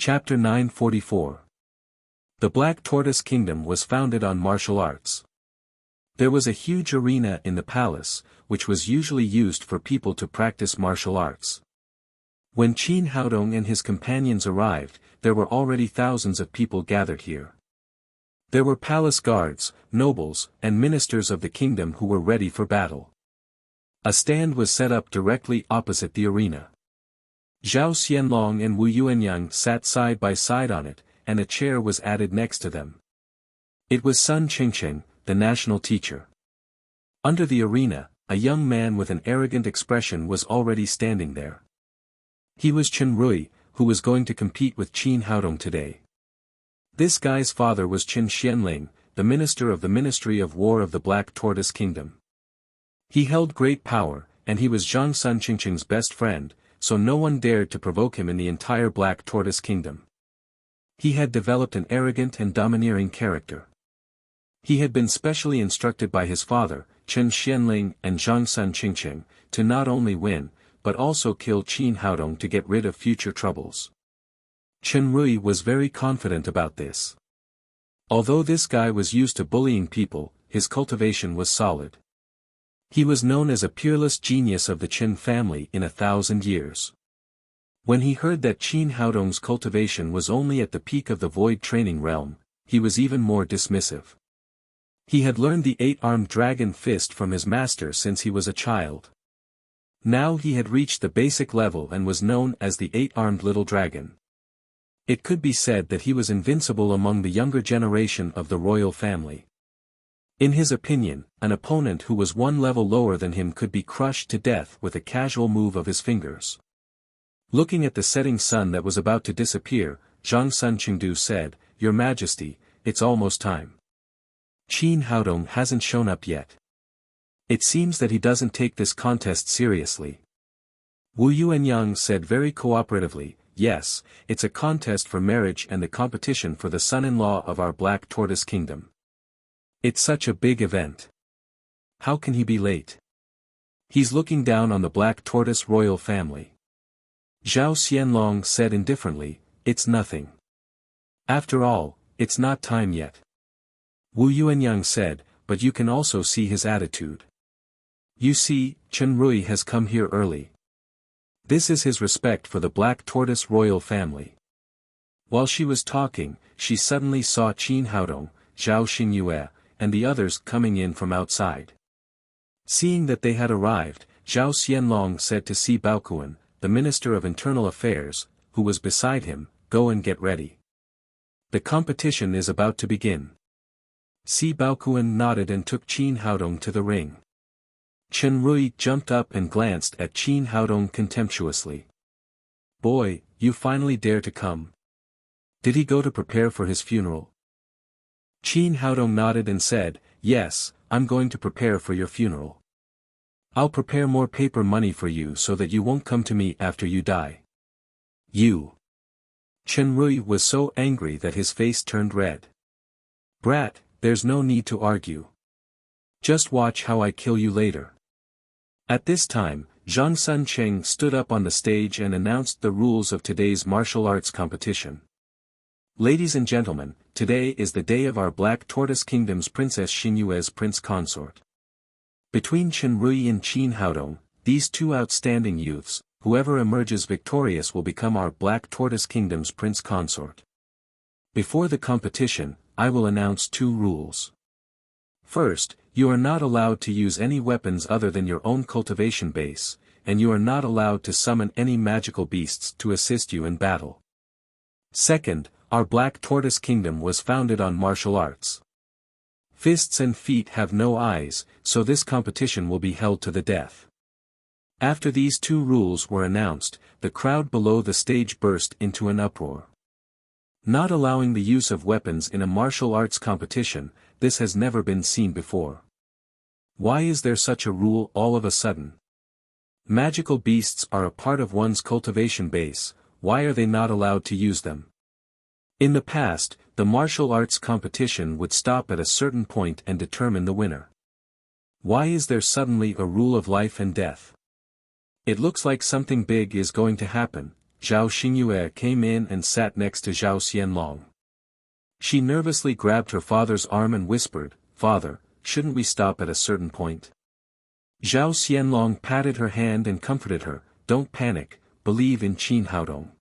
Chapter 944. The Black Tortoise Kingdom was founded on martial arts. There was a huge arena in the palace, which was usually used for people to practice martial arts. When Qin Haodong and his companions arrived, there were already thousands of people gathered here. There were palace guards, nobles, and ministers of the kingdom who were ready for battle. A stand was set up directly opposite the arena. Zhao Xianlong and Wu Yuanyang sat side by side on it, and a chair was added next to them. It was Sun Qingqing, the national teacher. Under the arena, a young man with an arrogant expression was already standing there. He was Chen Rui, who was going to compete with Qin Haodong today. This guy's father was Qin Xianling, the minister of the Ministry of War of the Black Tortoise Kingdom. He held great power, and he was Zhang Sun Qingqing's best friend, so no one dared to provoke him in the entire Black Tortoise Kingdom. He had developed an arrogant and domineering character. He had been specially instructed by his father, Chen Xianling and Zhang Sun Qingqing, to not only win, but also kill Qin Haodong to get rid of future troubles. Chen Rui was very confident about this. Although this guy was used to bullying people, his cultivation was solid. He was known as a peerless genius of the Qin family in 1,000 years. When he heard that Qin Haodong's cultivation was only at the peak of the void training realm, he was even more dismissive. He had learned the 8-armed dragon fist from his master since he was a child. Now he had reached the basic level and was known as the 8-armed little dragon. It could be said that he was invincible among the younger generation of the royal family. In his opinion, an opponent who was one level lower than him could be crushed to death with a casual move of his fingers. Looking at the setting sun that was about to disappear, Zhang Sun Qingdu said, "Your Majesty, it's almost time. Qin Haodong hasn't shown up yet. It seems that he doesn't take this contest seriously." Wu Yuanyang said very cooperatively, "Yes, it's a contest for marriage and the competition for the son-in-law of our Black Tortoise Kingdom. It's such a big event. How can he be late? He's looking down on the Black Tortoise royal family." Zhao Xianlong said indifferently, "It's nothing. After all, it's not time yet." Wu Yuanyang said, "But you can also see his attitude. You see, Chen Rui has come here early. This is his respect for the Black Tortoise royal family." While she was talking, she suddenly saw Qin Haodong, Zhao Xingyue, and the others coming in from outside. Seeing that they had arrived, Zhao Xianlong said to Si Baoquan, the Minister of Internal Affairs, who was beside him, "Go and get ready. The competition is about to begin." Si Baoquan nodded and took Qin Haodong to the ring. Chen Rui jumped up and glanced at Qin Haodong contemptuously. "Boy, you finally dare to come. Did he go to prepare for his funeral?" Qin Haodong nodded and said, "Yes, I'm going to prepare for your funeral. I'll prepare more paper money for you so that you won't come to me after you die. You." Chen Rui was so angry that his face turned red. "Brat, there's no need to argue. Just watch how I kill you later." At this time, Zhang Sun Qing stood up on the stage and announced the rules of today's martial arts competition. "Ladies and gentlemen, today is the day of our Black Tortoise Kingdom's Princess Xinyue's prince consort. Between Chen Rui and Qin Haodong, these two outstanding youths, whoever emerges victorious will become our Black Tortoise Kingdom's prince consort. Before the competition, I will announce 2 rules. First, you are not allowed to use any weapons other than your own cultivation base, and you are not allowed to summon any magical beasts to assist you in battle. Second, our Black Tortoise Kingdom was founded on martial arts. Fists and feet have no eyes, so this competition will be held to the death." After these 2 rules were announced, the crowd below the stage burst into an uproar. Not allowing the use of weapons in a martial arts competition, this has never been seen before. Why is there such a rule all of a sudden? Magical beasts are a part of one's cultivation base, why are they not allowed to use them? In the past, the martial arts competition would stop at a certain point and determine the winner. Why is there suddenly a rule of life and death? It looks like something big is going to happen, Zhao Xingyue came in and sat next to Zhao Xianlong. She nervously grabbed her father's arm and whispered, "Father, shouldn't we stop at a certain point?" Zhao Xianlong patted her hand and comforted her, "Don't panic, believe in Qin Haodong."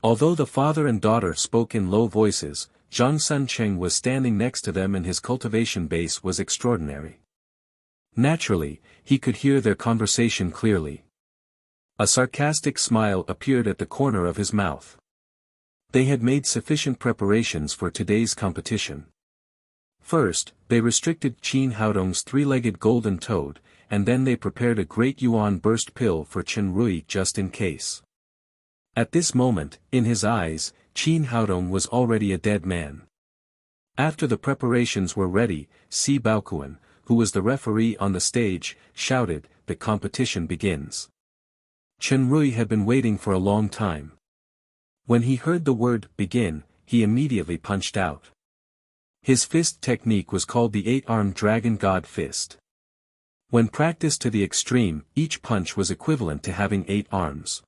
Although the father and daughter spoke in low voices, Zhang Suncheng was standing next to them and his cultivation base was extraordinary. Naturally, he could hear their conversation clearly. A sarcastic smile appeared at the corner of his mouth. They had made sufficient preparations for today's competition. First, they restricted Qin Haodong's three-legged golden toad, and then they prepared a great yuan burst pill for Chen Rui just in case. At this moment, in his eyes, Qin Haodong was already a dead man. After the preparations were ready, Si Baokuan, who was the referee on the stage, shouted, "The competition begins." Chen Rui had been waiting for a long time. When he heard the word, "begin," he immediately punched out. His fist technique was called the eight-armed dragon god fist. When practiced to the extreme, each punch was equivalent to having 8 arms.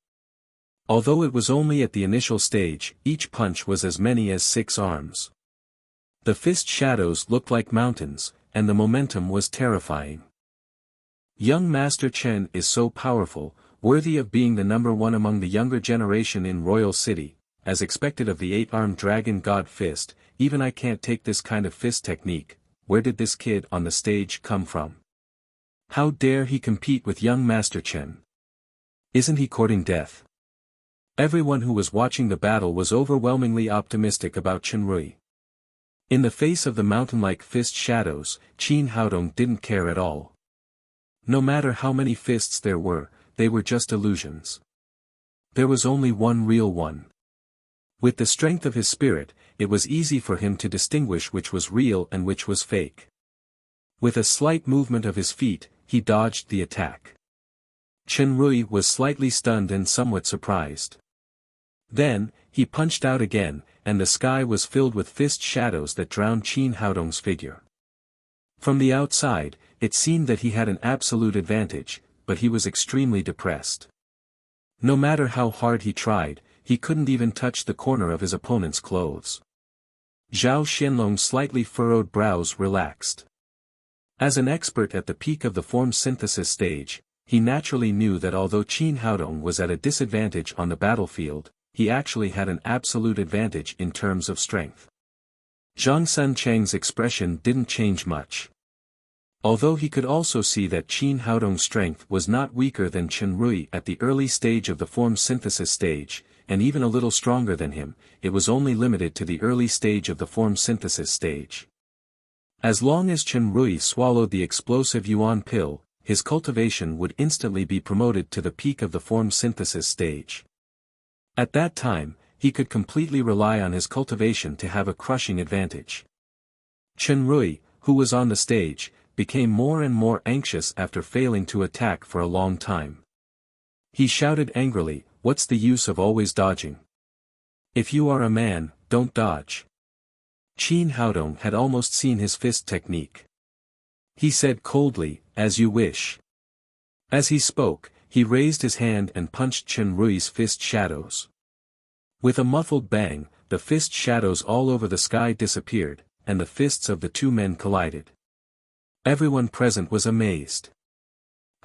Although it was only at the initial stage, each punch was as many as 6 arms. The fist shadows looked like mountains, and the momentum was terrifying. Young Master Chen is so powerful, worthy of being the number one among the younger generation in Royal City, as expected of the 8-armed dragon god fist. Even I can't take this kind of fist technique. Where did this kid on the stage come from? How dare he compete with young Master Chen? Isn't he courting death? Everyone who was watching the battle was overwhelmingly optimistic about Chen Rui. In the face of the mountain-like fist shadows, Qin Haodong didn't care at all. No matter how many fists there were, they were just illusions. There was only one real one. With the strength of his spirit, it was easy for him to distinguish which was real and which was fake. With a slight movement of his feet, he dodged the attack. Chen Rui was slightly stunned and somewhat surprised. Then, he punched out again, and the sky was filled with fist shadows that drowned Qin Haodong's figure. From the outside, it seemed that he had an absolute advantage, but he was extremely depressed. No matter how hard he tried, he couldn't even touch the corner of his opponent's clothes. Zhao Xianlong's slightly furrowed brows relaxed. As an expert at the peak of the form synthesis stage, he naturally knew that although Qin Haodong was at a disadvantage on the battlefield, he actually had an absolute advantage in terms of strength. Zhang Suncheng's expression didn't change much. Although he could also see that Qin Haodong's strength was not weaker than Chen Rui at the early stage of the form synthesis stage, and even a little stronger than him, it was only limited to the early stage of the form synthesis stage. As long as Chen Rui swallowed the explosive yuan pill, his cultivation would instantly be promoted to the peak of the form synthesis stage. At that time, he could completely rely on his cultivation to have a crushing advantage. Chen Rui, who was on the stage, became more and more anxious after failing to attack for a long time. He shouted angrily, "What's the use of always dodging? If you are a man, don't dodge." Qin Haodong had almost seen his fist technique. He said coldly, "As you wish." As he spoke, he raised his hand and punched Chen Rui's fist shadows. With a muffled bang, the fist shadows all over the sky disappeared, and the fists of the two men collided. Everyone present was amazed.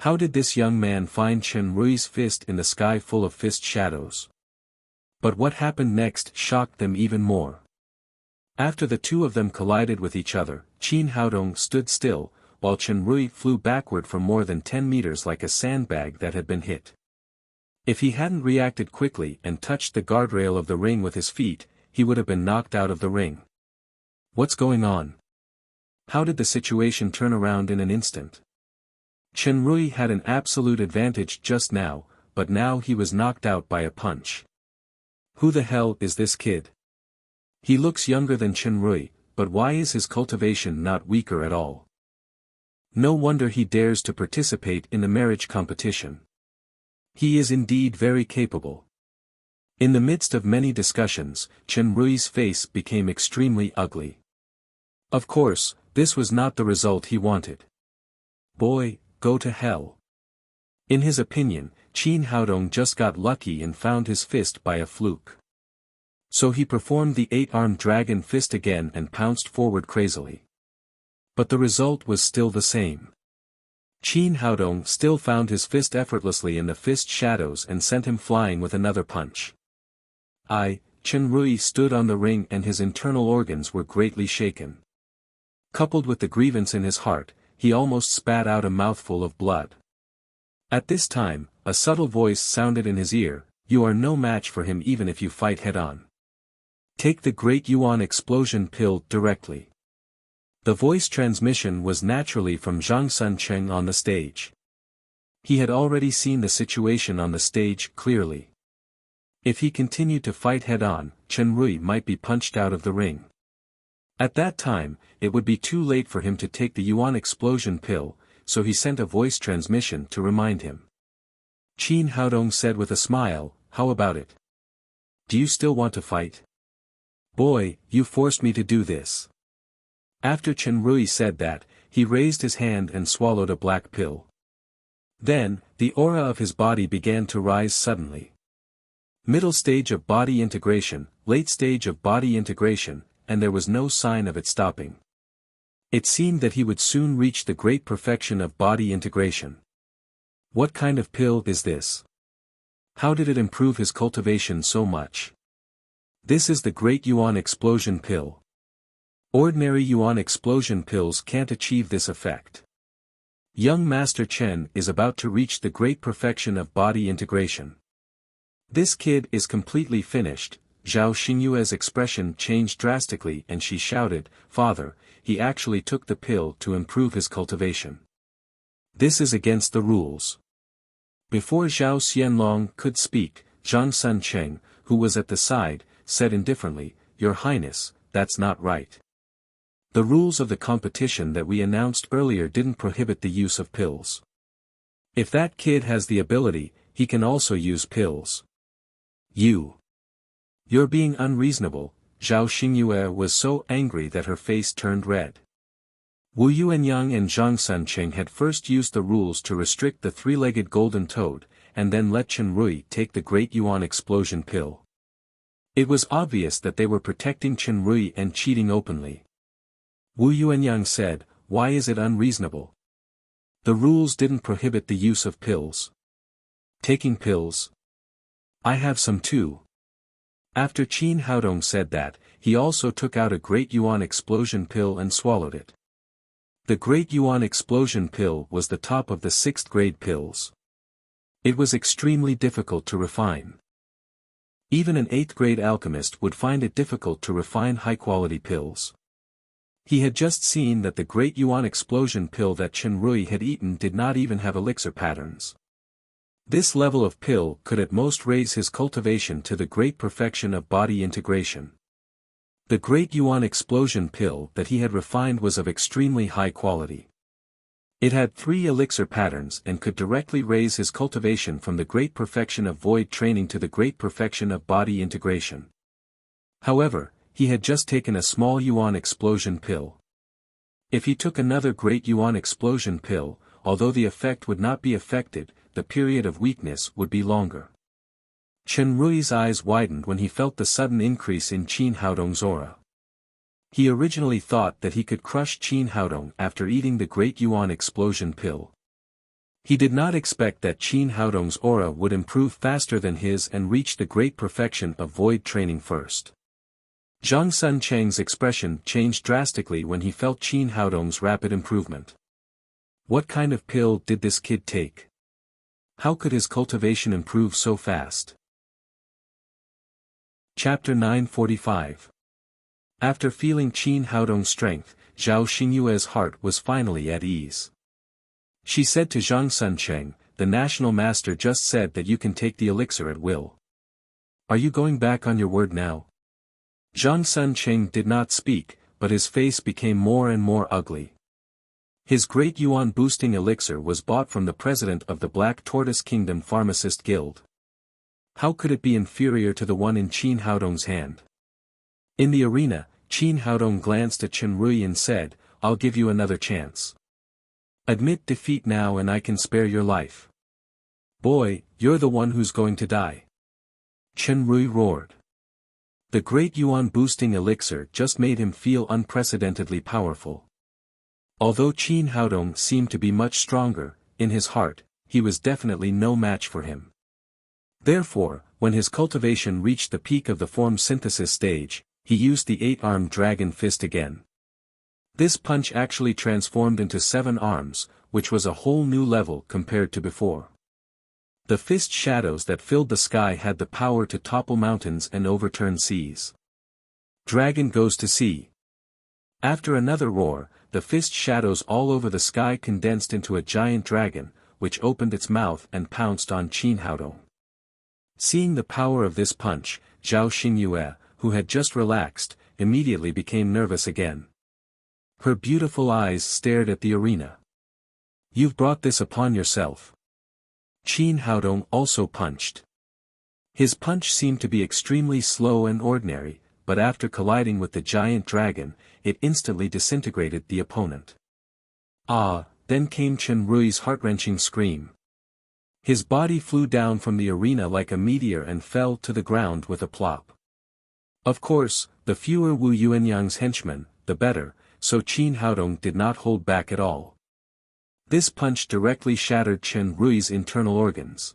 How did this young man find Chen Rui's fist in the sky full of fist shadows? But what happened next shocked them even more. After the two of them collided with each other, Qin Haodong stood still, while Chen Rui flew backward for more than 10 meters like a sandbag that had been hit. If he hadn't reacted quickly and touched the guardrail of the ring with his feet, he would have been knocked out of the ring. What's going on? How did the situation turn around in an instant? Chen Rui had an absolute advantage just now, but now he was knocked out by a punch. Who the hell is this kid? He looks younger than Chen Rui, but why is his cultivation not weaker at all? No wonder he dares to participate in the marriage competition. He is indeed very capable. In the midst of many discussions, Chen Rui's face became extremely ugly. Of course, this was not the result he wanted. Boy, go to hell. In his opinion, Qin Haodong just got lucky and found his fist by a fluke. So he performed the 8-armed dragon fist again and pounced forward crazily. But the result was still the same. Qin Haodong still found his fist effortlessly in the fist shadows and sent him flying with another punch. Chen Rui stood on the ring and his internal organs were greatly shaken. Coupled with the grievance in his heart, he almost spat out a mouthful of blood. At this time, a subtle voice sounded in his ear, "You are no match for him even if you fight head-on. Take the Great Yuan Explosion Pill directly." The voice transmission was naturally from Zhang Suncheng on the stage. He had already seen the situation on the stage clearly. If he continued to fight head-on, Chen Rui might be punched out of the ring. At that time, it would be too late for him to take the Yuan Explosion Pill, so he sent a voice transmission to remind him. Qin Haodong said with a smile, "How about it? Do you still want to fight? Boy, you forced me to do this." After Chen Rui said that, he raised his hand and swallowed a black pill. Then, the aura of his body began to rise suddenly. Middle stage of body integration, late stage of body integration, and there was no sign of it stopping. It seemed that he would soon reach the great perfection of body integration. What kind of pill is this? How did it improve his cultivation so much? This is the Great Yuan Explosion Pill. Ordinary Yuan Explosion Pills can't achieve this effect. Young Master Chen is about to reach the great perfection of body integration. This kid is completely finished. Zhao Xingyue's expression changed drastically and she shouted, "Father, he actually took the pill to improve his cultivation. This is against the rules." Before Zhao Xianlong could speak, Zhang Suncheng, who was at the side, said indifferently, "Your Highness, that's not right. The rules of the competition that we announced earlier didn't prohibit the use of pills. If that kid has the ability, he can also use pills. You're being unreasonable." Zhao Xingyue was so angry that her face turned red. Wu Yuanyang and Zhang Suncheng had first used the rules to restrict the three-legged golden toad, and then let Chen Rui take the Great Yuan Explosion Pill. It was obvious that they were protecting Chen Rui and cheating openly. Wu Yuanyang said, "Why is it unreasonable? The rules didn't prohibit the use of pills. Taking pills? I have some too." After Qin Haodong said that, he also took out a Great Yuan Explosion Pill and swallowed it. The Great Yuan Explosion Pill was the top of the 6th grade pills. It was extremely difficult to refine. Even an 8th grade alchemist would find it difficult to refine high-quality pills. He had just seen that the Great Yuan Explosion Pill that Chen Rui had eaten did not even have elixir patterns. This level of pill could at most raise his cultivation to the great perfection of body integration. The Great Yuan Explosion Pill that he had refined was of extremely high quality. It had 3 elixir patterns and could directly raise his cultivation from the great perfection of void training to the great perfection of body integration. However, he had just taken a small Yuan Explosion Pill. If he took another Great Yuan Explosion Pill, although the effect would not be affected, the period of weakness would be longer. Chen Rui's eyes widened when he felt the sudden increase in Qin Haodong's aura. He originally thought that he could crush Qin Haodong after eating the Great Yuan Explosion Pill. He did not expect that Qin Haodong's aura would improve faster than his and reach the great perfection of void training first. Zhang Suncheng's expression changed drastically when he felt Qin Haodong's rapid improvement. What kind of pill did this kid take? How could his cultivation improve so fast? Chapter 945. After feeling Qin Haodong's strength, Zhao Xingyue's heart was finally at ease. She said to Zhang Suncheng, "The national master just said that you can take the elixir at will. Are you going back on your word now?" Zhang Suncheng did not speak, but his face became more and more ugly. His Great Yuan boosting elixir was bought from the president of the Black Tortoise Kingdom Pharmacist Guild. How could it be inferior to the one in Qin Haodong's hand? In the arena, Qin Haodong glanced at Chen Rui and said, "I'll give you another chance. Admit defeat now and I can spare your life." Boy, you're the one who's going to die. Chen Rui roared. The great yuan-boosting elixir just made him feel unprecedentedly powerful. Although Qin Haodong seemed to be much stronger, in his heart, he was definitely no match for him. Therefore, when his cultivation reached the peak of the form synthesis stage, he used the 8-armed dragon fist again. This punch actually transformed into 7 arms, which was a whole new level compared to before. The fist shadows that filled the sky had the power to topple mountains and overturn seas. Dragon goes to sea. After another roar, the fist shadows all over the sky condensed into a giant dragon, which opened its mouth and pounced on Qin Haodong. Seeing the power of this punch, Zhao Xingyue, who had just relaxed, immediately became nervous again. Her beautiful eyes stared at the arena. You've brought this upon yourself. Qin Haodong also punched. His punch seemed to be extremely slow and ordinary, but after colliding with the giant dragon, it instantly disintegrated the opponent. Ah, then came Chen Rui's heart-wrenching scream. His body flew down from the arena like a meteor and fell to the ground with a plop. Of course, the fewer Wu Yuanyang's henchmen, the better, so Qin Haodong did not hold back at all. This punch directly shattered Chen Rui's internal organs.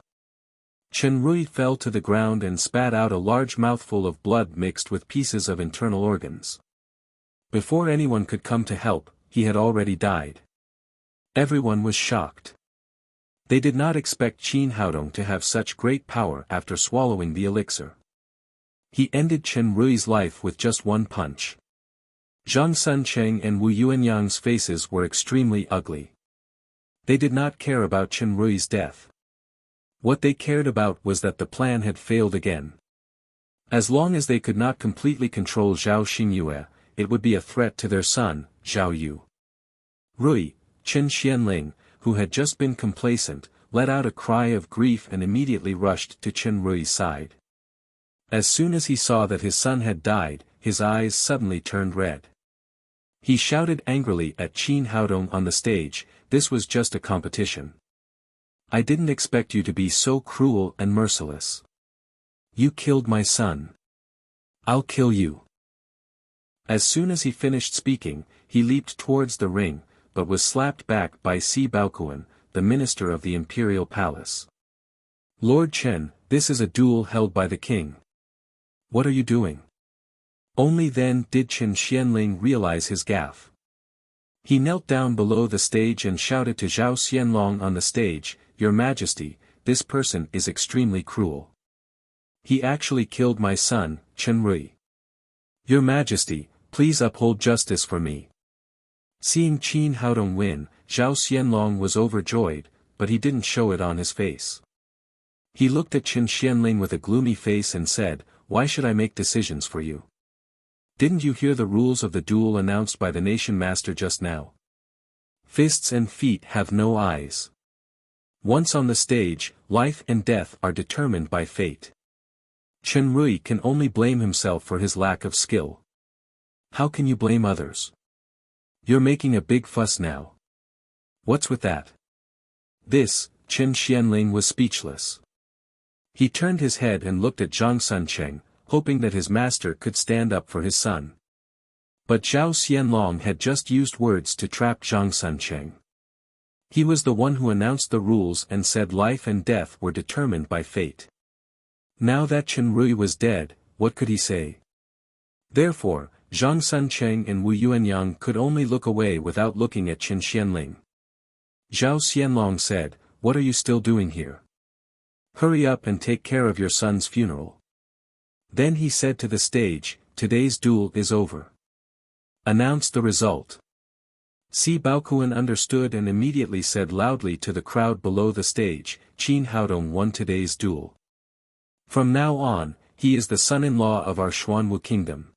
Chen Rui fell to the ground and spat out a large mouthful of blood mixed with pieces of internal organs. Before anyone could come to help, he had already died. Everyone was shocked. They did not expect Qin Haodong to have such great power after swallowing the elixir. He ended Chen Rui's life with just one punch. Zhang Suncheng and Wu Yuanyang's faces were extremely ugly. They did not care about Chen Rui's death. What they cared about was that the plan had failed again. As long as they could not completely control Zhao Xingyue, it would be a threat to their son, Zhao Yu. Rui, Chen Xianling, who had just been complacent, let out a cry of grief and immediately rushed to Chen Rui's side. As soon as he saw that his son had died, his eyes suddenly turned red. He shouted angrily at Qin Haodong on the stage, "This was just a competition. I didn't expect you to be so cruel and merciless. You killed my son. I'll kill you." As soon as he finished speaking, he leaped towards the ring, but was slapped back by Si Baokuan, the minister of the imperial palace. "Lord Chen, this is a duel held by the king. What are you doing?" Only then did Chen Xianling realize his gaffe. He knelt down below the stage and shouted to Zhao Xianlong on the stage, "Your Majesty, this person is extremely cruel. He actually killed my son, Chen Rui. Your Majesty, please uphold justice for me." Seeing Qin Haodong win, Zhao Xianlong was overjoyed, but he didn't show it on his face. He looked at Chen Xianling with a gloomy face and said, "Why should I make decisions for you? Didn't you hear the rules of the duel announced by the nation master just now? Fists and feet have no eyes. Once on the stage, life and death are determined by fate. Chen Rui can only blame himself for his lack of skill. How can you blame others? You're making a big fuss now. What's with that?" This, Chen Xianling was speechless. He turned his head and looked at Zhang Suncheng, hoping that his master could stand up for his son. But Zhao Xianlong had just used words to trap Zhang Suncheng. He was the one who announced the rules and said life and death were determined by fate. Now that Chen Rui was dead, what could he say? Therefore, Zhang Suncheng and Wu Yuanyang could only look away without looking at Chen Xianling. Zhao Xianlong said, "What are you still doing here? Hurry up and take care of your son's funeral." Then he said to the stage, "Today's duel is over. Announce the result." Si Baokuan understood and immediately said loudly to the crowd below the stage, "Qin Haodong won today's duel. From now on, he is the son-in-law of our Xuanwu kingdom."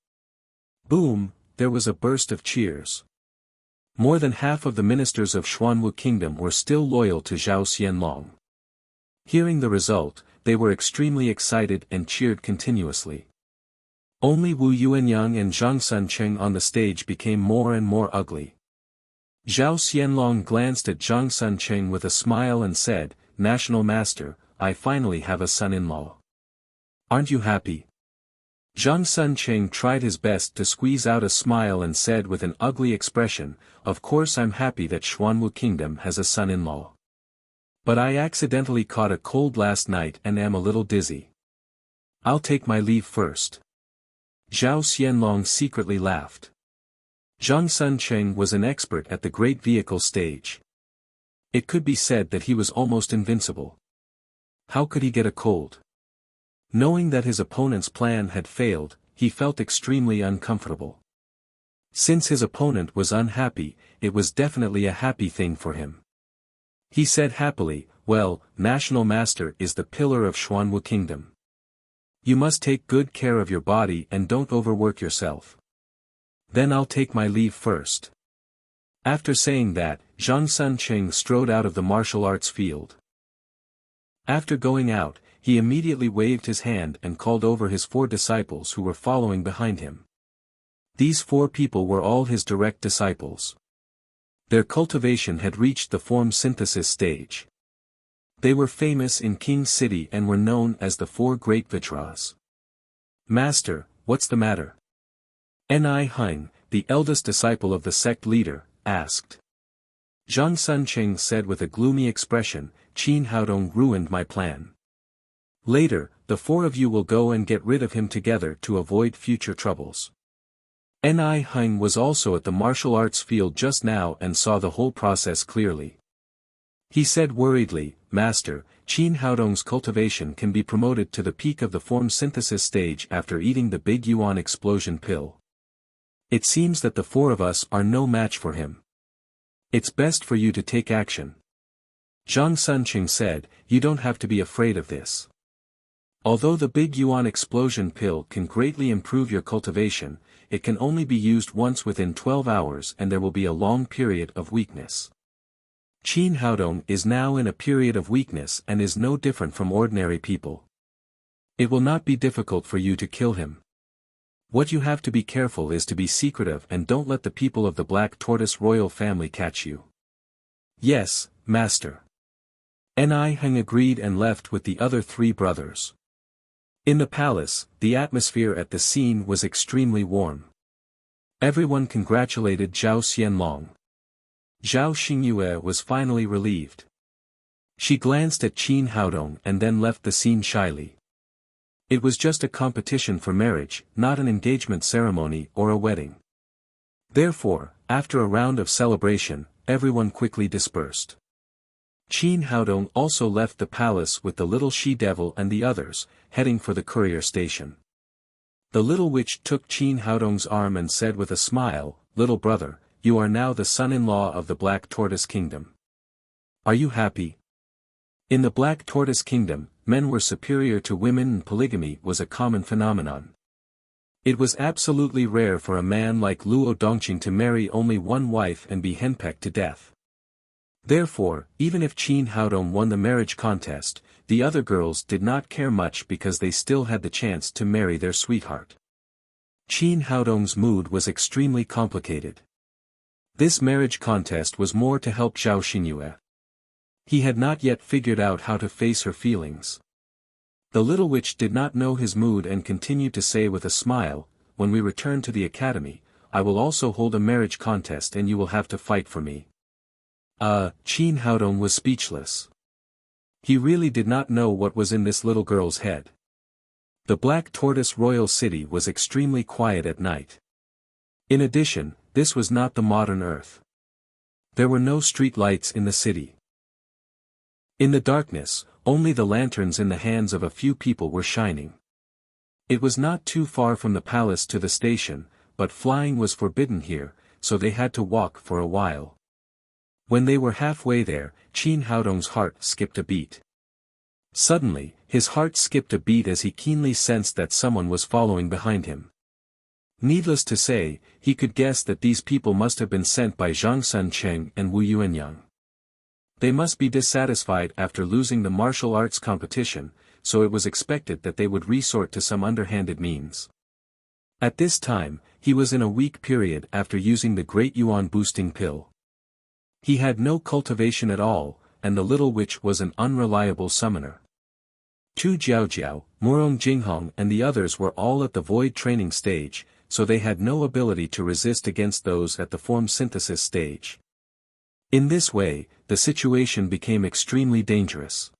Boom, there was a burst of cheers. More than half of the ministers of Xuanwu kingdom were still loyal to Zhao Xianlong. Hearing the result, they were extremely excited and cheered continuously. Only Wu Yuanyang and Zhang Suncheng on the stage became more and more ugly. Zhao Xianlong glanced at Zhang Suncheng with a smile and said, National Master, I finally have a son-in-law. Aren't you happy? Zhang Suncheng tried his best to squeeze out a smile and said with an ugly expression, of course I'm happy that Xuanwu Kingdom has a son-in-law. But I accidentally caught a cold last night and am a little dizzy. I'll take my leave first. Zhao Xianlong secretly laughed. Zhang Suncheng was an expert at the great vehicle stage. It could be said that he was almost invincible. How could he get a cold? Knowing that his opponent's plan had failed, he felt extremely uncomfortable. Since his opponent was unhappy, it was definitely a happy thing for him. He said happily, well, National Master is the pillar of Xuanwu Kingdom. You must take good care of your body and don't overwork yourself. Then I'll take my leave first. After saying that, Zhang Suncheng strode out of the martial arts field. After going out, he immediately waved his hand and called over his 4 disciples who were following behind him. These 4 people were all his direct disciples. Their cultivation had reached the form synthesis stage. They were famous in King's City and were known as the 4 Great Vitras. Master, what's the matter? Ni Heng, the eldest disciple of the sect leader, asked. Zhang Suncheng said with a gloomy expression, Qin Haodong ruined my plan. Later, the 4 of you will go and get rid of him together to avoid future troubles. Ni Heng was also at the martial arts field just now and saw the whole process clearly. He said worriedly, Master, Qin Haodong's cultivation can be promoted to the peak of the form synthesis stage after eating the Big Yuan explosion pill. It seems that the 4 of us are no match for him. It's best for you to take action. Zhang Suncheng said, you don't have to be afraid of this. Although the Big Yuan explosion pill can greatly improve your cultivation, it can only be used once within 12 hours and there will be a long period of weakness. Qin Haodong is now in a period of weakness and is no different from ordinary people. It will not be difficult for you to kill him. What you have to be careful is to be secretive and don't let the people of the Black Tortoise royal family catch you. Yes, Master. Ni Heng agreed and left with the other 3 brothers. In the palace, the atmosphere at the scene was extremely warm. Everyone congratulated Zhao Xianlong. Zhao Xingyue was finally relieved. She glanced at Qin Haodong and then left the scene shyly. It was just a competition for marriage, not an engagement ceremony or a wedding. Therefore, after a round of celebration, everyone quickly dispersed. Qin Haodong also left the palace with the little she-devil and the others, heading for the courier station. The little witch took Qin Haodong's arm and said with a smile, Little brother, you are now the son-in-law of the Black Tortoise Kingdom. Are you happy? In the Black Tortoise Kingdom, men were superior to women and polygamy was a common phenomenon. It was absolutely rare for a man like Luo Dongqing to marry only one wife and be henpecked to death. Therefore, even if Qin Haodong won the marriage contest, the other girls did not care much because they still had the chance to marry their sweetheart. Qin Haodong's mood was extremely complicated. This marriage contest was more to help Zhao Xingyue. He had not yet figured out how to face her feelings. The little witch did not know his mood and continued to say with a smile, when we return to the academy, I will also hold a marriage contest and you will have to fight for me. Qin Haodong was speechless. He really did not know what was in this little girl's head. The Black Tortoise Royal City was extremely quiet at night. In addition, this was not the modern Earth. There were no street lights in the city. In the darkness, only the lanterns in the hands of a few people were shining. It was not too far from the palace to the station, but flying was forbidden here, so they had to walk for a while. When they were halfway there, Qin Haodong's heart skipped a beat. Suddenly, his heart skipped a beat as he keenly sensed that someone was following behind him. Needless to say, he could guess that these people must have been sent by Zhang Suncheng and Wu Yuanyang. They must be dissatisfied after losing the martial arts competition, so it was expected that they would resort to some underhanded means. At this time, he was in a weak period after using the Great Yuan boosting pill. He had no cultivation at all, and the little witch was an unreliable summoner. Tu Jiaojiao, Murong Jinghong and the others were all at the void training stage, so they had no ability to resist against those at the form synthesis stage. In this way, the situation became extremely dangerous.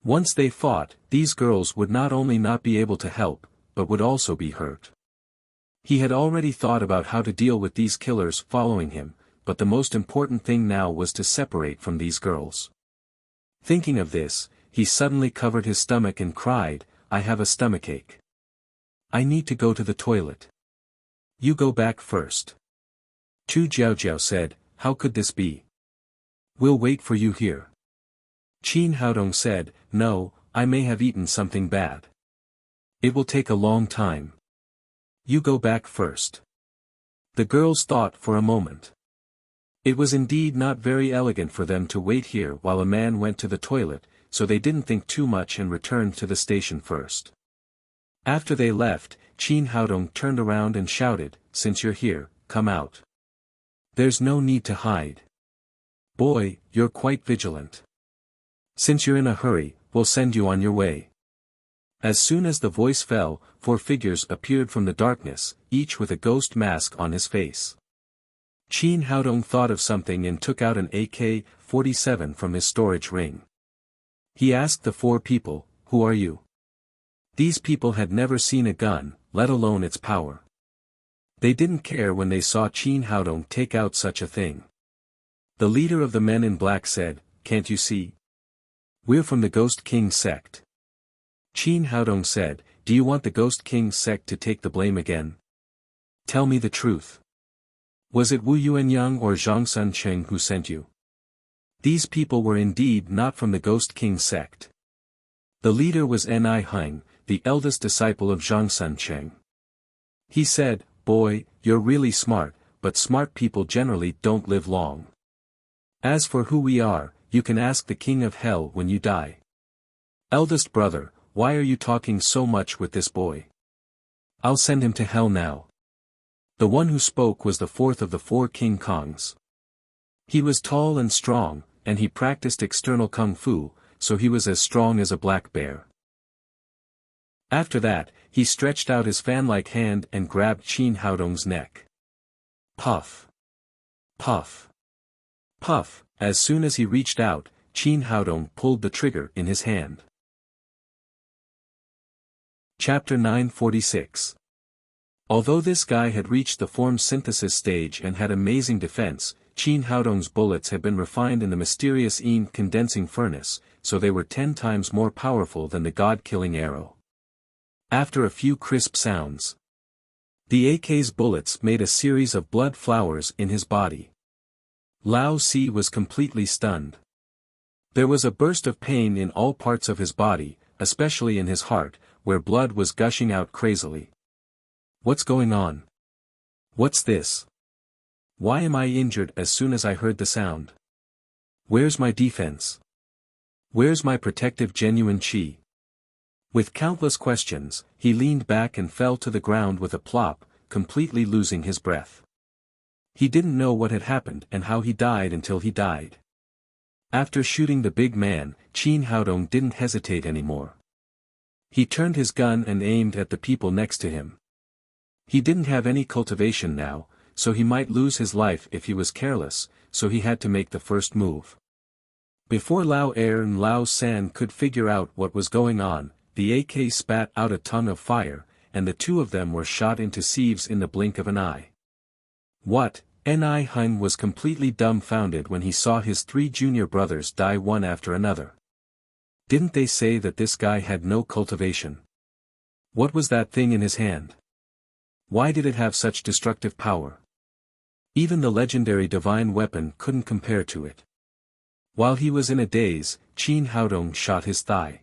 Once they fought, these girls would not only not be able to help, but would also be hurt. He had already thought about how to deal with these killers following him, but the most important thing now was to separate from these girls. Thinking of this, he suddenly covered his stomach and cried, "I have a stomachache. I need to go to the toilet. You go back first." Tu Jiaojiao said, "How could this be? We'll wait for you here." Qin Haodong said, "No, I may have eaten something bad. It will take a long time. You go back first." The girls thought for a moment. It was indeed not very elegant for them to wait here while a man went to the toilet, so they didn't think too much and returned to the station first. After they left, Qin Haodong turned around and shouted, "Since you're here, come out. There's no need to hide. Boy, you're quite vigilant. Since you're in a hurry, we'll send you on your way." As soon as the voice fell, 4 figures appeared from the darkness, each with a ghost mask on his face. Qin Haodong thought of something and took out an AK-47 from his storage ring. He asked the 4 people, "Who are you?" These people had never seen a gun, let alone its power. They didn't care when they saw Qin Haodong take out such a thing. The leader of the men in black said, "Can't you see? We're from the Ghost King sect." Qin Haodong said, "Do you want the Ghost King sect to take the blame again? Tell me the truth. Was it Wu Yuanyang or Zhang Suncheng who sent you?" These people were indeed not from the Ghost King sect. The leader was Ni Heng, the eldest disciple of Zhang Suncheng. He said, "Boy, you're really smart, but smart people generally don't live long. As for who we are, you can ask the King of Hell when you die. Eldest brother, why are you talking so much with this boy? I'll send him to hell now." The one who spoke was the 4th of the 4 King Kongs. He was tall and strong, and he practiced external kung fu, so he was as strong as a black bear. After that, he stretched out his fan-like hand and grabbed Qin Haodong's neck. Puff! Puff! Puff! As soon as he reached out, Qin Haodong pulled the trigger in his hand. Chapter 946. Although this guy had reached the form synthesis stage and had amazing defense, Qin Haodong's bullets had been refined in the mysterious ink condensing furnace, so they were 10 times more powerful than the god-killing arrow. After a few crisp sounds, the AK's bullets made a series of blood flowers in his body. Lao Si was completely stunned. There was a burst of pain in all parts of his body, especially in his heart, where blood was gushing out crazily. What's going on? What's this? Why am I injured as soon as I heard the sound? Where's my defense? Where's my protective genuine chi? With countless questions, he leaned back and fell to the ground with a plop, completely losing his breath. He didn't know what had happened and how he died until he died. After shooting the big man, Qin Haodong didn't hesitate anymore. He turned his gun and aimed at the people next to him. He didn't have any cultivation now, so he might lose his life if he was careless, so he had to make the first move. Before Lao Er and Lao San could figure out what was going on, the AK spat out a tongue of fire, and the 2 of them were shot into sieves in the blink of an eye. What? Ni Heng was completely dumbfounded when he saw his 3 junior brothers die one after another. Didn't they say that this guy had no cultivation? What was that thing in his hand? Why did it have such destructive power? Even the legendary divine weapon couldn't compare to it. While he was in a daze, Qin Haodong shot his thigh.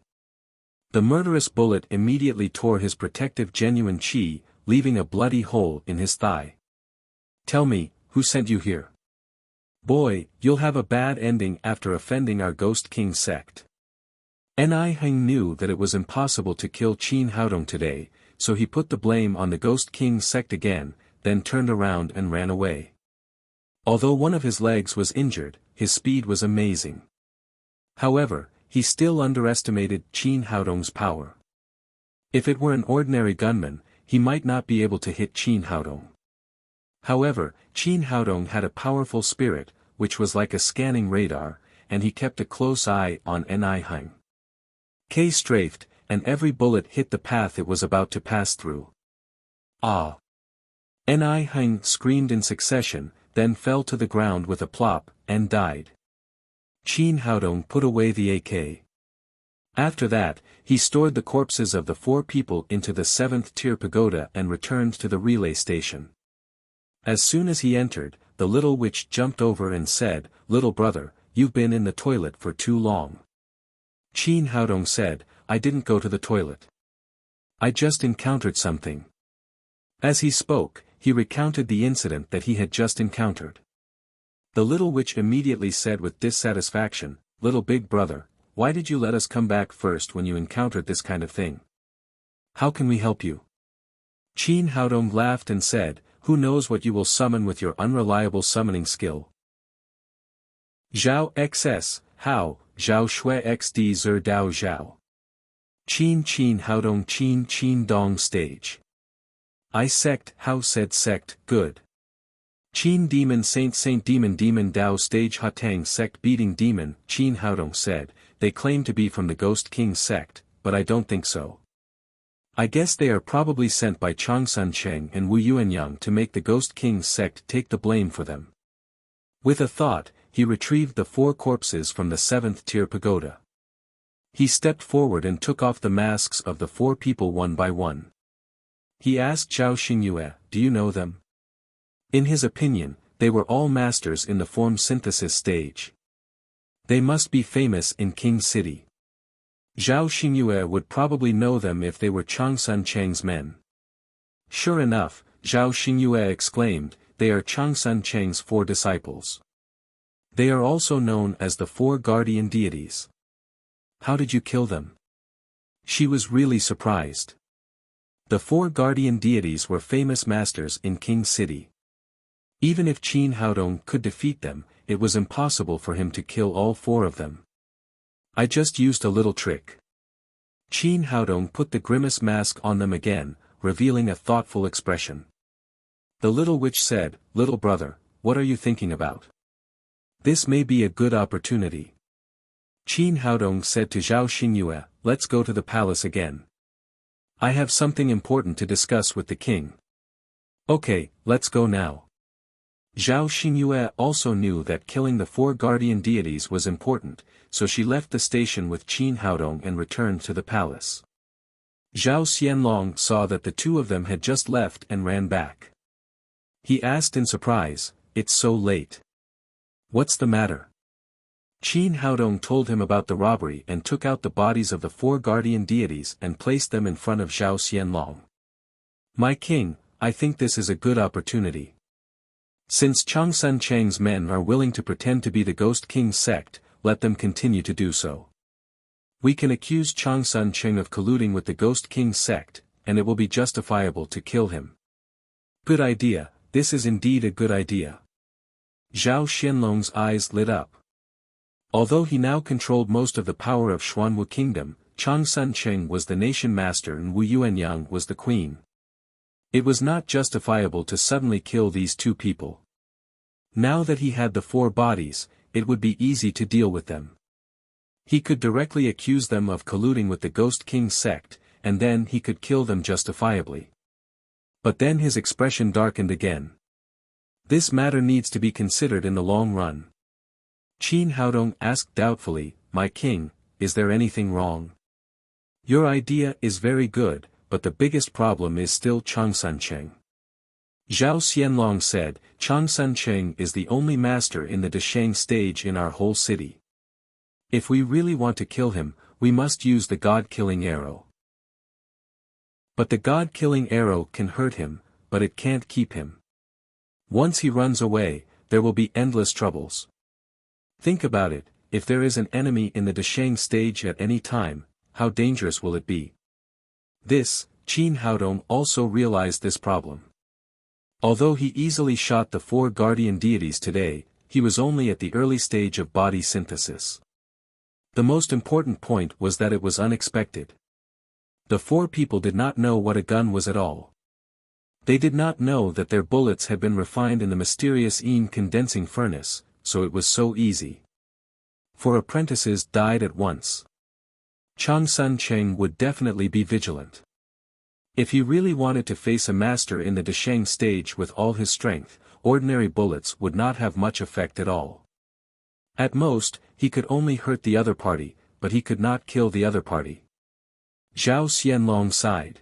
The murderous bullet immediately tore his protective genuine chi, leaving a bloody hole in his thigh. "Tell me, who sent you here? Boy, you'll have a bad ending after offending our Ghost King sect." Ni Heng knew that it was impossible to kill Qin Haodong today, so he put the blame on the Ghost King sect again, then turned around and ran away. Although one of his legs was injured, his speed was amazing. However, he still underestimated Qin Haodong's power. If it were an ordinary gunman, he might not be able to hit Qin Haodong. However, Qin Haodong had a powerful spirit, which was like a scanning radar, and he kept a close eye on Ni Heng. K strafed, and every bullet hit the path it was about to pass through. Ah! Ni Heng screamed in succession, then fell to the ground with a plop, and died. Qin Haodong put away the AK. After that, he stored the corpses of the 4 people into the 7th-tier pagoda and returned to the relay station. As soon as he entered, the little witch jumped over and said, "Little brother, you've been in the toilet for too long." Qin Haodong said, "I didn't go to the toilet. I just encountered something." As he spoke, he recounted the incident that he had just encountered. The little witch immediately said with dissatisfaction, "Little big brother, why did you let us come back first when you encountered this kind of thing? How can we help you?" Qin Haodong laughed and said, "Who knows what you will summon with your unreliable summoning skill? Zhao XS, Hao, Zhao Shui XD Zer Dao Zhao. Qin Haodong Qin Dong Stage. I sect, Hao said sect, good. Qin Demon Saint Demon Dao Stage Hatang Sect Beating Demon, Qin Haodong said, they claim to be from the Ghost King sect, but I don't think so. I guess they are probably sent by Changsun Cheng and Wu Yuanyang to make the Ghost King sect take the blame for them." With a thought, he retrieved the 4 corpses from the 7th-tier pagoda. He stepped forward and took off the masks of the 4 people one by one. He asked Zhao Xingyue, "Do you know them?" In his opinion, they were all masters in the form synthesis stage. They must be famous in King City. Zhao Xingyue would probably know them if they were Changsun Cheng's men. Sure enough, Zhao Xingyue exclaimed, "They are Changsun Cheng's 4 disciples. They are also known as the 4 guardian deities. How did you kill them?" She was really surprised. The 4 guardian deities were famous masters in King City. Even if Qin Haodong could defeat them, it was impossible for him to kill all 4 of them. "I just used a little trick." Qin Haodong put the grimace mask on them again, revealing a thoughtful expression. The little witch said, "Little brother, what are you thinking about? This may be a good opportunity." Qin Haodong said to Zhao Xingyue, "Let's go to the palace again. I have something important to discuss with the king." "Okay, let's go now." Zhao Xingyue also knew that killing the 4 guardian deities was important, so she left the station with Qin Haodong and returned to the palace. Zhao Xianlong saw that the 2 of them had just left and ran back. He asked in surprise, "It's so late. What's the matter?" Qin Haodong told him about the robbery and took out the bodies of the 4 guardian deities and placed them in front of Zhao Xianlong. "My king, I think this is a good opportunity. Since Changsun Cheng's men are willing to pretend to be the Ghost King sect, let them continue to do so. We can accuse Changsun Cheng of colluding with the Ghost King sect, and it will be justifiable to kill him." "Good idea, this is indeed a good idea." Zhao Xianlong's eyes lit up. Although he now controlled most of the power of Xuanwu Kingdom, Changsun Cheng was the nation master and Wu Yuanyang was the queen. It was not justifiable to suddenly kill these 2 people. Now that he had the 4 bodies, it would be easy to deal with them. He could directly accuse them of colluding with the Ghost King sect, and then he could kill them justifiably. But then his expression darkened again. This matter needs to be considered in the long run. Qin Haodong asked doubtfully, "My king, is there anything wrong? Your idea is very good, but the biggest problem is still Changsun Cheng." Zhao Xianlong said, "Changsun Cheng is the only master in the Deshang stage in our whole city. If we really want to kill him, we must use the god-killing arrow. But the god-killing arrow can hurt him, but it can't keep him. Once he runs away, there will be endless troubles. Think about it, if there is an enemy in the Deshang stage at any time, how dangerous will it be?" Qin Haodong also realized this problem. Although he easily shot the 4 guardian deities today, he was only at the early stage of body synthesis. The most important point was that it was unexpected. The four people did not know what a gun was at all. They did not know that their bullets had been refined in the mysterious condensing furnace, so it was so easy. 4 apprentices died at once. Chang Sun Cheng would definitely be vigilant. If he really wanted to face a master in the Desheng stage with all his strength, ordinary bullets would not have much effect at all. At most, he could only hurt the other party, but he could not kill the other party. Zhao Xianlong sighed.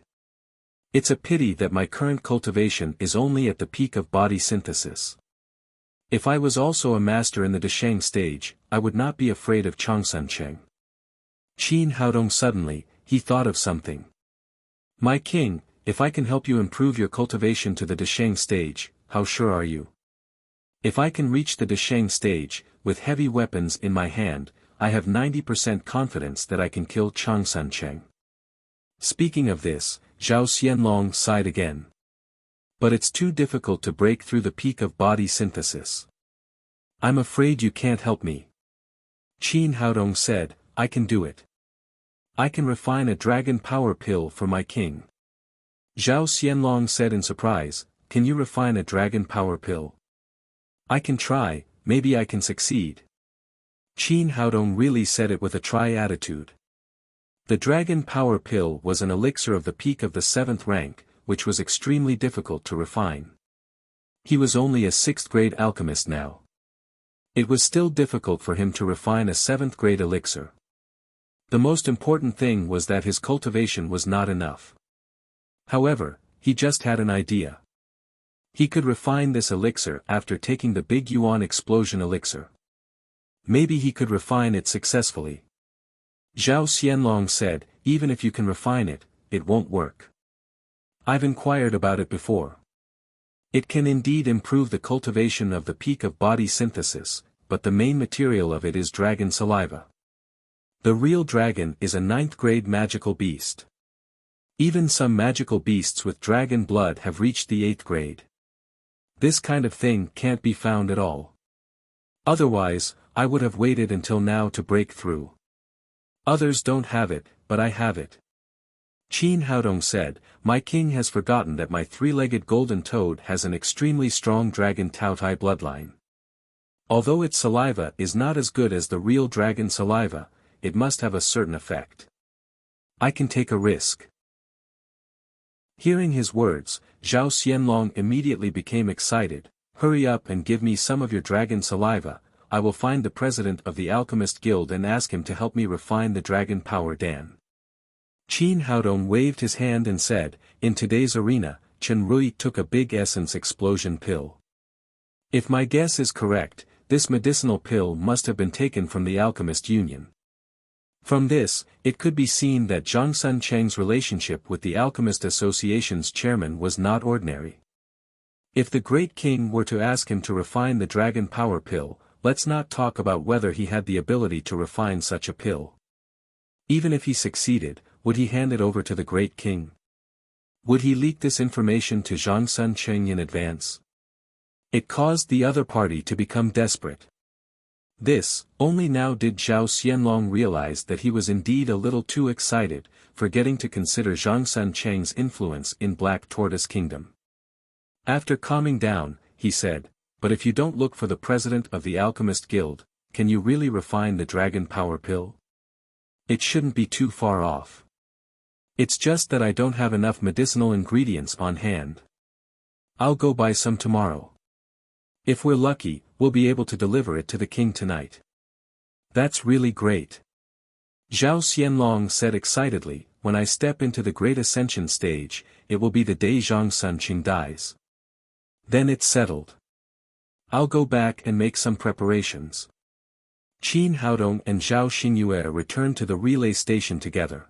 It's a pity that my current cultivation is only at the peak of body synthesis. If I was also a master in the Desheng stage, I would not be afraid of Chang Sun Cheng. Qin Haodong suddenly, he thought of something. My king, if I can help you improve your cultivation to the Desheng stage, how sure are you? If I can reach the Desheng stage, with heavy weapons in my hand, I have 90% confidence that I can kill Chang Sun Cheng. Speaking of this, Zhao Xianlong sighed again. But it's too difficult to break through the peak of body synthesis. I'm afraid you can't help me. Qin Haodong said, I can do it. I can refine a dragon power pill for my king. Zhao Xianlong said in surprise, can you refine a dragon power pill? I can try, maybe I can succeed. Qin Haodong really said it with a try attitude. The dragon power pill was an elixir of the peak of the 7th rank, which was extremely difficult to refine. He was only a 6th grade alchemist now. It was still difficult for him to refine a 7th grade elixir. The most important thing was that his cultivation was not enough. However, he just had an idea. He could refine this elixir after taking the Big Yuan explosion elixir. Maybe he could refine it successfully. Zhao Xianlong said, even if you can refine it, it won't work. I've inquired about it before. It can indeed improve the cultivation of the peak of body synthesis, but the main material of it is dragon saliva. The real dragon is a 9th grade magical beast. Even some magical beasts with dragon blood have reached the 8th grade. This kind of thing can't be found at all. Otherwise, I would have waited until now to break through. Others don't have it, but I have it. Qin Haodong said, my king has forgotten that my 3-legged golden toad has an extremely strong dragon Taotai bloodline. Although its saliva is not as good as the real dragon saliva, it must have a certain effect. I can take a risk. Hearing his words, Zhao Xianlong immediately became excited. Hurry up and give me some of your dragon saliva. I will find the president of the Alchemist Guild and ask him to help me refine the dragon power Dan. Qin Haodong waved his hand and said, in today's arena, Chen Rui took a big essence explosion pill. If my guess is correct, this medicinal pill must have been taken from the Alchemist Union. From this, it could be seen that Zhang Sun Cheng's relationship with the Alchemist Association's chairman was not ordinary. If the Great King were to ask him to refine the dragon power pill, let's not talk about whether he had the ability to refine such a pill. Even if he succeeded, would he hand it over to the Great King? Would he leak this information to Zhang Sun Cheng in advance? It caused the other party to become desperate. This, only now did Zhao Xianlong realize that he was indeed a little too excited, forgetting to consider Zhang Sun Cheng's influence in Black Tortoise Kingdom. After calming down, he said, but if you don't look for the president of the Alchemist Guild, can you really refine the dragon power pill? It shouldn't be too far off. It's just that I don't have enough medicinal ingredients on hand. I'll go buy some tomorrow. If we're lucky, we'll be able to deliver it to the king tonight. That's really great. Zhao Xianlong said excitedly, when I step into the Great Ascension stage, it will be the day Zhang Sun Cheng dies. Then it's settled. I'll go back and make some preparations. Qin Haodong and Zhao Xingyue returned to the relay station together.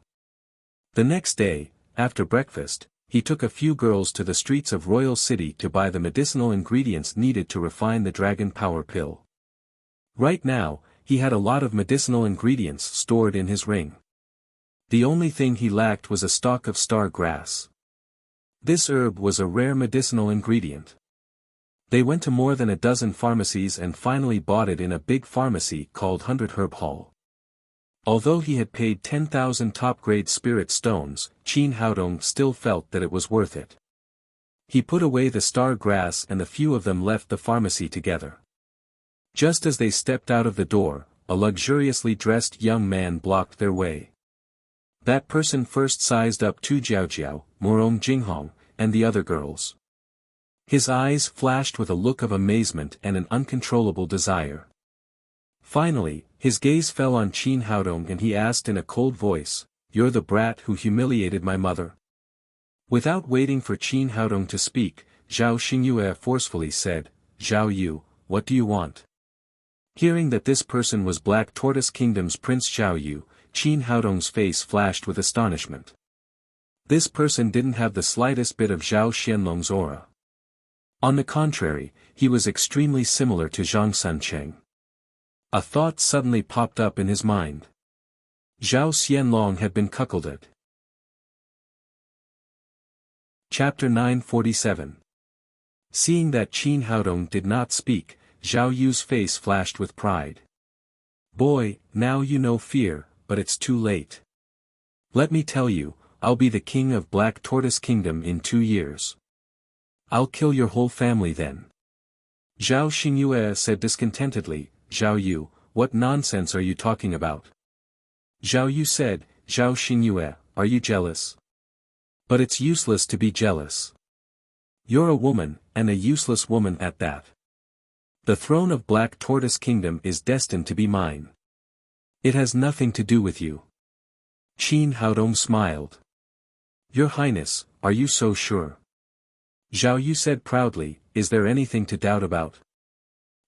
The next day, after breakfast, he took a few girls to the streets of Royal City to buy the medicinal ingredients needed to refine the dragon power pill. Right now, he had a lot of medicinal ingredients stored in his ring. The only thing he lacked was a stalk of star grass. This herb was a rare medicinal ingredient. They went to more than a dozen pharmacies and finally bought it in a big pharmacy called 100 Herb Hall. Although he had paid 10,000 top-grade spirit stones, Qin Haodong still felt that it was worth it. He put away the star grass and the few of them left the pharmacy together. Just as they stepped out of the door, a luxuriously dressed young man blocked their way. That person first sized up Tu Jiaojiao, Morong Jinghong, and the other girls. His eyes flashed with a look of amazement and an uncontrollable desire. Finally, his gaze fell on Qin Haodong and he asked in a cold voice, "You're the brat who humiliated my mother?" Without waiting for Qin Haodong to speak, Zhao Xingyue forcefully said, "Zhao Yu, what do you want?" Hearing that this person was Black Tortoise Kingdom's Prince Zhao Yu, Qin Haodong's face flashed with astonishment. This person didn't have the slightest bit of Zhao Xianlong's aura. On the contrary, he was extremely similar to Zhang Suncheng. A thought suddenly popped up in his mind. Zhao Xianlong had been cuckolded. Chapter 947. Seeing that Qin Haodong did not speak, Zhao Yu's face flashed with pride. "Boy, now you know fear, but it's too late. Let me tell you, I'll be the king of Black Tortoise Kingdom in 2 years. I'll kill your whole family then." Zhao Xingyue said discontentedly, "Zhao Yu, what nonsense are you talking about?" Zhao Yu said, "Zhao Xingyue, are you jealous? But it's useless to be jealous. You're a woman, and a useless woman at that. The throne of Black Tortoise Kingdom is destined to be mine. It has nothing to do with you." Qin Haodong smiled. "Your Highness, are you so sure?" Zhao Yu said proudly, "Is there anything to doubt about?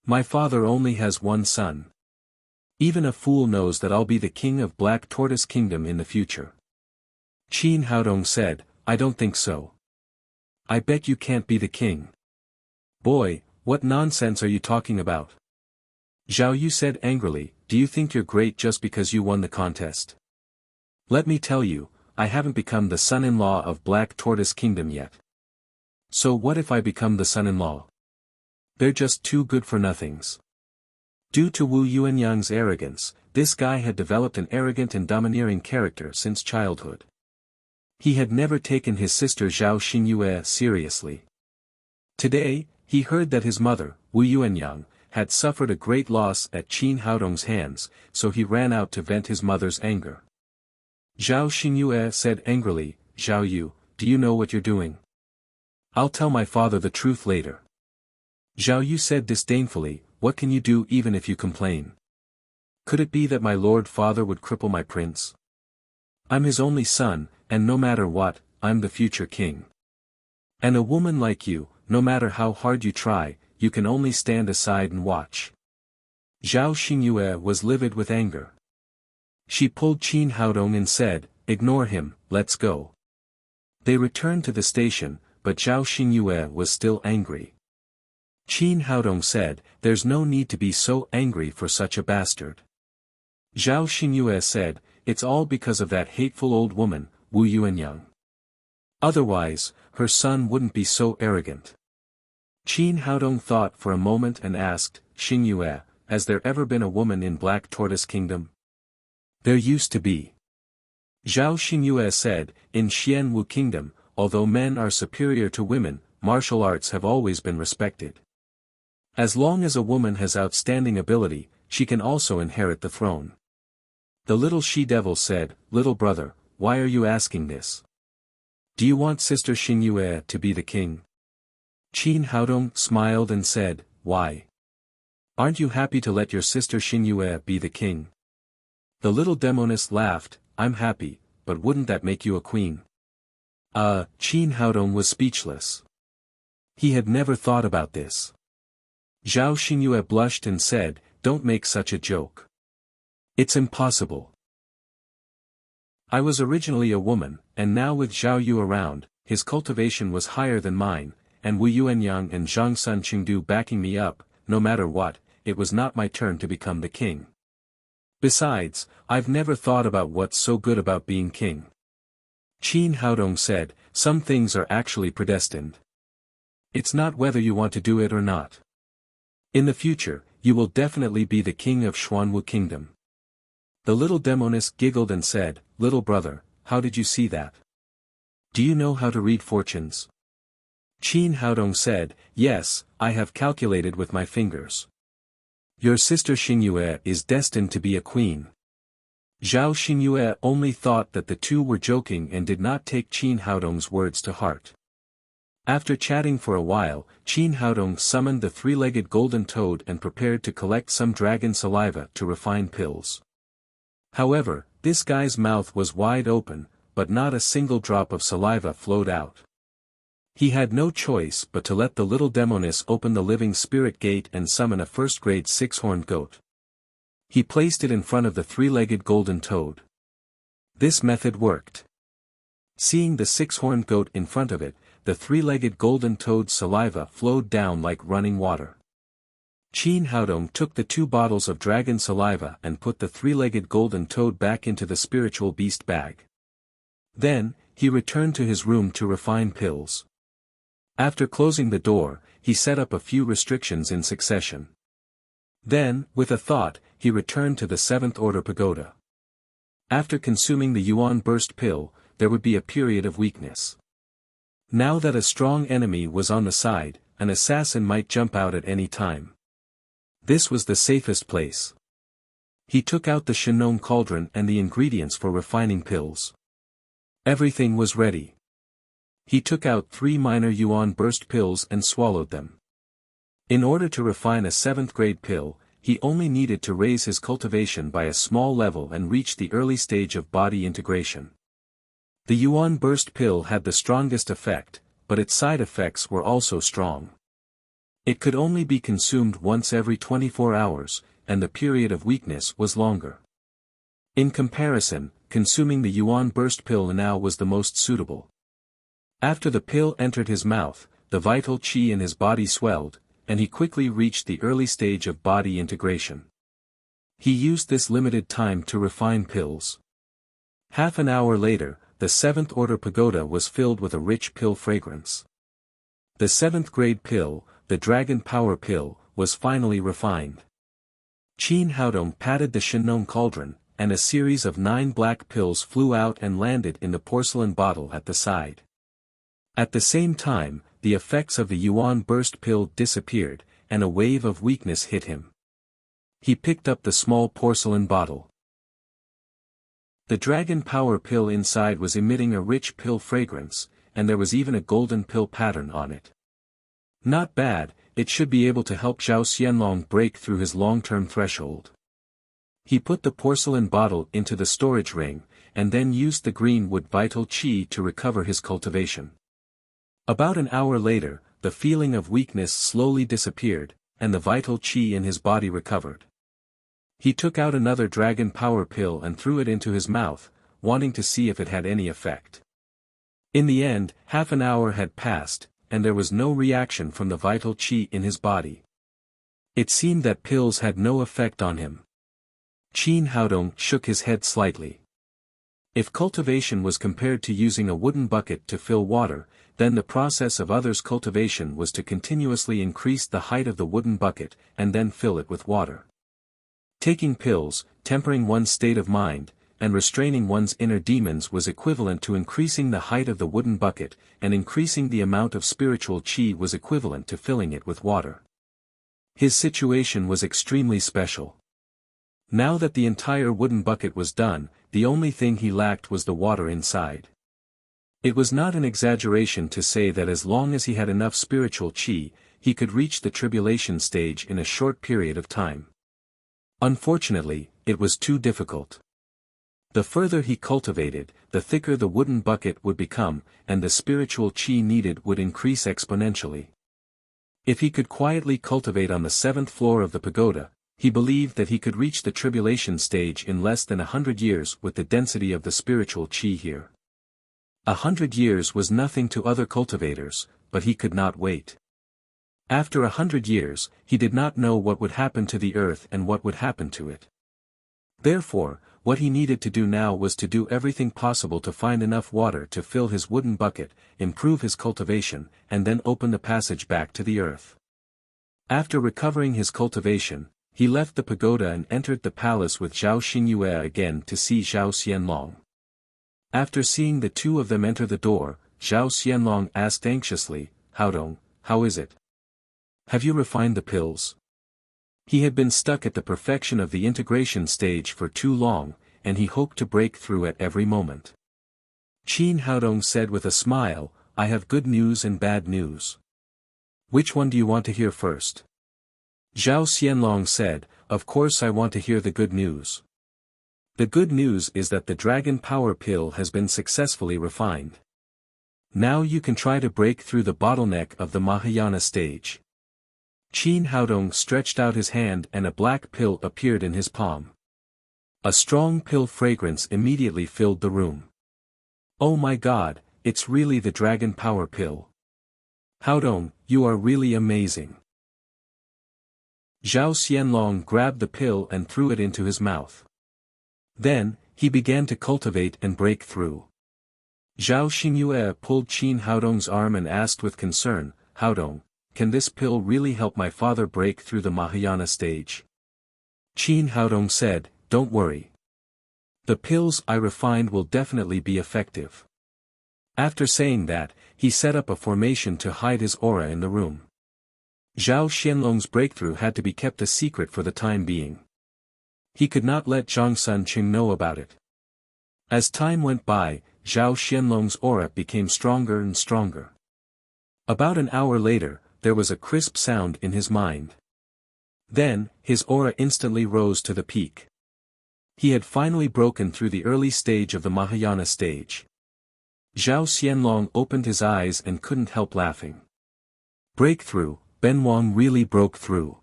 My father only has one son. Even a fool knows that I'll be the king of Black Tortoise Kingdom in the future." Qin Haodong said, "I don't think so. I bet you can't be the king." "Boy, what nonsense are you talking about?" Zhao Yu said angrily, "Do you think you're great just because you won the contest? Let me tell you, I haven't become the son-in-law of Black Tortoise Kingdom yet. So what if I become the son-in-law? They're just two good-for-nothings." Due to Wu Yuanyang's arrogance, this guy had developed an arrogant and domineering character since childhood. He had never taken his sister Zhao Xingyue seriously. Today, he heard that his mother, Wu Yuanyang, had suffered a great loss at Qin Haodong's hands, so he ran out to vent his mother's anger. Zhao Xingyue said angrily, "Zhao Yu, do you know what you're doing? I'll tell my father the truth later." Zhao Yu said disdainfully, "What can you do even if you complain? Could it be that my lord father would cripple my prince? I'm his only son, and no matter what, I'm the future king. And a woman like you, no matter how hard you try, you can only stand aside and watch." Zhao Xingyue was livid with anger. She pulled Qin Haodong and said, "Ignore him, let's go." They returned to the station, but Zhao Xingyue was still angry. Qin Haodong said, "There's no need to be so angry for such a bastard." Zhao Xingyue said, "It's all because of that hateful old woman, Wu Yuanyang. Otherwise, her son wouldn't be so arrogant." Qin Haodong thought for a moment and asked, "Xingyue, has there ever been a woman in Black Tortoise Kingdom?" "There used to be." Zhao Xingyue said, "In Xianwu Kingdom, although men are superior to women, martial arts have always been respected. As long as a woman has outstanding ability, she can also inherit the throne." The little she-devil said, "Little brother, why are you asking this? Do you want Sister Xingyue to be the king?" Qin Haodong smiled and said, "Why? Aren't you happy to let your sister Xingyue be the king?" The little demoness laughed, "I'm happy, but wouldn't that make you a queen?" Qin Haodong was speechless. He had never thought about this. Zhao Xingyue blushed and said, "Don't make such a joke. It's impossible. I was originally a woman, and now with Zhao Yu around, his cultivation was higher than mine, and Wu Yuanyang and Zhang Sunchengdu backing me up, no matter what, it was not my turn to become the king. Besides, I've never thought about what's so good about being king." Qin Haodong said, "Some things are actually predestined. It's not whether you want to do it or not. In the future, you will definitely be the king of Xuanwu Kingdom. The little demoness giggled and said, "Little brother, how did you see that? Do you know how to read fortunes?" Qin Haodong said, "Yes, I have calculated with my fingers. Your sister Xingyue is destined to be a queen." Zhao Xingyue only thought that the two were joking and did not take Qin Haodong's words to heart. After chatting for a while, Qin Haodong summoned the three-legged golden toad and prepared to collect some dragon saliva to refine pills. However, this guy's mouth was wide open, but not a single drop of saliva flowed out. He had no choice but to let the little demoness open the living spirit gate and summon a first-grade six-horned goat. He placed it in front of the three-legged golden toad. This method worked. Seeing the six-horned goat in front of it, the three-legged golden toad's saliva flowed down like running water. Qin Haodong took the 2 bottles of dragon saliva and put the three-legged golden toad back into the spiritual beast bag. Then, he returned to his room to refine pills. After closing the door, he set up a few restrictions in succession. Then, with a thought, he returned to the 7th Order Pagoda. After consuming the Yuan Burst pill, there would be a period of weakness. Now that a strong enemy was on the side, an assassin might jump out at any time. This was the safest place. He took out the Shenong cauldron and the ingredients for refining pills. Everything was ready. He took out 3 minor Yuan Burst pills and swallowed them. In order to refine a 7th grade pill, he only needed to raise his cultivation by a small level and reach the early stage of body integration. The Yuan Burst pill had the strongest effect, but its side effects were also strong. It could only be consumed once every 24 hours, and the period of weakness was longer. In comparison, consuming the Yuan Burst pill now was the most suitable. After the pill entered his mouth, the vital qi in his body swelled, and he quickly reached the early stage of body integration. He used this limited time to refine pills. Half an hour later, the 7th Order Pagoda was filled with a rich pill fragrance. The 7th grade pill, the Dragon Power pill, was finally refined. Qin Haodong patted the Shenong cauldron, and a series of 9 black pills flew out and landed in the porcelain bottle at the side. At the same time, the effects of the Yuan Burst pill disappeared, and a wave of weakness hit him. He picked up the small porcelain bottle. The Dragon Power pill inside was emitting a rich pill fragrance, and there was even a golden pill pattern on it. Not bad, it should be able to help Zhao Xianlong break through his long-term threshold. He put the porcelain bottle into the storage ring, and then used the green wood vital qi to recover his cultivation. About an hour later, the feeling of weakness slowly disappeared, and the vital qi in his body recovered. He took out another Dragon Power pill and threw it into his mouth, wanting to see if it had any effect. In the end, half an hour had passed, and there was no reaction from the vital qi in his body. It seemed that pills had no effect on him. Qin Haodong shook his head slightly. If cultivation was compared to using a wooden bucket to fill water, then the process of others' cultivation was to continuously increase the height of the wooden bucket, and then fill it with water. Taking pills, tempering one's state of mind, and restraining one's inner demons was equivalent to increasing the height of the wooden bucket, and increasing the amount of spiritual qi was equivalent to filling it with water. His situation was extremely special. Now that the entire wooden bucket was done, the only thing he lacked was the water inside. It was not an exaggeration to say that as long as he had enough spiritual qi, he could reach the tribulation stage in a short period of time. Unfortunately, it was too difficult. The further he cultivated, the thicker the wooden bucket would become, and the spiritual qi needed would increase exponentially. If he could quietly cultivate on the 7th floor of the pagoda, he believed that he could reach the tribulation stage in less than 100 years with the density of the spiritual qi here. 100 years was nothing to other cultivators, but he could not wait. After 100 years, he did not know what would happen to the earth and what would happen to it. Therefore, what he needed to do now was to do everything possible to find enough water to fill his wooden bucket, improve his cultivation, and then open the passage back to the earth. After recovering his cultivation, He left the pagoda and entered the palace with Zhao Xingyue again to see Zhao Xianlong. After seeing the two of them enter the door, Zhao Xianlong asked anxiously, "Haodong, how is it? Have you refined the pills?" He had been stuck at the perfection of the integration stage for too long, and he hoped to break through at every moment. Qin Haodong said with a smile, "I have good news and bad news. Which one do you want to hear first?" Zhao Xianlong said, "Of course I want to hear the good news. The good news is that the dragon power pill has been successfully refined. Now you can try to break through the bottleneck of the Mahayana stage." Qin Haodong stretched out his hand and a black pill appeared in his palm. A strong pill fragrance immediately filled the room. "Oh my god, it's really the dragon power pill. Haodong, you are really amazing." Zhao Xianlong grabbed the pill and threw it into his mouth. Then, he began to cultivate and break through. Zhao Xingyue pulled Qin Haodong's arm and asked with concern, "Haodong, can this pill really help my father break through the Mahayana stage?" Qin Haodong said, "Don't worry. The pills I refined will definitely be effective." After saying that, he set up a formation to hide his aura in the room. Zhao Xianlong's breakthrough had to be kept a secret for the time being. He could not let Zhang Sunqing know about it. As time went by, Zhao Xianlong's aura became stronger and stronger. About an hour later, there was a crisp sound in his mind. Then, his aura instantly rose to the peak. He had finally broken through the early stage of the Mahayana stage. Zhao Xianlong opened his eyes and couldn't help laughing. Breakthrough, Ben Wang really broke through.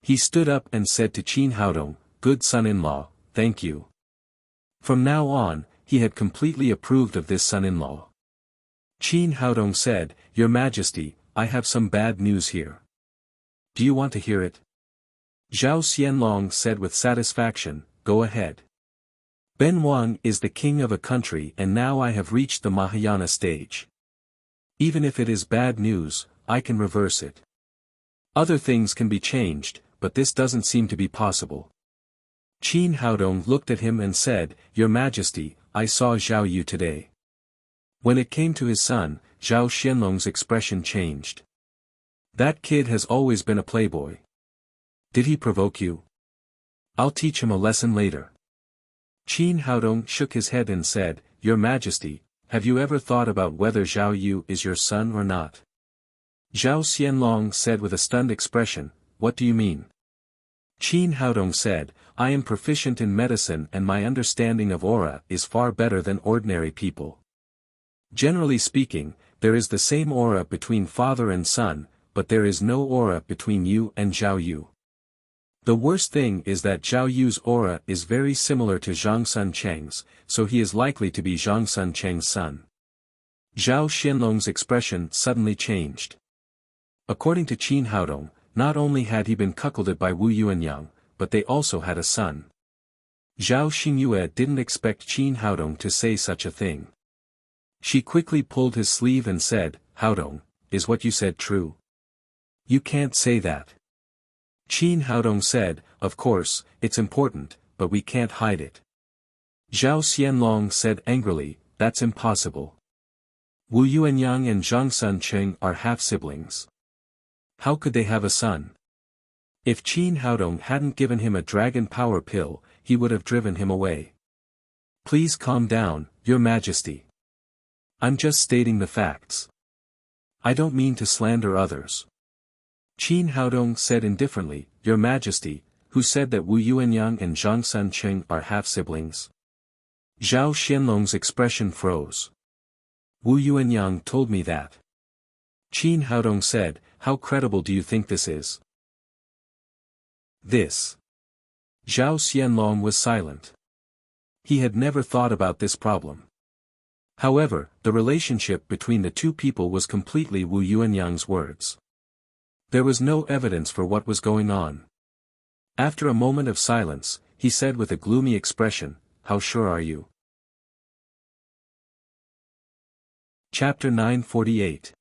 He stood up and said to Qin Haodong, "Good son-in-law, thank you." From now on, he had completely approved of this son-in-law. Qin Haodong said, "Your Majesty, I have some bad news here. Do you want to hear it?" Zhao Xianlong said with satisfaction, "Go ahead. Ben Wang is the king of a country and now I have reached the Mahayana stage. Even if it is bad news, I can reverse it. Other things can be changed, but this doesn't seem to be possible." Qin Haodong looked at him and said, "Your Majesty, I saw Zhao Yu today." When it came to his son, Zhao Xianlong's expression changed. "That kid has always been a playboy. Did he provoke you? I'll teach him a lesson later." Qin Haodong shook his head and said, "Your Majesty, have you ever thought about whether Zhao Yu is your son or not?" Zhao Xianlong said with a stunned expression, "What do you mean?" Qin Haodong said, "I am proficient in medicine and my understanding of aura is far better than ordinary people. Generally speaking, there is the same aura between father and son, but there is no aura between you and Zhao Yu. The worst thing is that Zhao Yu's aura is very similar to Zhang Suncheng's, so he is likely to be Zhang Suncheng's son." Zhao Xianlong's expression suddenly changed. According to Qin Haodong, not only had he been cuckolded by Wu Yuanyang, but they also had a son. Zhao Xingyue didn't expect Qin Haodong to say such a thing. She quickly pulled his sleeve and said, "Haodong, is what you said true? You can't say that." Qin Haodong said, "Of course, it's important, but we can't hide it." Zhao Xianlong said angrily, "That's impossible. Wu Yuanyang and Zhang Suncheng are half-siblings. How could they have a son?" If Qin Haodong hadn't given him a dragon power pill, he would have driven him away. "Please calm down, Your Majesty. I'm just stating the facts. I don't mean to slander others." Qin Haodong said indifferently, "Your Majesty, who said that Wu Yuanyang and Zhang Suncheng are half-siblings?" Zhao Xianlong's expression froze. "Wu Yuanyang told me that." Qin Haodong said, "How credible do you think this is?" "This." Zhao Xianlong was silent. He had never thought about this problem. However, the relationship between the two people was completely Wu Yuanyang's words. There was no evidence for what was going on. After a moment of silence, he said with a gloomy expression, "How sure are you?" Chapter 948.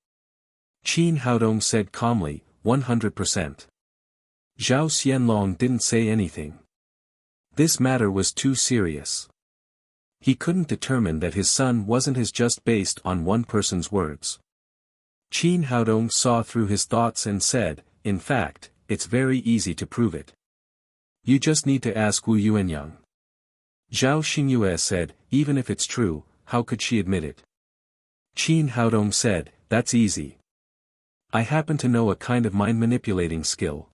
Qin Haodong said calmly, 100%. Zhao Xianlong didn't say anything. This matter was too serious. He couldn't determine that his son wasn't his just based on one person's words. Qin Haodong saw through his thoughts and said, in fact, it's very easy to prove it. You just need to ask Wu Yuanyang. Zhao Xingyue said, even if it's true, how could she admit it? Qin Haodong said, that's easy. I happen to know a kind of mind-manipulating skill.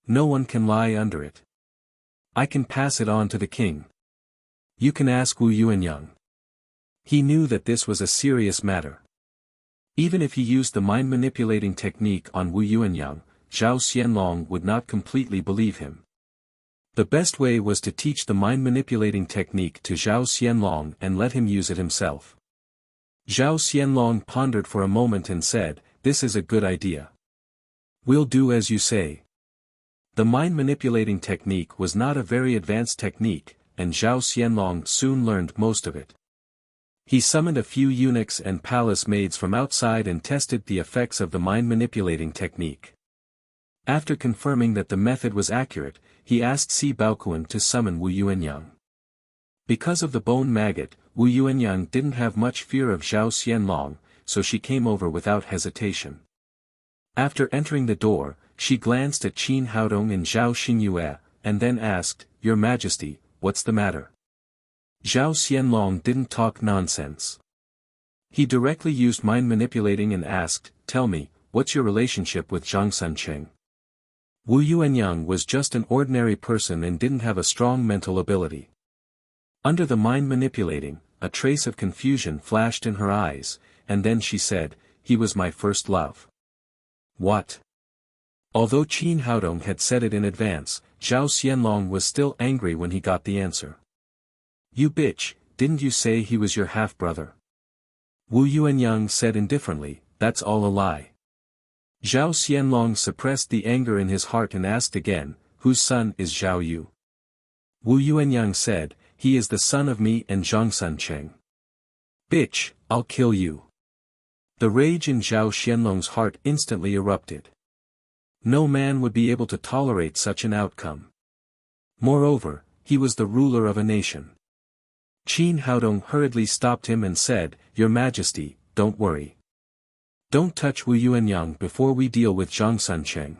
No one can lie under it. I can pass it on to the king. You can ask Wu Yuanyang. He knew that this was a serious matter. Even if he used the mind-manipulating technique on Wu Yuanyang, Zhao Xianlong would not completely believe him. The best way was to teach the mind-manipulating technique to Zhao Xianlong and let him use it himself. Zhao Xianlong pondered for a moment and said, this is a good idea. We'll do as you say. The mind-manipulating technique was not a very advanced technique, and Zhao Xianlong soon learned most of it. He summoned a few eunuchs and palace maids from outside and tested the effects of the mind-manipulating technique. After confirming that the method was accurate, he asked Si Baoquan to summon Wu Yuanyang. Because of the bone maggot, Wu Yuanyang didn't have much fear of Zhao Xianlong, so she came over without hesitation. After entering the door, she glanced at Qin Haodong and Zhao Xingyue, and then asked, Your Majesty, what's the matter? Zhao Xianlong didn't talk nonsense. He directly used mind manipulating and asked, Tell me, what's your relationship with Zhang Suncheng? Wu Yuanyang was just an ordinary person and didn't have a strong mental ability. Under the mind manipulating, a trace of confusion flashed in her eyes, and then she said, He was my first love. What? Although Qin Haodong had said it in advance, Zhao Xianlong was still angry when he got the answer. You bitch, didn't you say he was your half-brother? Wu Yuanyang said indifferently, that's all a lie. Zhao Xianlong suppressed the anger in his heart and asked again, whose son is Zhao Yu? Wu Yuanyang said, he is the son of me and Zhang Suncheng. Bitch, I'll kill you. The rage in Zhao Xianlong's heart instantly erupted. No man would be able to tolerate such an outcome. Moreover, he was the ruler of a nation. Qin Haodong hurriedly stopped him and said, Your Majesty, don't worry. Don't touch Wu Yuanyang before we deal with Zhang Suncheng.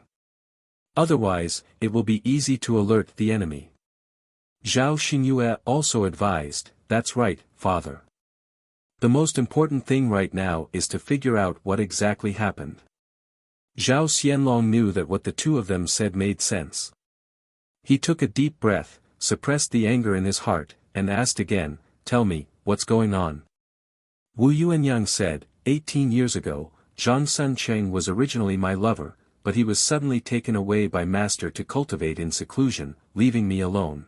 Otherwise, it will be easy to alert the enemy. Zhao Xingyue also advised, That's right, father. The most important thing right now is to figure out what exactly happened. Zhao Xianlong knew that what the two of them said made sense. He took a deep breath, suppressed the anger in his heart, and asked again, Tell me, what's going on? Wu Yuanyang said, 18 years ago, Zhang Suncheng was originally my lover, but he was suddenly taken away by master to cultivate in seclusion, leaving me alone.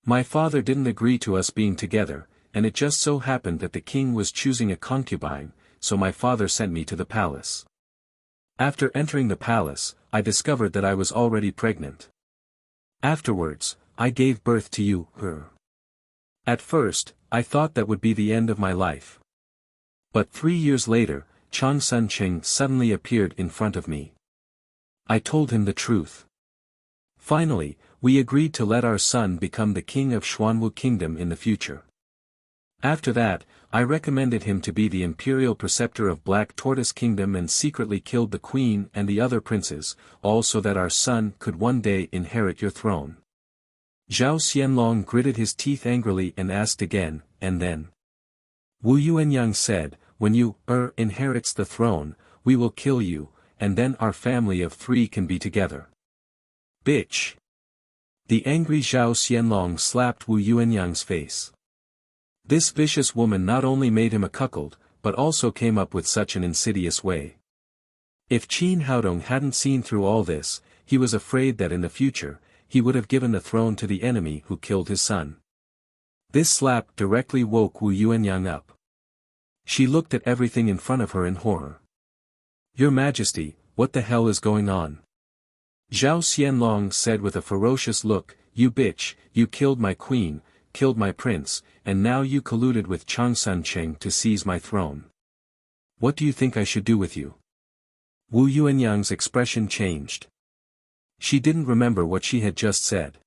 My father didn't agree to us being together, and it just so happened that the king was choosing a concubine, so my father sent me to the palace. After entering the palace, I discovered that I was already pregnant. Afterwards, I gave birth to you, her. At first, I thought that would be the end of my life. But 3 years later, Zhang Suncheng suddenly appeared in front of me. I told him the truth. Finally, we agreed to let our son become the king of Xuanwu Kingdom in the future. After that, I recommended him to be the imperial preceptor of Black Tortoise Kingdom and secretly killed the queen and the other princes, all so that our son could one day inherit your throne. Zhao Xianlong gritted his teeth angrily and asked again, and then? Wu Yuanyang said, when you, inherits the throne, we will kill you, and then our family of 3 can be together. Bitch! The angry Zhao Xianlong slapped Wu Yuanyang's face. This vicious woman not only made him a cuckold, but also came up with such an insidious way. If Qin Haodong hadn't seen through all this, he was afraid that in the future, he would have given the throne to the enemy who killed his son. This slap directly woke Wu Yuanyang up. She looked at everything in front of her in horror. Your Majesty, what the hell is going on? Zhao Xianlong said with a ferocious look, You bitch, you killed my queen, killed my prince, and now you colluded with Zhang Suncheng to seize my throne. What do you think I should do with you? Wu Yuanyang's expression changed. She didn't remember what she had just said.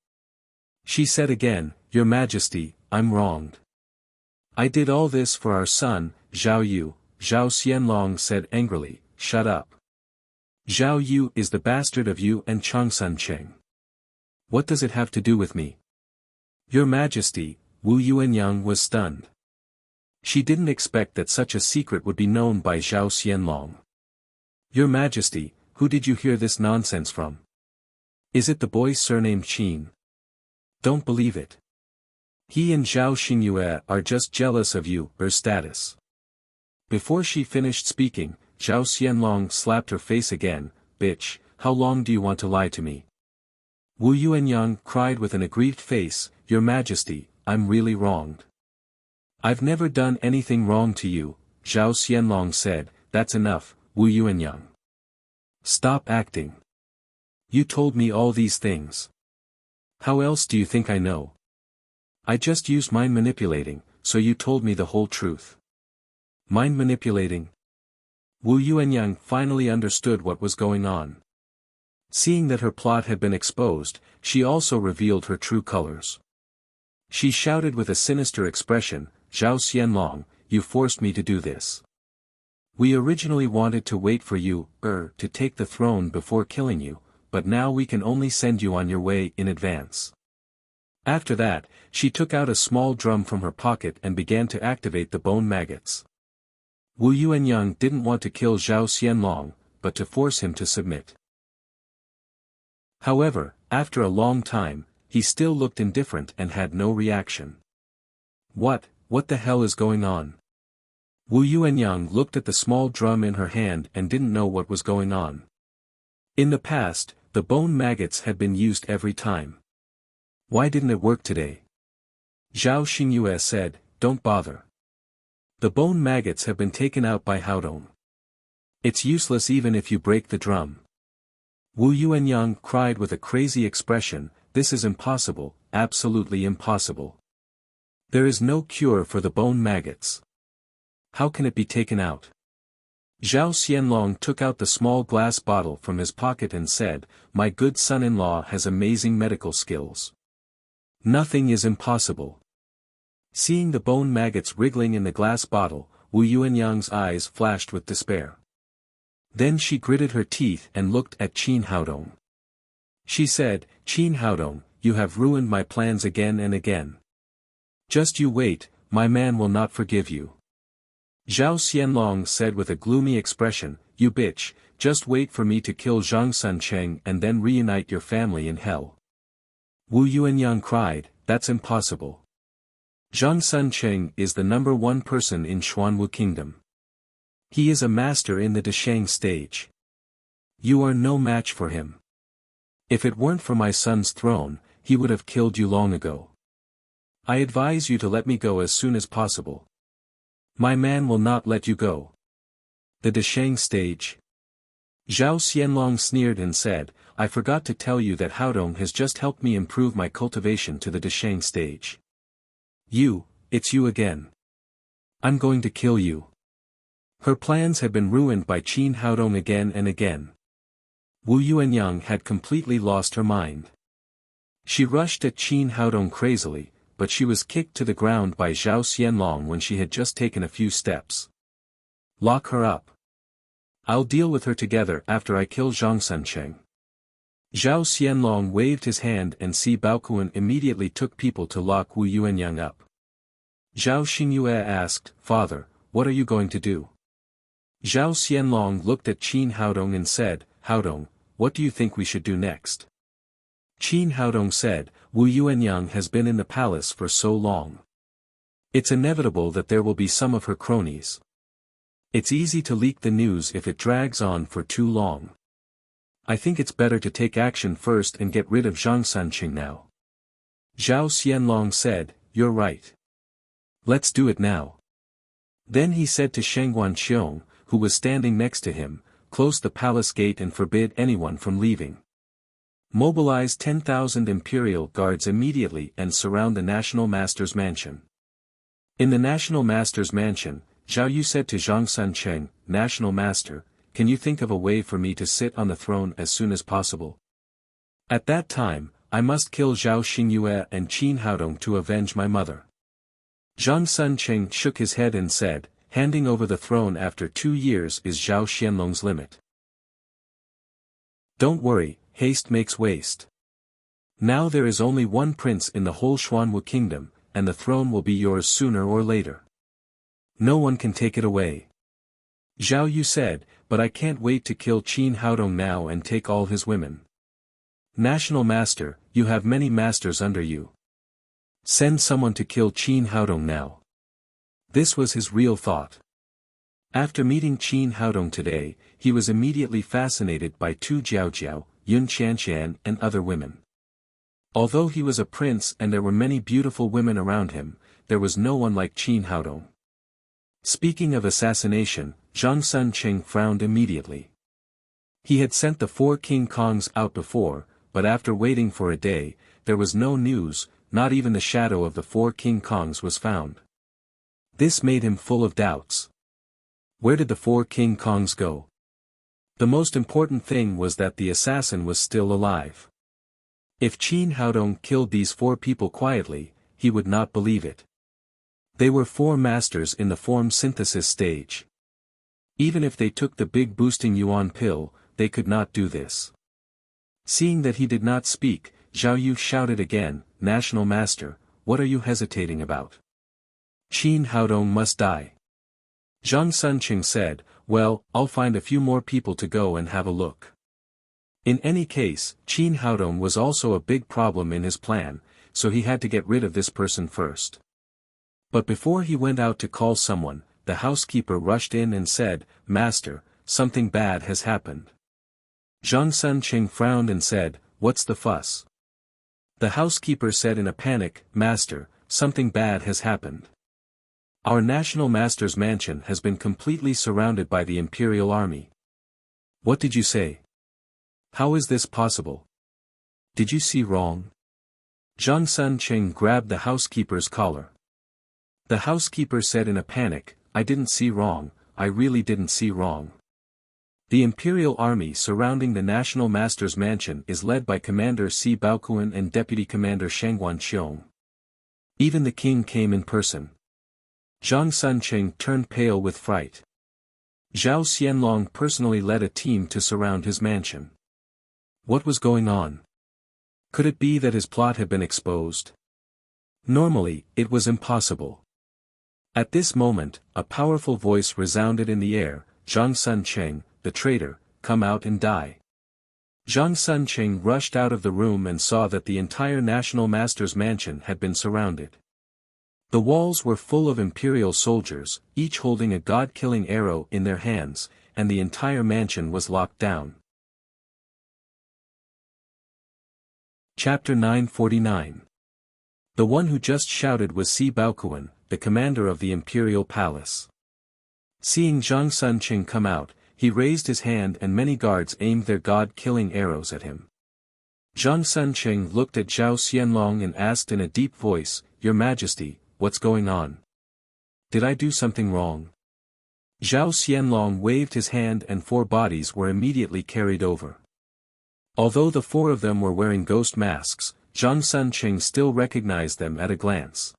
She said again, Your Majesty, I'm wronged. I did all this for our son, Zhao Yu. Zhao Xianlong said angrily, Shut up. Zhao Yu is the bastard of you and Changsun Cheng. What does it have to do with me? Your Majesty, Wu Yuanyang was stunned. She didn't expect that such a secret would be known by Zhao Xianlong. Your Majesty, who did you hear this nonsense from? Is it the boy surnamed Qin? Don't believe it. He and Zhao Xingyue are just jealous of you, her status. Before she finished speaking, Zhao Xianlong slapped her face again, Bitch, how long do you want to lie to me? Wu Yuanyang cried with an aggrieved face, Your Majesty, I'm really wronged. I've never done anything wrong to you, Zhao Xianlong said, That's enough, Wu Yuanyang. Stop acting. You told me all these things. How else do you think I know? I just used mind manipulating, so you told me the whole truth. Mind manipulating? Wu Yuanyang finally understood what was going on. Seeing that her plot had been exposed, she also revealed her true colors. She shouted with a sinister expression, Zhao Xianlong, you forced me to do this. We originally wanted to wait for you, to take the throne before killing you, but now we can only send you on your way in advance. After that, she took out a small drum from her pocket and began to activate the bone maggots. Wu Yuanyang didn't want to kill Zhao Xianlong, but to force him to submit. However, after a long time, he still looked indifferent and had no reaction. What the hell is going on? Wu Yuanyang looked at the small drum in her hand and didn't know what was going on. In the past, the bone maggots had been used every time. Why didn't it work today? Zhao Xingyue said, Don't bother. The bone maggots have been taken out by Haodong. It's useless even if you break the drum. Wu Yuanyang cried with a crazy expression, This is impossible, absolutely impossible. There is no cure for the bone maggots. How can it be taken out? Zhao Xianlong took out the small glass bottle from his pocket and said, My good son-in-law has amazing medical skills. Nothing is impossible. Seeing the bone maggots wriggling in the glass bottle, Wu Yuanyang's eyes flashed with despair. Then she gritted her teeth and looked at Qin Haodong. She said, Qin Haodong, you have ruined my plans again and again. Just you wait, my man will not forgive you. Zhao Xianlong said with a gloomy expression, You bitch, just wait for me to kill Zhang Cheng and then reunite your family in hell. Wu Yuanyang cried, That's impossible. Zhang Cheng is the #1 person in Xuanwu Kingdom. He is a master in the Deshang stage. You are no match for him. If it weren't for my son's throne, he would have killed you long ago. I advise you to let me go as soon as possible. My man will not let you go. The Deshang stage. Zhao Xianlong sneered and said, I forgot to tell you that Haodong has just helped me improve my cultivation to the Deshang stage. It's you again. I'm going to kill you. Her plans had been ruined by Qin Haodong again and again. Wu Yuanyang had completely lost her mind. She rushed at Qin Haodong crazily, but she was kicked to the ground by Zhao Xianlong when she had just taken a few steps. Lock her up. I'll deal with her together after I kill Zhang Cheng. Zhao Xianlong waved his hand and Si Baokuan immediately took people to lock Wu Yuanyang up. Zhao Xingyue asked, Father, what are you going to do? Zhao Xianlong looked at Qin Haodong and said, Haodong, what do you think we should do next? Qin Haodong said, Wu Yuanyang has been in the palace for so long. It's inevitable that there will be some of her cronies. It's easy to leak the news if it drags on for too long. I think it's better to take action first and get rid of Zhang Sanqing now. Zhao Xianlong said, You're right. Let's do it now. Then he said to Sheng Guanqiong, who was standing next to him, Close the palace gate and forbid anyone from leaving. Mobilize 10,000 imperial guards immediately and surround the National Master's mansion. In the National Master's mansion, Zhao Yu said to Zhang Sanqing, National Master, can you think of a way for me to sit on the throne as soon as possible? At that time, I must kill Zhao Xingyue and Qin Haodong to avenge my mother. Zhang Sunqing shook his head and said, handing over the throne after 2 years is Zhao Xianlong's limit. Don't worry, haste makes waste. Now there is only one prince in the whole Xuanwu kingdom, and the throne will be yours sooner or later. No one can take it away. Zhao Yu said, but I can't wait to kill Qin Haodong now and take all his women. National Master, you have many masters under you. Send someone to kill Qin Haodong now. This was his real thought. After meeting Qin Haodong today, he was immediately fascinated by Tu Jiaojiao, Yun Qianqian and other women. Although he was a prince and there were many beautiful women around him, there was no one like Qin Haodong. Speaking of assassination, Zhang Sunqing frowned immediately. He had sent the 4 King Kongs out before, but after waiting for a day, there was no news, not even the shadow of the 4 King Kongs was found. This made him full of doubts. Where did the 4 King Kongs go? The most important thing was that the assassin was still alive. If Qin Haodong killed these 4 people quietly, he would not believe it. They were 4 masters in the form synthesis stage. Even if they took the big boosting yuan pill, they could not do this. Seeing that he did not speak, Zhao Yu shouted again, National Master, what are you hesitating about? Qin Haodong must die. Zhang Sunqing said, well, I'll find a few more people to go and have a look. In any case, Qin Haodong was also a big problem in his plan, so he had to get rid of this person first. But before he went out to call someone, the housekeeper rushed in and said, Master, something bad has happened. Zhang Sunqing frowned and said, what's the fuss? The housekeeper said in a panic, Master, something bad has happened. Our national master's mansion has been completely surrounded by the imperial army. What did you say? How is this possible? Did you see wrong? Zhang Sunqing grabbed the housekeeper's collar. The housekeeper said in a panic, I didn't see wrong, I really didn't see wrong. The imperial army surrounding the national master's mansion is led by Commander Si Baokuan and Deputy Commander Shang Guanqiong. Even the king came in person. Zhang Sunqing turned pale with fright. Zhao Xianlong personally led a team to surround his mansion. What was going on? Could it be that his plot had been exposed? Normally, it was impossible. At this moment, a powerful voice resounded in the air, Zhang Sunqing, the traitor, come out and die. Zhang Sunqing rushed out of the room and saw that the entire national master's mansion had been surrounded. The walls were full of imperial soldiers, each holding a god-killing arrow in their hands, and the entire mansion was locked down. Chapter 949. The one who just shouted was Si Baokuan, the commander of the imperial palace. Seeing Zhang Sunqing come out, he raised his hand and many guards aimed their god-killing arrows at him. Zhang Sunqing looked at Zhao Xianlong and asked in a deep voice, Your Majesty, what's going on? Did I do something wrong? Zhao Xianlong waved his hand and 4 bodies were immediately carried over. Although the 4 of them were wearing ghost masks, Zhang Sunqing still recognized them at a glance.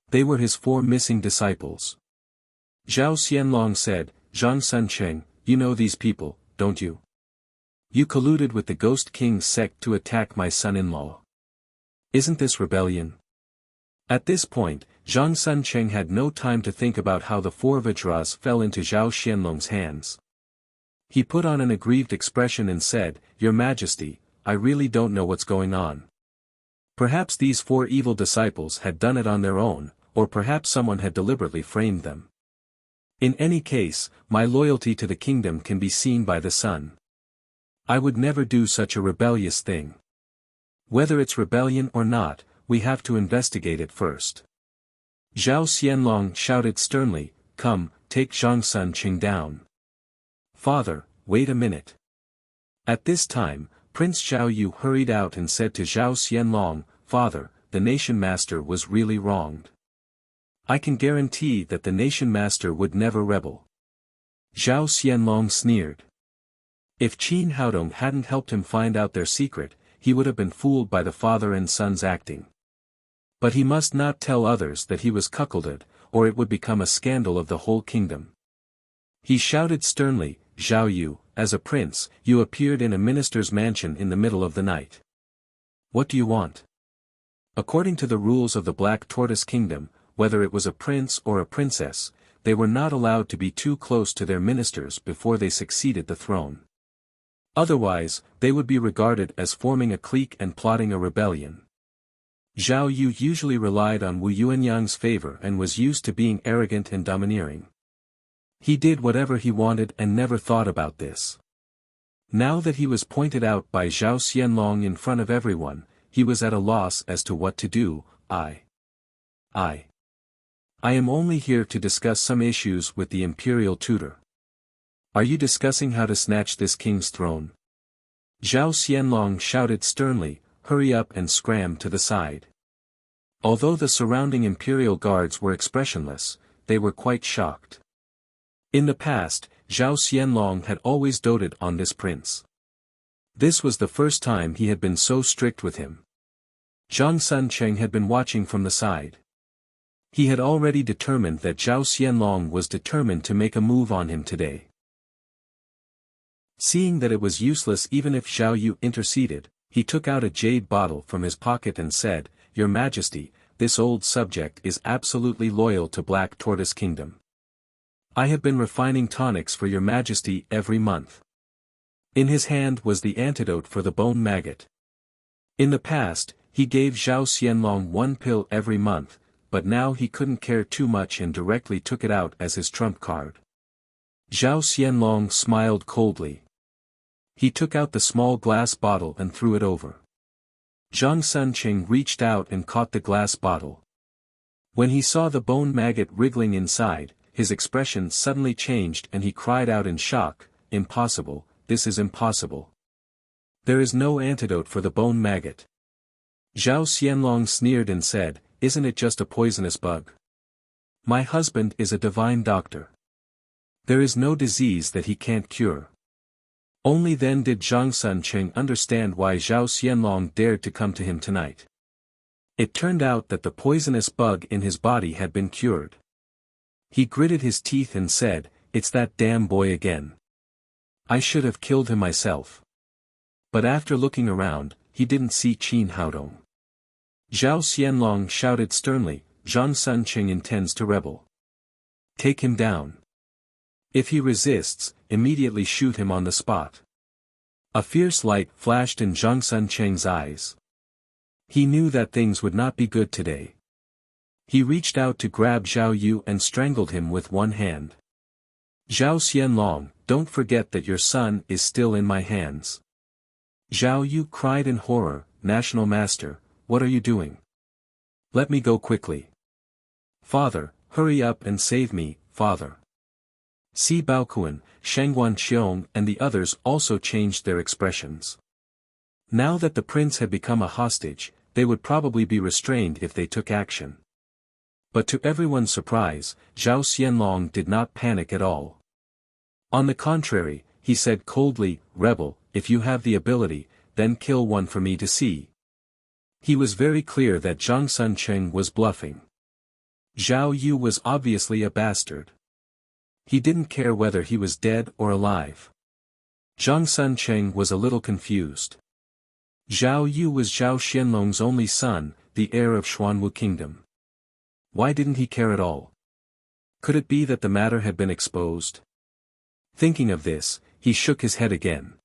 They were his 4 missing disciples. Zhao Xianlong said, Zhang Sunqing, you know these people, don't you? You colluded with the Ghost King's sect to attack my son-in-law. Isn't this rebellion? At this point, Zhang Sunqing had no time to think about how the 4 Vajras fell into Zhao Xianlong's hands. He put on an aggrieved expression and said, Your Majesty, I really don't know what's going on. Perhaps these 4 evil disciples had done it on their own, or perhaps someone had deliberately framed them. In any case, my loyalty to the kingdom can be seen by the sun. I would never do such a rebellious thing. Whether it's rebellion or not, we have to investigate it first. Zhao Xianlong shouted sternly, Come, take Zhang Sunqing down. Father, wait a minute. At this time, Prince Zhao Yu hurried out and said to Zhao Xianlong, Father, the nation master was really wronged. I can guarantee that the nation master would never rebel. Zhao Xianlong sneered. If Qin Haodong hadn't helped him find out their secret, he would have been fooled by the father and son's acting. But he must not tell others that he was cuckolded, or it would become a scandal of the whole kingdom. He shouted sternly, "Zhao Yu, as a prince, you appeared in a minister's mansion in the middle of the night. What do you want?" According to the rules of the Black Tortoise Kingdom, whether it was a prince or a princess, they were not allowed to be too close to their ministers before they succeeded the throne. Otherwise, they would be regarded as forming a clique and plotting a rebellion. Zhao Yu usually relied on Wu Yuanyang's favor and was used to being arrogant and domineering. He did whatever he wanted and never thought about this. Now that he was pointed out by Zhao Xianlong in front of everyone, he was at a loss as to what to do. I am only here to discuss some issues with the imperial tutor. Are you discussing how to snatch this king's throne? Zhao Xianlong shouted sternly, "Hurry up and scram to the side." Although the surrounding imperial guards were expressionless, they were quite shocked. In the past, Zhao Xianlong had always doted on this prince. This was the first time he had been so strict with him. Zhang Suncheng had been watching from the side. He had already determined that Zhao Xianlong was determined to make a move on him today. Seeing that it was useless even if Zhao Yu interceded, he took out a jade bottle from his pocket and said, "Your Majesty, this old subject is absolutely loyal to Black Tortoise Kingdom. I have been refining tonics for your Majesty every month." In his hand was the antidote for the bone maggot. In the past, he gave Zhao Xianlong one pill every month, but now he couldn't care too much and directly took it out as his trump card. Zhao Xianlong smiled coldly. He took out the small glass bottle and threw it over. Zhang Sunqing reached out and caught the glass bottle. When he saw the bone maggot wriggling inside, his expression suddenly changed and he cried out in shock, "Impossible, this is impossible. There is no antidote for the bone maggot." Zhao Xianlong sneered and said, "Isn't it just a poisonous bug? My husband is a divine doctor. There is no disease that he can't cure." Only then did Zhang Sunqing understand why Zhao Xianlong dared to come to him tonight. It turned out that the poisonous bug in his body had been cured. He gritted his teeth and said, "It's that damn boy again. I should have killed him myself." But after looking around, he didn't see Qin Haodong. Zhao Xianlong shouted sternly, "Zhang Sunqing intends to rebel. Take him down. If he resists, immediately shoot him on the spot." A fierce light flashed in Zhang Sunqing's eyes. He knew that things would not be good today. He reached out to grab Zhao Yu and strangled him with one hand. "Zhao Xianlong, don't forget that your son is still in my hands." Zhao Yu cried in horror, "National Master, what are you doing? Let me go quickly. Father, hurry up and save me, father." Si Baoquan, Shangguan Xiong and the others also changed their expressions. Now that the prince had become a hostage, they would probably be restrained if they took action. But to everyone's surprise, Zhao Xianlong did not panic at all. On the contrary, he said coldly, "Rebel, if you have the ability, then kill one for me to see." He was very clear that Zhang Sunqing was bluffing. Zhao Yu was obviously a bastard. He didn't care whether he was dead or alive. Zhang Sunqing was a little confused. Zhao Yu was Zhao Xianlong's only son, the heir of Xuanwu Kingdom. Why didn't he care at all? Could it be that the matter had been exposed? Thinking of this, he shook his head again.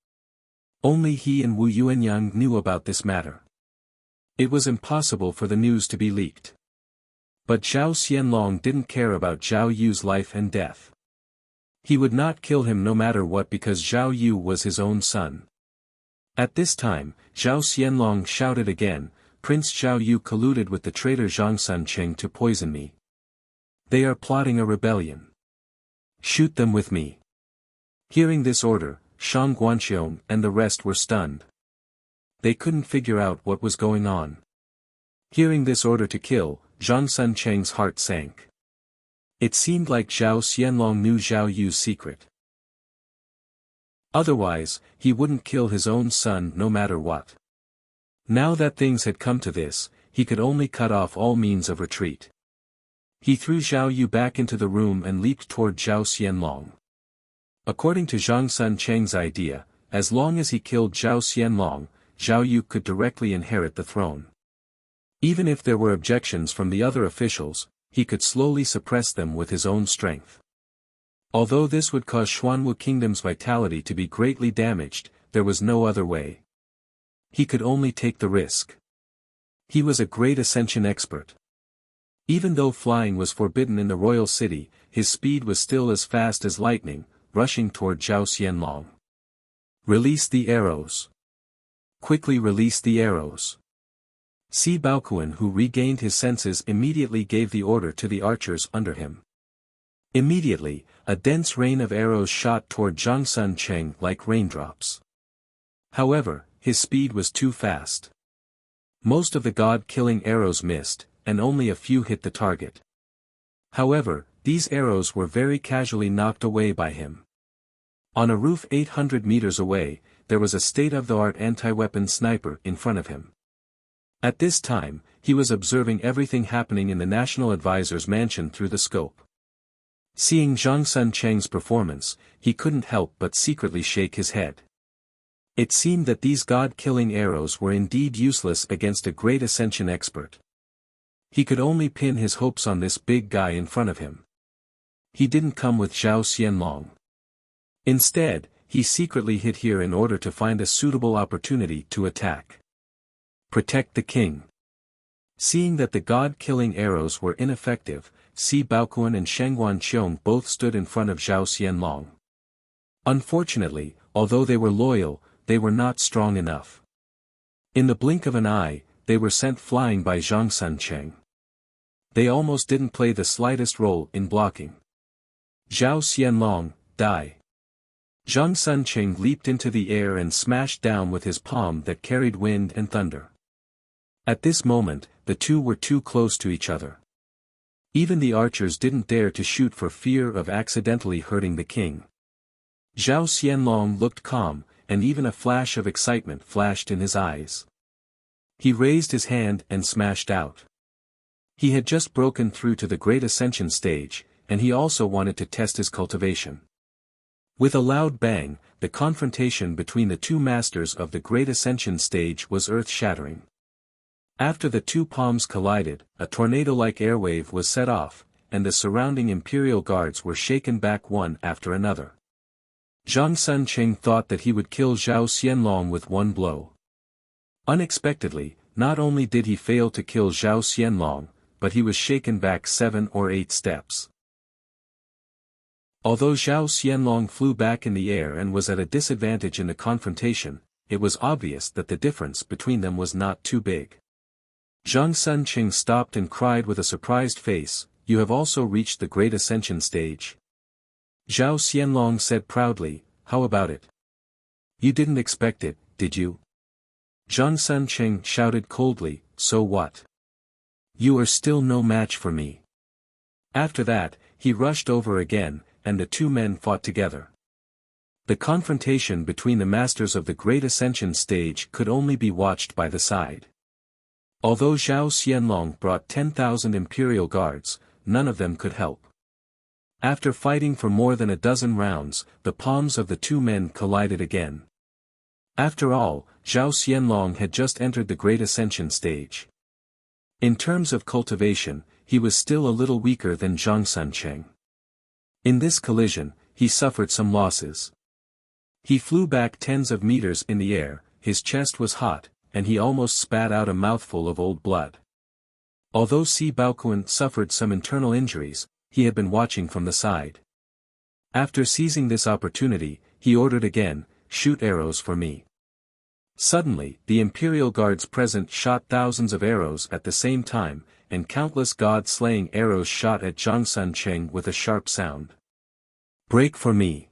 Only he and Wu Yuanyang knew about this matter. It was impossible for the news to be leaked. But Zhao Xianlong didn't care about Zhao Yu's life and death. He would not kill him no matter what because Zhao Yu was his own son. At this time, Zhao Xianlong shouted again, "Prince Zhao Yu colluded with the traitor Zhang Sunqing to poison me. They are plotting a rebellion. Shoot them with me." Hearing this order, Shang Guanxiong and the rest were stunned. They couldn't figure out what was going on. Hearing this order to kill, Zhang Sunqing's heart sank. It seemed like Zhao Xianlong knew Zhao Yu's secret. Otherwise, he wouldn't kill his own son no matter what. Now that things had come to this, he could only cut off all means of retreat. He threw Zhao Yu back into the room and leaped toward Zhao Xianlong. According to Zhang Sun Cheng's idea, as long as he killed Zhao Xianlong, Zhao Yu could directly inherit the throne. Even if there were objections from the other officials, he could slowly suppress them with his own strength. Although this would cause Xuanwu Kingdom's vitality to be greatly damaged, there was no other way. He could only take the risk. He was a great ascension expert. Even though flying was forbidden in the royal city, his speed was still as fast as lightning, rushing toward Zhao Xianlong. Release the arrows. Quickly release the arrows. Si Baoquan, who regained his senses, immediately gave the order to the archers under him. Immediately, a dense rain of arrows shot toward Zhang Sun Cheng like raindrops. However, his speed was too fast. Most of the god-killing arrows missed, and only a few hit the target. However, these arrows were very casually knocked away by him. On a roof 800 meters away, there was a state-of-the-art anti-weapon sniper in front of him. At this time, he was observing everything happening in the National Advisor's mansion through the scope. Seeing Zhang Sun Cheng's performance, he couldn't help but secretly shake his head. It seemed that these god-killing arrows were indeed useless against a great ascension expert. He could only pin his hopes on this big guy in front of him. He didn't come with Zhao Xianlong. Instead, he secretly hid here in order to find a suitable opportunity to attack. Protect the king. Seeing that the god-killing arrows were ineffective, Si Baoquan and Shengguan Qiong both stood in front of Zhao Xianlong. Unfortunately, although they were loyal, they were not strong enough. In the blink of an eye, they were sent flying by Zhang Sun Cheng. They almost didn't play the slightest role in blocking. Zhao Xianlong, die. Zhang Sun Cheng leaped into the air and smashed down with his palm that carried wind and thunder. At this moment, the two were too close to each other. Even the archers didn't dare to shoot for fear of accidentally hurting the king. Zhao Xianlong looked calm, and even a flash of excitement flashed in his eyes. He raised his hand and smashed out. He had just broken through to the Great Ascension stage, and he also wanted to test his cultivation. With a loud bang, the confrontation between the two masters of the Great Ascension stage was earth-shattering. After the two palms collided, a tornado-like airwave was set off, and the surrounding imperial guards were shaken back one after another. Zhang Sun Cheng thought that he would kill Zhao Xianlong with one blow. Unexpectedly, not only did he fail to kill Zhao Xianlong, but he was shaken back 7 or 8 steps. Although Zhao Xianlong flew back in the air and was at a disadvantage in the confrontation, it was obvious that the difference between them was not too big. Zhang Sun Cheng stopped and cried with a surprised face, "You have also reached the Great Ascension stage." Zhao Xianlong said proudly, "How about it? You didn't expect it, did you?" Zhang Sun Cheng shouted coldly, "So what? You are still no match for me." After that, he rushed over again, and the two men fought together. The confrontation between the masters of the Great Ascension stage could only be watched by the side. Although Zhao Xianlong brought 10,000 imperial guards, none of them could help. After fighting for more than a dozen rounds, the palms of the two men collided again. After all, Zhao Xianlong had just entered the Great Ascension stage. In terms of cultivation, he was still a little weaker than Zhang Sun Cheng. In this collision, he suffered some losses. He flew back tens of meters in the air, his chest was hot, and he almost spat out a mouthful of old blood. Although Si Baoquan suffered some internal injuries, he had been watching from the side. After seizing this opportunity, he ordered again, "Shoot arrows for me." Suddenly, the imperial guards present shot thousands of arrows at the same time, and countless god-slaying arrows shot at Zhang Sun Cheng with a sharp sound. "Break for me!"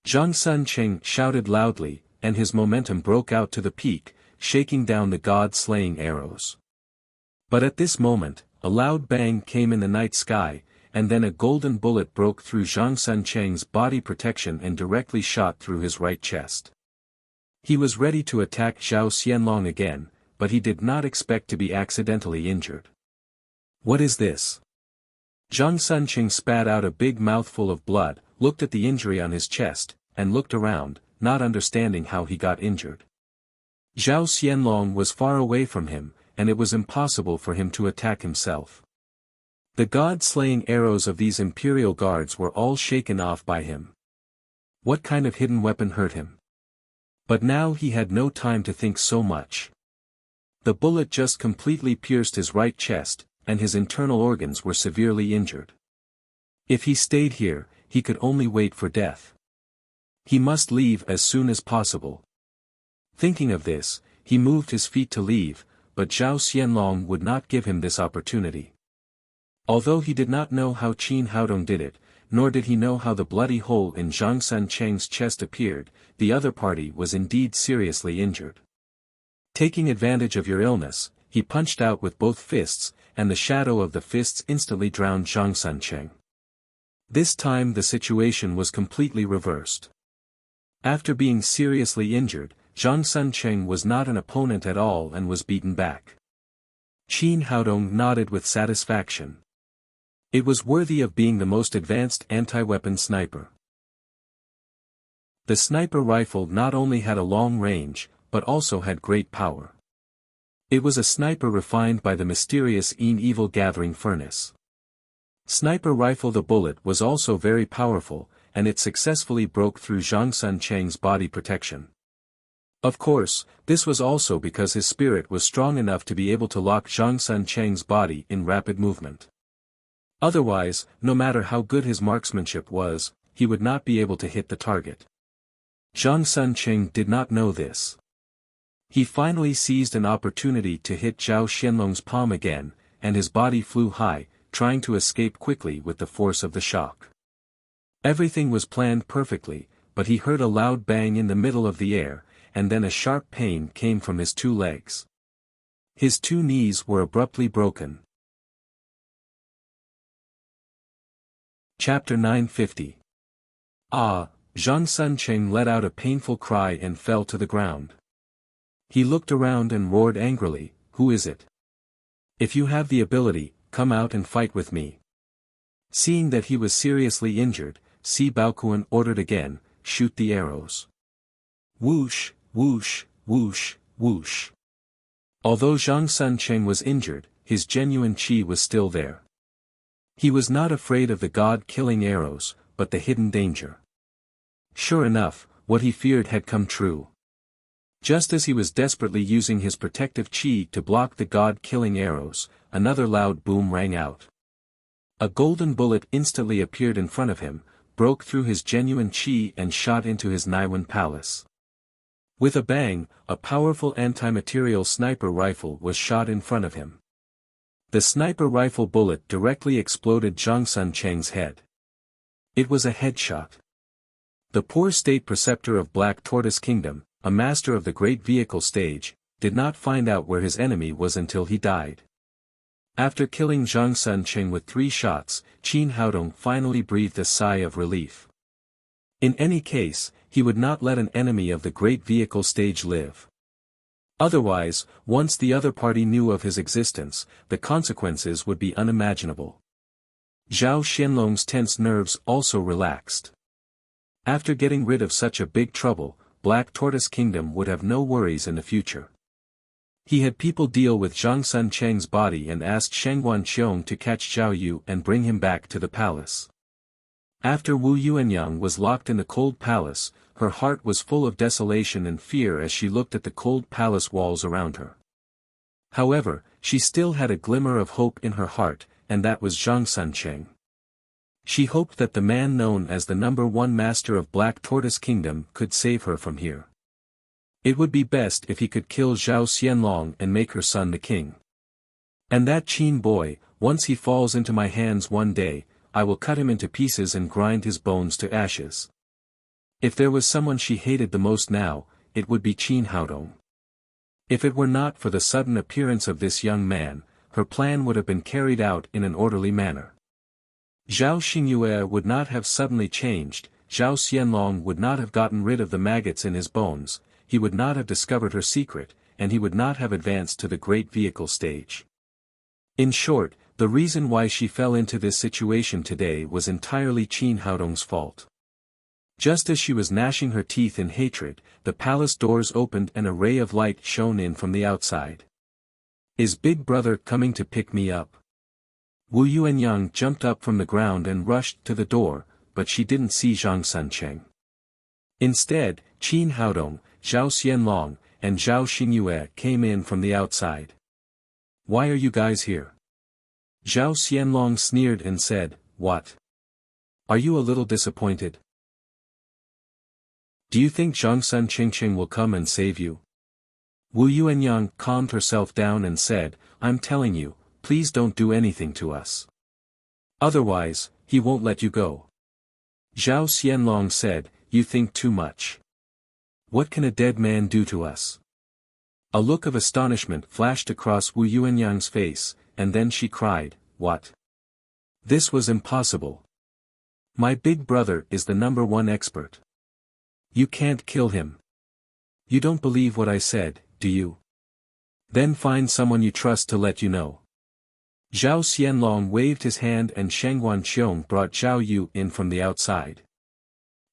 Zhang Sun Cheng shouted loudly, and his momentum broke out to the peak, shaking down the god-slaying arrows. But at this moment, a loud bang came in the night sky, and then a golden bullet broke through Zhang Sun Cheng's body protection and directly shot through his right chest. He was ready to attack Zhao Xianlong again, but he did not expect to be accidentally injured. "What is this?" Zhang Sunqing spat out a big mouthful of blood, looked at the injury on his chest, and looked around, not understanding how he got injured. Zhao Xianlong was far away from him, and it was impossible for him to attack himself. The god-slaying arrows of these imperial guards were all shaken off by him. What kind of hidden weapon hurt him? But now he had no time to think so much. The bullet just completely pierced his right chest, and his internal organs were severely injured. If he stayed here, he could only wait for death. He must leave as soon as possible. Thinking of this, he moved his feet to leave, but Zhao Xianlong would not give him this opportunity. Although he did not know how Qin Haodong did it, nor did he know how the bloody hole in Zhang Sunqing's chest appeared, the other party was indeed seriously injured. Taking advantage of your illness, he punched out with both fists, and the shadow of the fists instantly drowned Zhang Sunqing. This time the situation was completely reversed. After being seriously injured, Zhang Sunqing was not an opponent at all and was beaten back. Qin Haodong nodded with satisfaction. It was worthy of being the most advanced anti-weapon sniper. The sniper rifle not only had a long range, but also had great power. It was a sniper refined by the mysterious evil gathering furnace. Sniper rifle. The bullet was also very powerful, and it successfully broke through Zhang Sunqing's body protection. Of course, this was also because his spirit was strong enough to be able to lock Zhang Sunqing's body in rapid movement. Otherwise, no matter how good his marksmanship was, he would not be able to hit the target. Zhang Sunqing did not know this. He finally seized an opportunity to hit Zhao Xianlong's palm again, and his body flew high, trying to escape quickly with the force of the shock. Everything was planned perfectly, but he heard a loud bang in the middle of the air, and then a sharp pain came from his 2 legs. His 2 knees were abruptly broken. Chapter 950. Ah! Zhang Sunqing let out a painful cry and fell to the ground. He looked around and roared angrily, "Who is it? If you have the ability, come out and fight with me." Seeing that he was seriously injured, Si Baoquan ordered again, "Shoot the arrows." Whoosh, whoosh, whoosh, whoosh. Although Zhang Sunqing was injured, his genuine qi was still there. He was not afraid of the god-killing arrows, but the hidden danger. Sure enough, what he feared had come true. Just as he was desperately using his protective qi to block the god-killing arrows, another loud boom rang out. A golden bullet instantly appeared in front of him, broke through his genuine qi and shot into his Naiwan palace. With a bang, a powerful anti-material sniper rifle was shot in front of him. The sniper rifle bullet directly exploded Zhang Sunqing's head. It was a headshot. The poor state preceptor of Black Tortoise Kingdom, a master of the great vehicle stage, did not find out where his enemy was until he died. After killing Zhang Sunqing with 3 shots, Qin Haodong finally breathed a sigh of relief. In any case, he would not let an enemy of the great vehicle stage live. Otherwise, once the other party knew of his existence, the consequences would be unimaginable. Zhao Xianlong's tense nerves also relaxed. After getting rid of such a big trouble, Black Tortoise Kingdom would have no worries in the future. He had people deal with Zhang Sunqing's body and asked Shengguan Qiong to catch Zhao Yu and bring him back to the palace. After Wu Yuanyang was locked in the cold palace, her heart was full of desolation and fear as she looked at the cold palace walls around her. However, she still had a glimmer of hope in her heart, and that was Zhang Sunqing. She hoped that the man known as the #1 master of Black Tortoise Kingdom could save her from here. It would be best if he could kill Zhao Xianlong and make her son the king. And that Qin boy, once he falls into my hands one day, I will cut him into pieces and grind his bones to ashes. If there was someone she hated the most now, it would be Qin Haodong. If it were not for the sudden appearance of this young man, her plan would have been carried out in an orderly manner. Zhao Xingyue would not have suddenly changed, Zhao Xianlong would not have gotten rid of the maggots in his bones, he would not have discovered her secret, and he would not have advanced to the great vehicle stage. In short, the reason why she fell into this situation today was entirely Qin Haodong's fault. Just as she was gnashing her teeth in hatred, the palace doors opened and a ray of light shone in from the outside. "Is Big Brother coming to pick me up?" Wu Yuanyang jumped up from the ground and rushed to the door, but she didn't see Zhang Suncheng. Instead, Qin Haodong, Zhao Xianlong, and Zhao Xingyue came in from the outside. "Why are you guys here?" Zhao Xianlong sneered and said, "What? Are you a little disappointed? Do you think Zhang Suncheng will come and save you?" Wu Yuanyang calmed herself down and said, "I'm telling you, please don't do anything to us. Otherwise, he won't let you go." Zhao Xianlong said, "You think too much. What can a dead man do to us?" A look of astonishment flashed across Wu Yuanyang's face, and then she cried, "What? This was impossible. My big brother is the #1 expert. You can't kill him. You don't believe what I said, do you? Then find someone you trust to let you know." Zhao Xianlong waved his hand and Sheng Wanqiong brought Zhao Yu in from the outside.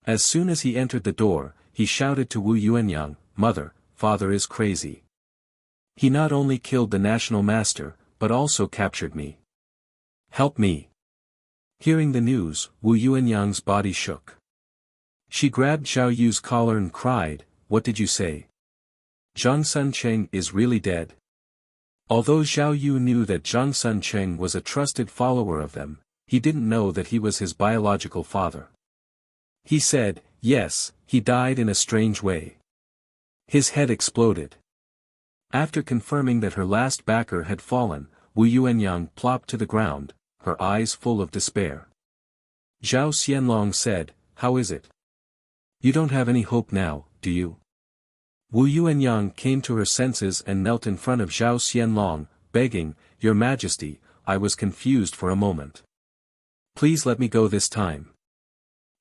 As soon as he entered the door, he shouted to Wu Yuanyang, "Mother, father is crazy. He not only killed the national master, but also captured me. Help me." Hearing the news, Wu Yuanyang's body shook. She grabbed Zhao Yu's collar and cried, "What did you say? Zhang Suncheng is really dead?" Although Zhao Yu knew that Zhang Suncheng was a trusted follower of them, he didn't know that he was his biological father. He said, "Yes, he died in a strange way." His head exploded. After confirming that her last backer had fallen, Wu Yuanyang plopped to the ground, her eyes full of despair. Zhao Xianlong said, "How is it? You don't have any hope now, do you?" Wu Yuanyang came to her senses and knelt in front of Zhao Xianlong, begging, "Your Majesty, I was confused for a moment. Please let me go this time."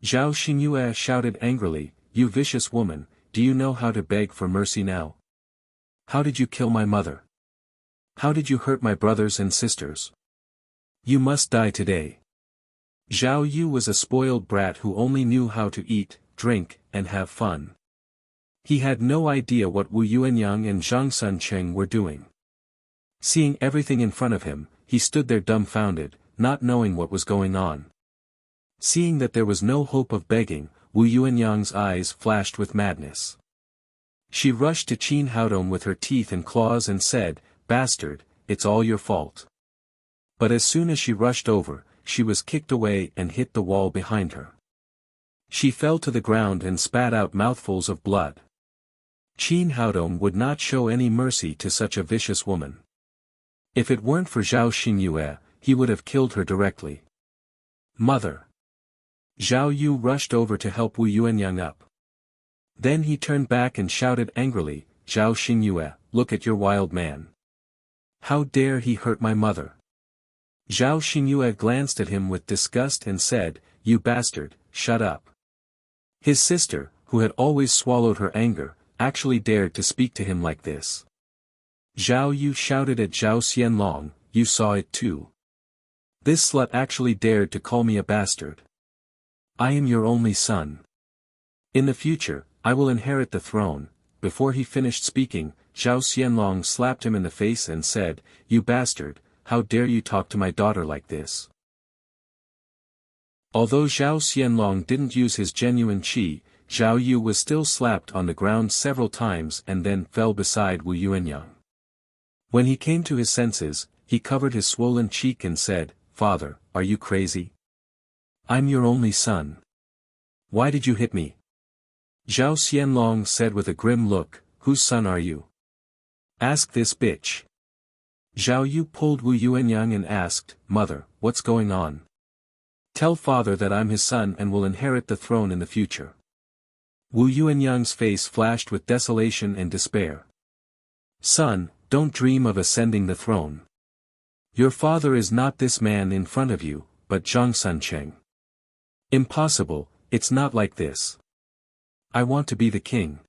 Zhao Xingyue shouted angrily, "You vicious woman, do you know how to beg for mercy now? How did you kill my mother? How did you hurt my brothers and sisters? You must die today." Zhao Yu was a spoiled brat who only knew how to eat, drink, and have fun. He had no idea what Wu Yuanyang and Zhang Suncheng were doing. Seeing everything in front of him, he stood there dumbfounded, not knowing what was going on. Seeing that there was no hope of begging, Wu Yuanyang's eyes flashed with madness. She rushed to Qin Haodong with her teeth and claws and said, "Bastard, it's all your fault." But as soon as she rushed over, she was kicked away and hit the wall behind her. She fell to the ground and spat out mouthfuls of blood. Qin Haodong would not show any mercy to such a vicious woman. If it weren't for Zhao Xingyue, he would have killed her directly. "Mother!" Zhao Yu rushed over to help Wu Yuanyang up. Then he turned back and shouted angrily, "Zhao Xingyue, look at your wild man. How dare he hurt my mother?" Zhao Xingyue glanced at him with disgust and said, "You bastard, shut up." His sister, who had always swallowed her anger, actually dared to speak to him like this. Zhao Yu shouted at Zhao Xianlong, "You saw it too. This slut actually dared to call me a bastard. I am your only son. In the future, I will inherit the throne." Before he finished speaking, Zhao Xianlong slapped him in the face and said, "You bastard, how dare you talk to my daughter like this?" Although Zhao Xianlong didn't use his genuine qi, Zhao Yu was still slapped on the ground several times and then fell beside Wu Yuanyang. When he came to his senses, he covered his swollen cheek and said, "Father, are you crazy? I'm your only son. Why did you hit me?" Zhao Xianlong said with a grim look, "Whose son are you? Ask this bitch." Zhao Yu pulled Wu Yuanyang and asked, "Mother, what's going on? Tell father that I'm his son and will inherit the throne in the future." Wu Yuanyang's face flashed with desolation and despair. "Son, don't dream of ascending the throne. Your father is not this man in front of you, but Zhang Suncheng. Impossible, it's not like this. I want to be the king.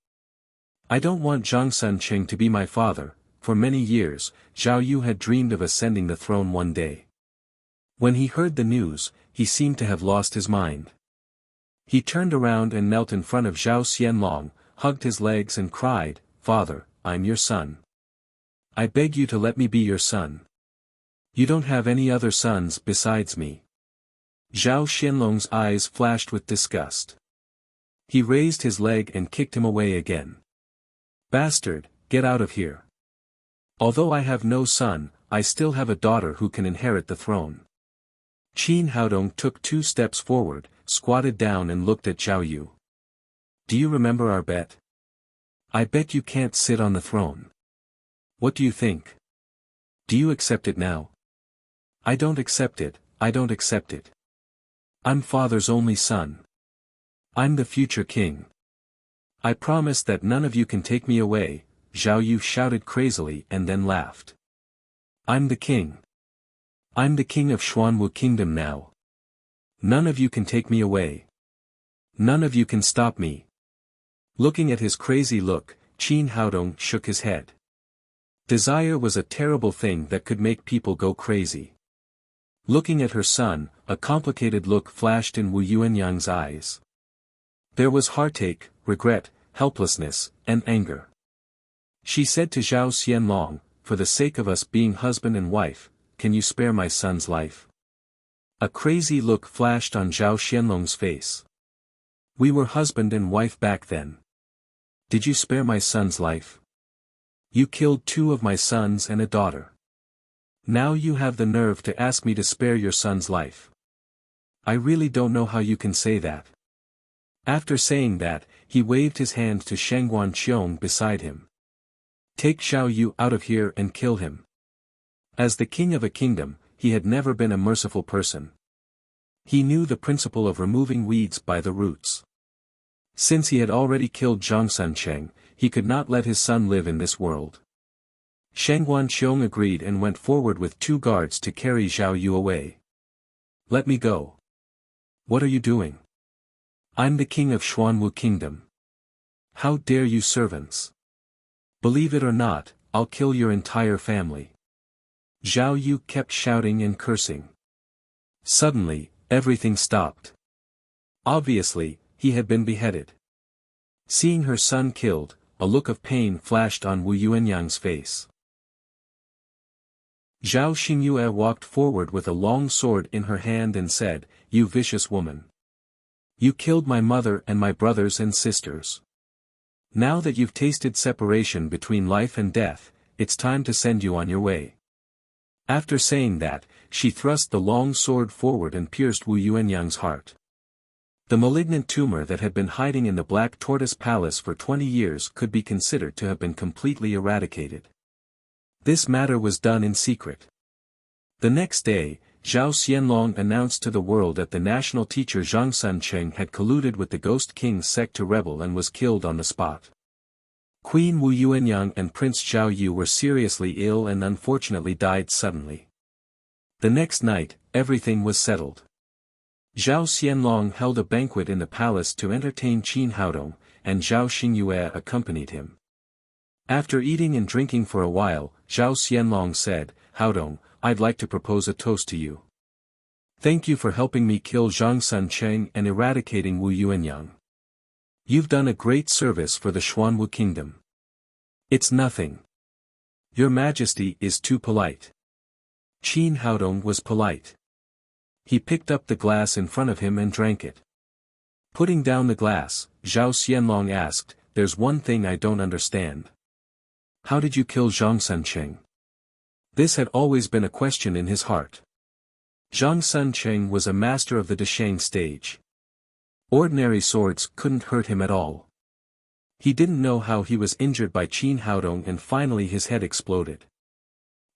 I don't want Zhang Sunqing to be my father. For many years, Zhao Yu had dreamed of ascending the throne one day. When he heard the news, he seemed to have lost his mind. He turned around and knelt in front of Zhao Xianlong, hugged his legs and cried, "Father, I'm your son. I beg you to let me be your son. You don't have any other sons besides me." Zhao Xianlong's eyes flashed with disgust. He raised his leg and kicked him away again. "Bastard, get out of here. Although I have no son, I still have a daughter who can inherit the throne." Qin Haodong took 2 steps forward, squatted down and looked at Zhao Yu. "Do you remember our bet? I bet you can't sit on the throne. What do you think? Do you accept it now?" "I don't accept it, I don't accept it. I'm father's only son. I'm the future king. I promise that none of you can take me away," Zhao Yu shouted crazily and then laughed. "I'm the king. I'm the king of Xuanwu Kingdom now. None of you can take me away. None of you can stop me." Looking at his crazy look, Qin Haodong shook his head. Desire was a terrible thing that could make people go crazy. Looking at her son, a complicated look flashed in Wu Yuanyang's eyes. There was heartache, regret, helplessness, and anger. She said to Zhao Xianlong, "For the sake of us being husband and wife, can you spare my son's life?" A crazy look flashed on Zhao Xianlong's face. "We were husband and wife back then. Did you spare my son's life? You killed 2 of my sons and a daughter. Now you have the nerve to ask me to spare your son's life. I really don't know how you can say that." After saying that, he waved his hand to Shangguan Qiong beside him. "Take Zhao Yu out of here and kill him." As the king of a kingdom, he had never been a merciful person. He knew the principle of removing weeds by the roots. Since he had already killed Zhang Sunqing, he could not let his son live in this world. Shangguan Qiong agreed and went forward with 2 guards to carry Zhao Yu away. "Let me go." "What are you doing?" "I'm the king of Xuanwu Kingdom. How dare you servants? Believe it or not, I'll kill your entire family." Zhao Yu kept shouting and cursing. Suddenly, everything stopped. Obviously, he had been beheaded. Seeing her son killed, a look of pain flashed on Wu Yuanyang's face. Zhao Xingyue walked forward with a long sword in her hand and said, "You vicious woman. You killed my mother and my brothers and sisters. Now that you've tasted separation between life and death, it's time to send you on your way." After saying that, she thrust the long sword forward and pierced Wu Yuanyang's heart. The malignant tumor that had been hiding in the Black Tortoise Palace for 20 years could be considered to have been completely eradicated. This matter was done in secret. The next day, Zhao Xianlong announced to the world that the national teacher Zhang Sunqing had colluded with the Ghost King's sect to rebel and was killed on the spot. Queen Wu Yuanyang and Prince Zhao Yu were seriously ill and unfortunately died suddenly. The next night, everything was settled. Zhao Xianlong held a banquet in the palace to entertain Qin Haodong, and Zhao Xingyue accompanied him. After eating and drinking for a while, Zhao Xianlong said, "Haodong, I'd like to propose a toast to you. Thank you for helping me kill Zhang Sunqing and eradicating Wu Yuanyang. You've done a great service for the Xuanwu Kingdom." "It's nothing. Your Majesty is too polite." Qin Haodong was polite. He picked up the glass in front of him and drank it. Putting down the glass, Zhao Xianlong asked, "There's one thing I don't understand. How did you kill Zhang Sunqing?" This had always been a question in his heart. Zhang Sunqing was a master of the Deshang stage. Ordinary swords couldn't hurt him at all. He didn't know how he was injured by Qin Haodong, and finally his head exploded.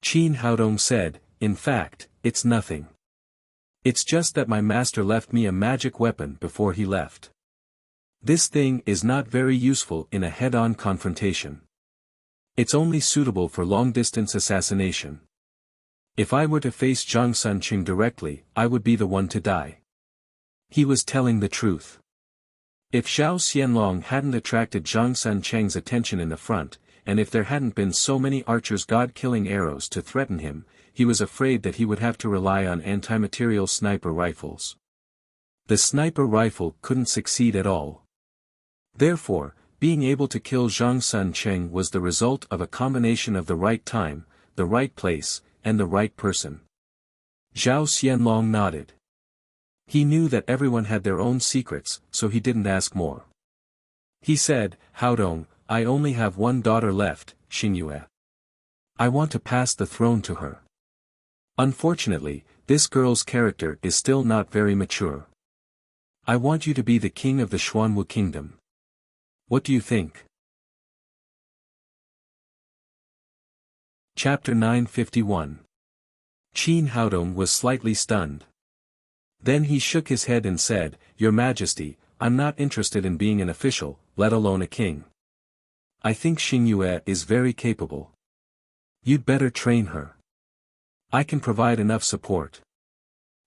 Qin Haodong said, "In fact, it's nothing. It's just that my master left me a magic weapon before he left. This thing is not very useful in a head-on confrontation. It's only suitable for long-distance assassination. If I were to face Zhang Sunqing directly, I would be the one to die." He was telling the truth. If Zhao Xianlong hadn't attracted Zhang Sancheng's attention in the front, and if there hadn't been so many archers god-killing arrows to threaten him, he was afraid that he would have to rely on anti-material sniper rifles. The sniper rifle couldn't succeed at all. Therefore, being able to kill Zhang Sancheng was the result of a combination of the right time, the right place, and the right person. Zhao Xianlong nodded. He knew that everyone had their own secrets, so he didn't ask more. He said, Haodong, I only have one daughter left, Xingyue. I want to pass the throne to her. Unfortunately, this girl's character is still not very mature. I want you to be the king of the Xuanwu kingdom. What do you think? Chapter 951. Qin Haodong was slightly stunned. Then he shook his head and said, Your Majesty, I'm not interested in being an official, let alone a king. I think Xingyue is very capable. You'd better train her. I can provide enough support.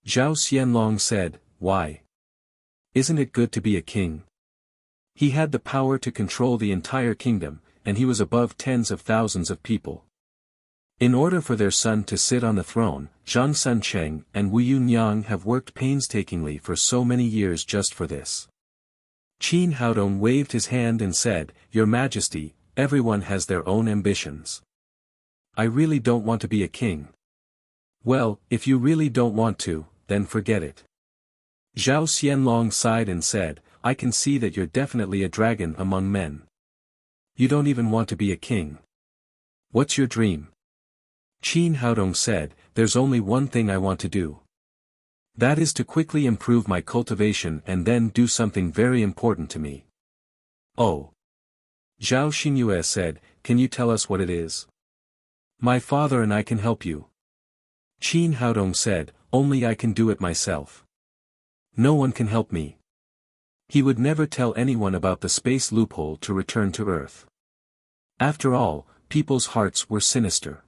Zhao Xianlong said, Why? Isn't it good to be a king? He had the power to control the entire kingdom, and he was above tens of thousands of people. In order for their son to sit on the throne, Zhang Sancheng and Wu Yunyang have worked painstakingly for so many years just for this. Qin Haodong waved his hand and said, Your Majesty, everyone has their own ambitions. I really don't want to be a king. Well, if you really don't want to, then forget it. Zhao Xianlong sighed and said, I can see that you're definitely a dragon among men. You don't even want to be a king. What's your dream? Qin Haodong said, There's only one thing I want to do. That is to quickly improve my cultivation and then do something very important to me. Oh. Zhao Xingyue said, Can you tell us what it is? My father and I can help you. Qin Haodong said, Only I can do it myself. No one can help me. He would never tell anyone about the space loophole to return to Earth. After all, people's hearts were sinister.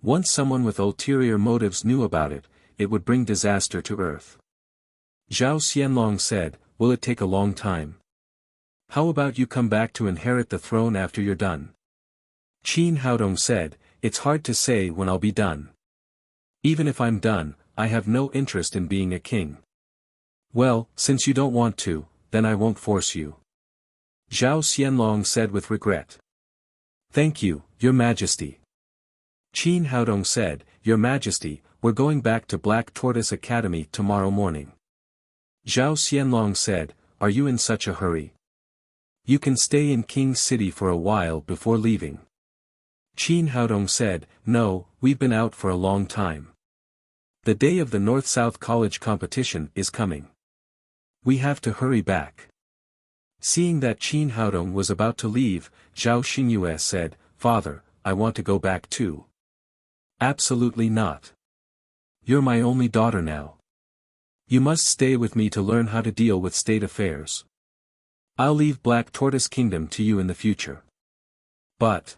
Once someone with ulterior motives knew about it, it would bring disaster to Earth. Zhao Xianlong said, Will it take a long time? How about you come back to inherit the throne after you're done? Qin Haodong said, It's hard to say when I'll be done. Even if I'm done, I have no interest in being a king. Well, since you don't want to, then I won't force you. Zhao Xianlong said with regret. Thank you, Your Majesty. Qin Haodong said, Your Majesty, we're going back to Black Tortoise Academy tomorrow morning. Zhao Xianlong said, Are you in such a hurry? You can stay in King's City for a while before leaving. Qin Haodong said, No, we've been out for a long time. The day of the North-South College competition is coming. We have to hurry back. Seeing that Qin Haodong was about to leave, Zhao Xingyue said, Father, I want to go back too. Absolutely not. You're my only daughter now. You must stay with me to learn how to deal with state affairs. I'll leave Black Tortoise Kingdom to you in the future. But.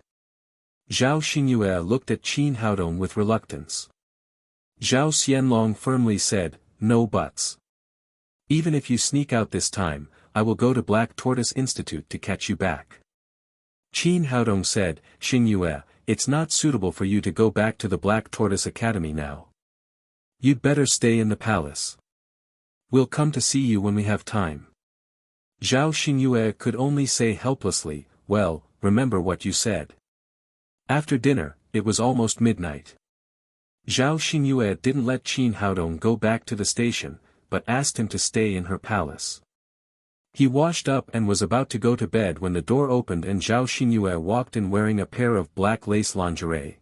Zhao Xingyue looked at Qin Haodong with reluctance. Zhao Xianlong firmly said, No buts. Even if you sneak out this time, I will go to Black Tortoise Institute to catch you back. Qin Haodong said, Xingyue, it's not suitable for you to go back to the Black Tortoise Academy now. You'd better stay in the palace. We'll come to see you when we have time. Zhao Xingyue could only say helplessly, Well, remember what you said. After dinner, it was almost midnight. Zhao Xingyue didn't let Qin Haodong go back to the station, but asked him to stay in her palace. He washed up and was about to go to bed when the door opened and Zhao Xingyue walked in wearing a pair of black lace lingerie.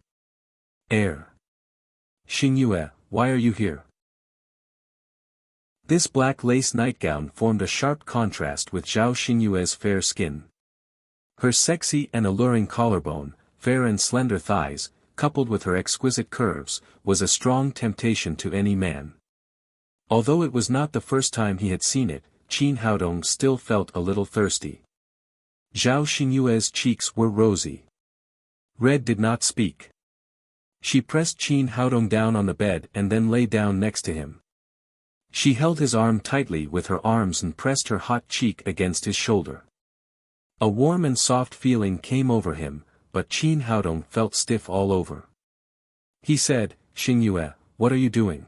Xingyue, why are you here? This black lace nightgown formed a sharp contrast with Zhao Xingyue's fair skin. Her sexy and alluring collarbone, fair and slender thighs, coupled with her exquisite curves, was a strong temptation to any man. Although it was not the first time he had seen it, Qin Haodong still felt a little thirsty. Zhao Xingyue's cheeks were rosy. Red did not speak. She pressed Qin Haodong down on the bed and then lay down next to him. She held his arm tightly with her arms and pressed her hot cheek against his shoulder. A warm and soft feeling came over him, but Qin Haodong felt stiff all over. He said, "Xingyue, what are you doing?"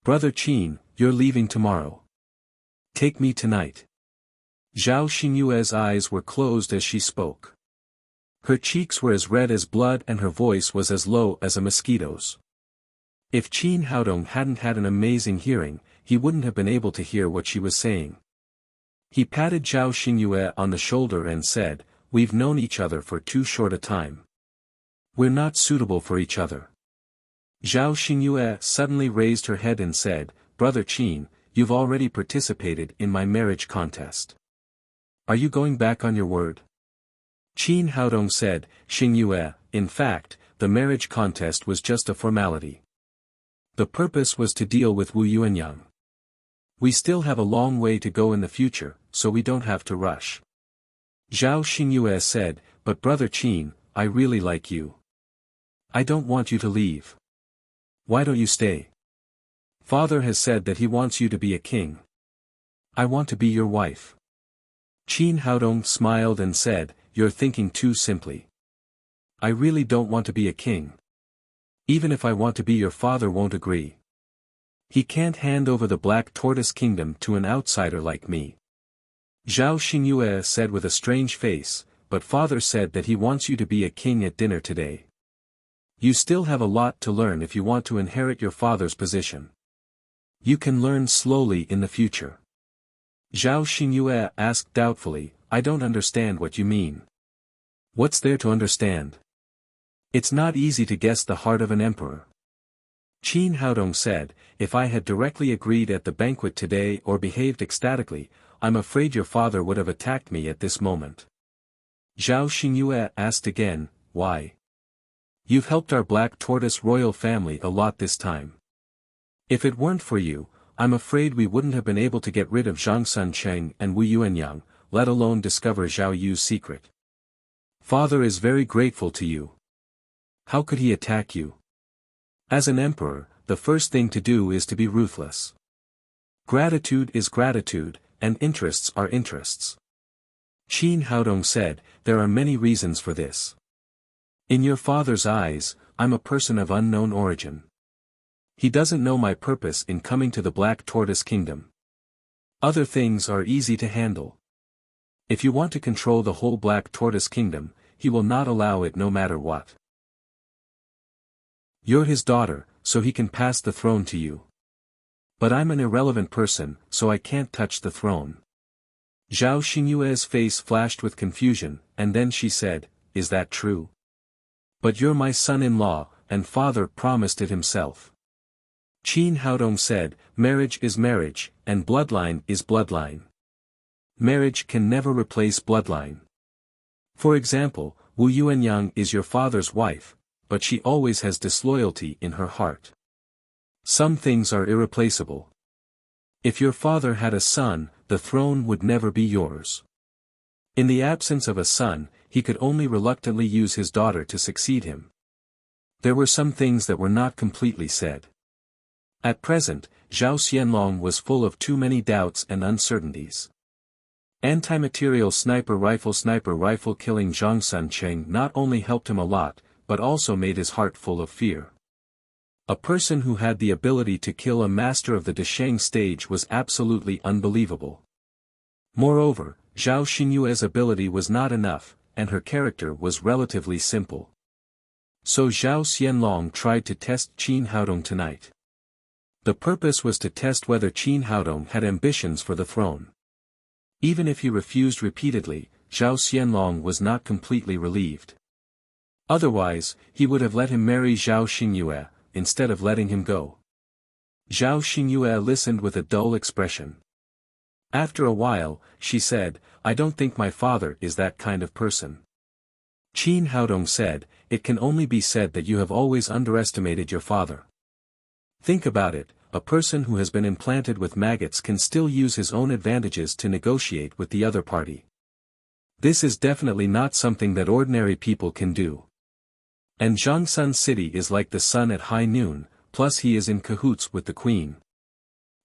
"Brother Qin, you're leaving tomorrow. Take me tonight." Zhao Xingyue's eyes were closed as she spoke. Her cheeks were as red as blood and her voice was as low as a mosquito's. If Qin Haodong hadn't had an amazing hearing, he wouldn't have been able to hear what she was saying. He patted Zhao Xingyue on the shoulder and said, "We've known each other for too short a time. We're not suitable for each other." Zhao Xingyue suddenly raised her head and said, "Brother Qin, you've already participated in my marriage contest. Are you going back on your word?" Qin Haodong said, "Xingyue, in fact, the marriage contest was just a formality. The purpose was to deal with Wu Yuanyang. We still have a long way to go in the future, so we don't have to rush." Zhao Xingyue said, "But Brother Qin, I really like you. I don't want you to leave. Why don't you stay? Father has said that he wants you to be a king. I want to be your wife." Qin Haodong smiled and said, "You're thinking too simply. I really don't want to be a king. Even if I want to be, your father won't agree. He can't hand over the Black Tortoise Kingdom to an outsider like me." Zhao Xingyue said with a strange face, "But father said that he wants you to be a king at dinner today. You still have a lot to learn if you want to inherit your father's position. You can learn slowly in the future." Zhao Xingyue asked doubtfully, "I don't understand what you mean. What's there to understand? It's not easy to guess the heart of an emperor." Qin Haodong said, "If I had directly agreed at the banquet today or behaved ecstatically, I'm afraid your father would have attacked me at this moment." Zhao Xingyue asked again, "Why? You've helped our Black Tortoise royal family a lot this time. If it weren't for you, I'm afraid we wouldn't have been able to get rid of Zhang Suncheng and Wu Yuanyang, let alone discover Zhao Yu's secret. Father is very grateful to you. How could he attack you? As an emperor, the first thing to do is to be ruthless. Gratitude is gratitude, and interests are interests." Qin Haodong said, "There are many reasons for this. In your father's eyes, I'm a person of unknown origin. He doesn't know my purpose in coming to the Black Tortoise Kingdom. Other things are easy to handle. If you want to control the whole Black Tortoise Kingdom, he will not allow it no matter what. You're his daughter, so he can pass the throne to you. But I'm an irrelevant person, so I can't touch the throne." Zhao Xingyue's face flashed with confusion, and then she said, "Is that true? But you're my son-in-law, and father promised it himself." Qin Haodong said, "Marriage is marriage, and bloodline is bloodline. Marriage can never replace bloodline. For example, Wu Yuanyang is your father's wife, but she always has disloyalty in her heart. Some things are irreplaceable. If your father had a son, the throne would never be yours. In the absence of a son, he could only reluctantly use his daughter to succeed him. There were some things that were not completely said. At present, Zhao Xianlong was full of too many doubts and uncertainties. Anti-material sniper rifle killing Zhang Suncheng not only helped him a lot, but also made his heart full of fear. A person who had the ability to kill a master of the Desheng stage was absolutely unbelievable. Moreover, Zhao Xingyue's ability was not enough, and her character was relatively simple. So Zhao Xianlong tried to test Qin Haodong tonight. The purpose was to test whether Qin Haodong had ambitions for the throne. Even if he refused repeatedly, Zhao Xianlong was not completely relieved. Otherwise, he would have let him marry Zhao Xingyue, instead of letting him go. Zhao Xingyue listened with a dull expression. After a while, she said, "I don't think my father is that kind of person." Qin Haodong said, "It can only be said that you have always underestimated your father. Think about it, a person who has been implanted with maggots can still use his own advantages to negotiate with the other party. This is definitely not something that ordinary people can do. And Zhangsun City is like the sun at high noon, plus he is in cahoots with the queen.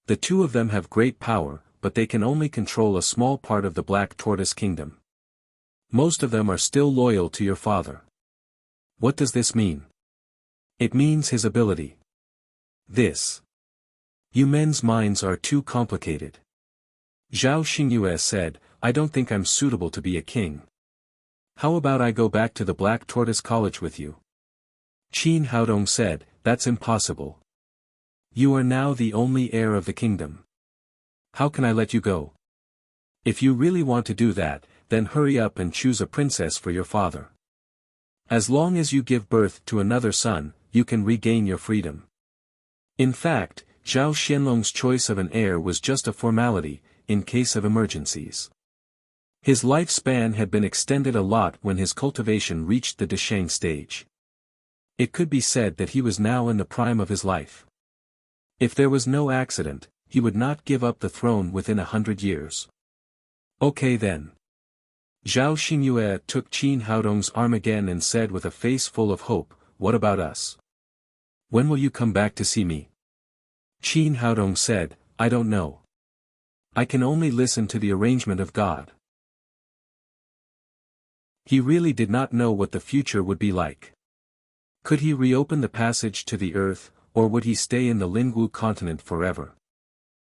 The two of them have great power, but they can only control a small part of the Black Tortoise Kingdom. Most of them are still loyal to your father. What does this mean? It means his ability. You men's minds are too complicated. Zhao Xingyue said, I don't think I'm suitable to be a king. How about I go back to the Black Tortoise College with you? Qin Haodong said, that's impossible. You are now the only heir of the kingdom. How can I let you go? If you really want to do that, then hurry up and choose a princess for your father. As long as you give birth to another son, you can regain your freedom. In fact, Zhao Xianlong's choice of an heir was just a formality, in case of emergencies. His lifespan had been extended a lot when his cultivation reached the Desheng stage. It could be said that he was now in the prime of his life. If there was no accident, he would not give up the throne within 100 years. Okay then. Zhao Xingyue took Qin Haodong's arm again and said with a face full of hope, what about us? When will you come back to see me? Qin Haodong said, I don't know. I can only listen to the arrangement of God. He really did not know what the future would be like. Could he reopen the passage to the earth, or would he stay in the Lingwu continent forever?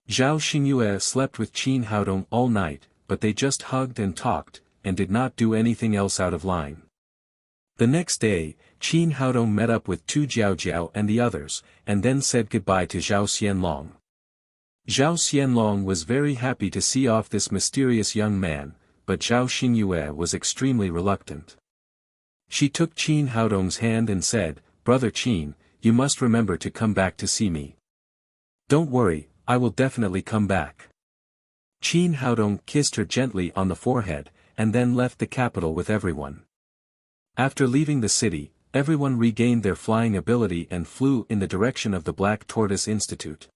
Zhao Xingyue slept with Qin Haodong all night, but they just hugged and talked, and did not do anything else out of line. The next day, Qin Haodong met up with Tu Jiaojiao and the others, and then said goodbye to Zhao Xianlong. Zhao Xianlong was very happy to see off this mysterious young man, but Zhao Xingyue was extremely reluctant. She took Qin Haodong's hand and said, Brother Qin, you must remember to come back to see me. Don't worry, I will definitely come back. Qin Haodong kissed her gently on the forehead, and then left the capital with everyone. After leaving the city, everyone regained their flying ability and flew in the direction of the Black Tortoise Institute.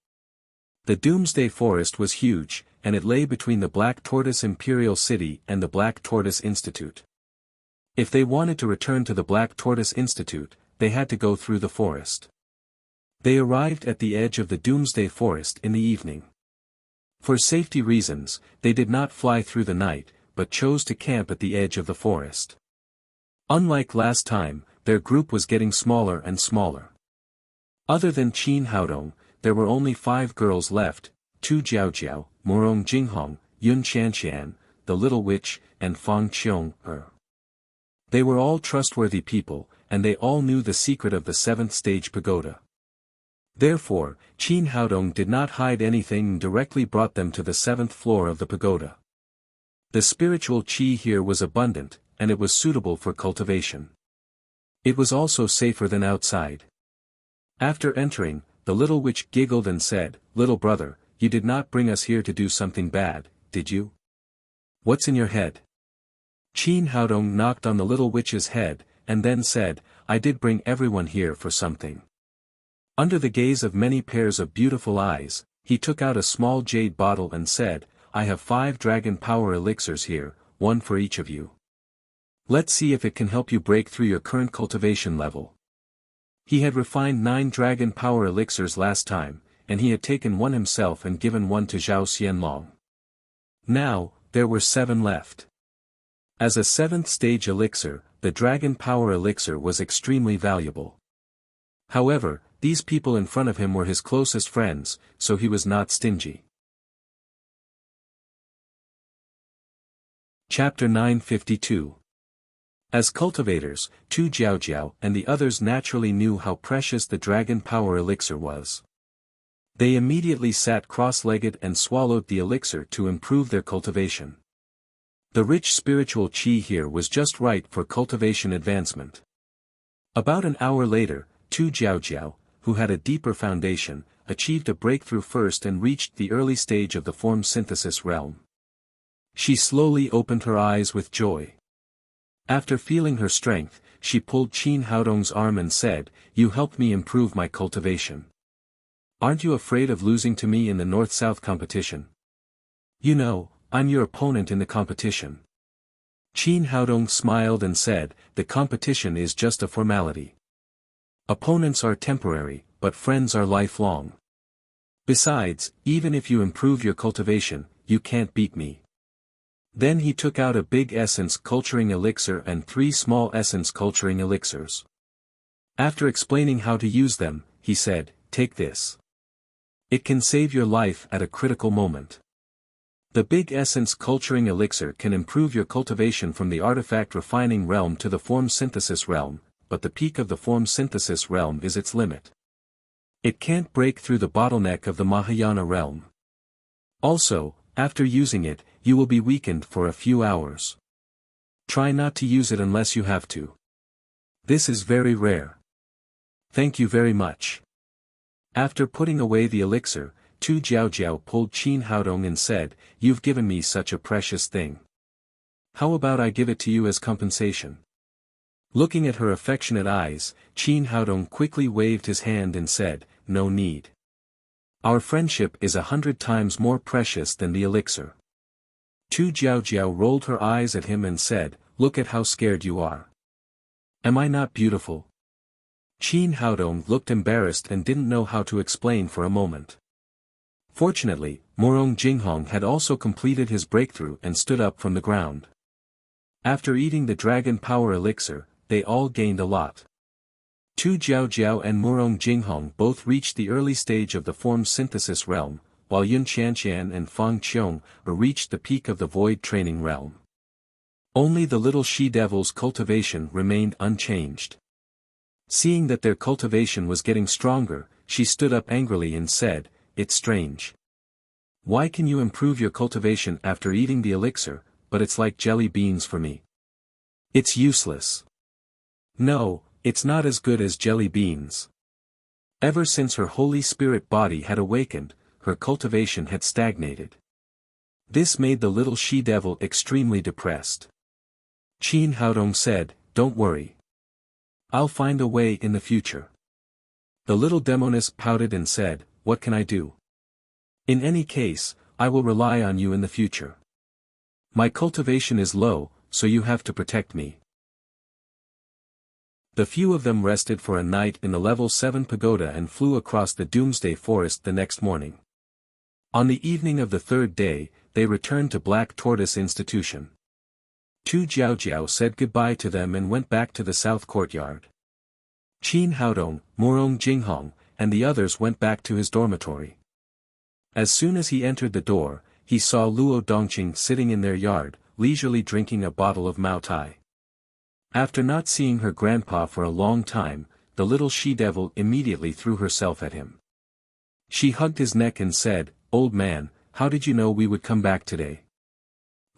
The Doomsday Forest was huge, and it lay between the Black Tortoise Imperial City and the Black Tortoise Institute. If they wanted to return to the Black Tortoise Institute, they had to go through the forest. They arrived at the edge of the Doomsday Forest in the evening. For safety reasons, they did not fly through the night, but chose to camp at the edge of the forest. Unlike last time, their group was getting smaller and smaller. Other than Qin Haodong, there were only 5 girls left, Tu Jiaojiao, Morong Jinghong, Yun Qianqian, the Little Witch, and Fang Qiong-er. They were all trustworthy people, and they all knew the secret of the 7th stage pagoda. Therefore, Qin Haodong did not hide anything and directly brought them to the 7th floor of the pagoda. The spiritual qi here was abundant, and it was suitable for cultivation. It was also safer than outside. After entering, the little witch giggled and said, Little brother, you did not bring us here to do something bad, did you? What's in your head? Qin Haodong knocked on the little witch's head, and then said, I did bring everyone here for something. Under the gaze of many pairs of beautiful eyes, he took out a small jade bottle and said, I have 5 dragon power elixirs here, one for each of you. Let's see if it can help you break through your current cultivation level. He had refined 9 dragon power elixirs last time, and he had taken one himself and given one to Zhao Xianlong. Now, there were 7 left. As a 7th stage elixir, the dragon power elixir was extremely valuable. However, these people in front of him were his closest friends, so he was not stingy. Chapter 952. As cultivators, Tu Jiaojiao and the others naturally knew how precious the dragon power elixir was. They immediately sat cross-legged and swallowed the elixir to improve their cultivation. The rich spiritual qi here was just right for cultivation advancement. About an hour later, Tu Jiaojiao, who had a deeper foundation, achieved a breakthrough first and reached the early stage of the form synthesis realm. She slowly opened her eyes with joy. After feeling her strength, she pulled Qin Haodong's arm and said, You helped me improve my cultivation. Aren't you afraid of losing to me in the North-South competition? You know, I'm your opponent in the competition. Qin Haodong smiled and said, The competition is just a formality. Opponents are temporary, but friends are lifelong. Besides, even if you improve your cultivation, you can't beat me. Then he took out a big essence culturing elixir and 3 small essence culturing elixirs. After explaining how to use them, he said, "Take this. It can save your life at a critical moment." The big essence culturing elixir can improve your cultivation from the artifact refining realm to the form synthesis realm, but the peak of the form synthesis realm is its limit. It can't break through the bottleneck of the Mahayana realm. Also, after using it, you will be weakened for a few hours. Try not to use it unless you have to. This is very rare. Thank you very much. After putting away the elixir, Tu Jiao pulled Qin Haodong and said, "You've given me such a precious thing. How about I give it to you as compensation?" Looking at her affectionate eyes, Qin Haodong quickly waved his hand and said, "No need. Our friendship is 100 times more precious than the elixir." Tu Jiao rolled her eyes at him and said, "Look at how scared you are. Am I not beautiful?" Qin Haodong looked embarrassed and didn't know how to explain for a moment. Fortunately, Morong Jinghong had also completed his breakthrough and stood up from the ground. After eating the dragon power elixir, they all gained a lot. Tu Jiao and Morong Jinghong both reached the early stage of the form synthesis realm, while Yun Qianqian and Fang Qiong reached the peak of the void training realm. Only the little she-devil's cultivation remained unchanged. Seeing that their cultivation was getting stronger, she stood up angrily and said, "It's strange. Why can you improve your cultivation after eating the elixir, but it's like jelly beans for me? It's useless." No, it's not as good as jelly beans. Ever since her Holy Spirit body had awakened, her cultivation had stagnated. This made the little she-devil extremely depressed. Qin Haodong said, "Don't worry. I'll find a way in the future." The little demoness pouted and said, "What can I do? In any case, I will rely on you in the future. My cultivation is low, so you have to protect me." The few of them rested for a night in the level 7 pagoda and flew across the Doomsday Forest the next morning. On the evening of the 3rd day, they returned to Black Tortoise Institution. Tu Jiao said goodbye to them and went back to the south courtyard. Qin Haodong, Morong Jinghong, and the others went back to his dormitory. As soon as he entered the door, he saw Luo Dongqing sitting in their yard, leisurely drinking a bottle of Mao Tai. After not seeing her grandpa for a long time, the little she-devil immediately threw herself at him. She hugged his neck and said, "Old man, how did you know we would come back today?"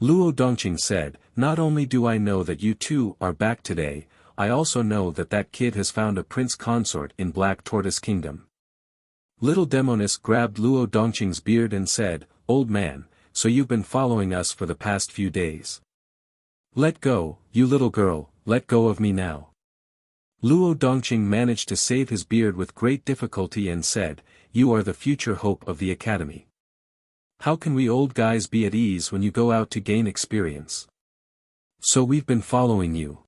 Luo Dongqing said, "Not only do I know that you two are back today, I also know that that kid has found a prince consort in Black Tortoise Kingdom." Little Demoness grabbed Luo Dongqing's beard and said, "Old man, so you've been following us for the past few days. Let go, you little girl, let go of me now." Luo Dongqing managed to save his beard with great difficulty and said, "You are the future hope of the academy. How can we old guys be at ease when you go out to gain experience? So we've been following you."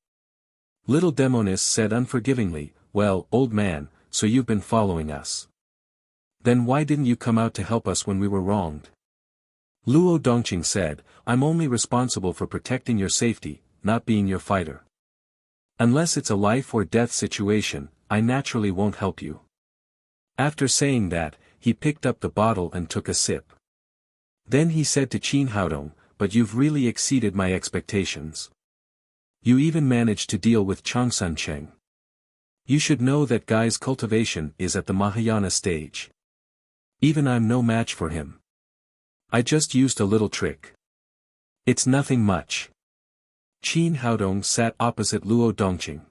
Little Demoness said unforgivingly, "Well, old man, so you've been following us. Then why didn't you come out to help us when we were wronged?" Luo Dongqing said, "I'm only responsible for protecting your safety, not being your fighter. Unless it's a life or death situation, I naturally won't help you." After saying that, he picked up the bottle and took a sip. Then he said to Qin Haodong, "But you've really exceeded my expectations. You even managed to deal with Changsun Cheng. You should know that guy's cultivation is at the Mahayana stage. Even I'm no match for him. I just used a little trick. It's nothing much." Qin Haodong sat opposite Luo Dongqing.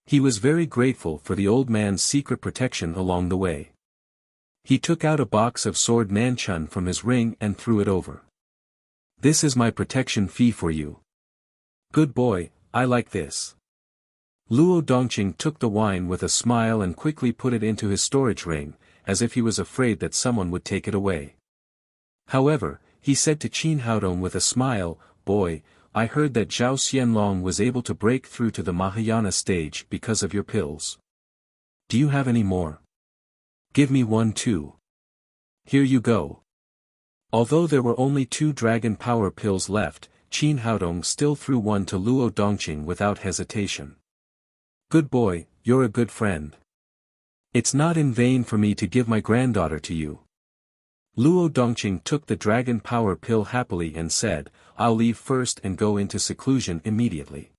He was very grateful for the old man's secret protection along the way. He took out a box of sword Nanchun from his ring and threw it over. "This is my protection fee for you. Good boy, I like this." Luo Dongqing took the wine with a smile and quickly put it into his storage ring, as if he was afraid that someone would take it away. However, he said to Qin Haodong with a smile, "Boy, I heard that Zhao Xianlong was able to break through to the Mahayana stage because of your pills. Do you have any more? Give me one too." Here you go. Although there were only 2 dragon power pills left, Qin Haodong still threw one to Luo Dongqing without hesitation. Good boy, you're a good friend. It's not in vain for me to give my granddaughter to you. Luo Dongqing took the dragon power pill happily and said, I'll leave first and go into seclusion immediately.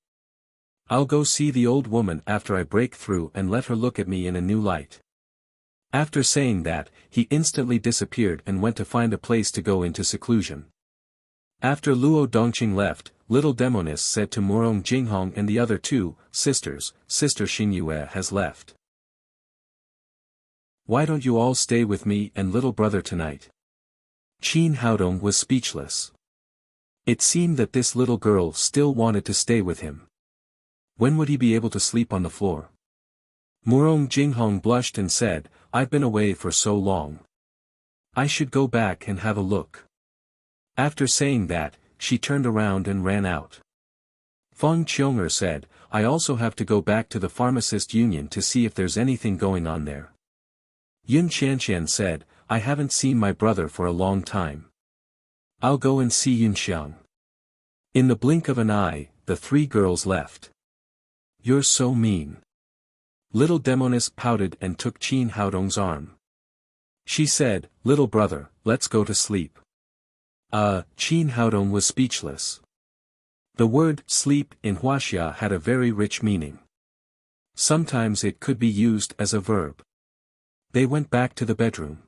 I'll go see the old woman after I break through and let her look at me in a new light. After saying that, he instantly disappeared and went to find a place to go into seclusion. After Luo Dongqing left, little Demoness said to Murong Jinghong and the other 2 sisters, Sister Xingyue has left. Why don't you all stay with me and little brother tonight? Qin Haodong was speechless. It seemed that this little girl still wanted to stay with him. When would he be able to sleep on the floor? Murong Jinghong blushed and said, I've been away for so long. I should go back and have a look. After saying that, she turned around and ran out. Feng Qiong'er said, I also have to go back to the pharmacist union to see if there's anything going on there. Yun Qianqian said, I haven't seen my brother for a long time. I'll go and see Yun Xiang. In the blink of an eye, the 3 girls left. You're so mean. Little Demoness pouted and took Qin Haodong's arm. She said, Little brother, let's go to sleep. Qin Haodong was speechless. The word sleep in Wuxia had a very rich meaning. Sometimes it could be used as a verb. They went back to the bedroom.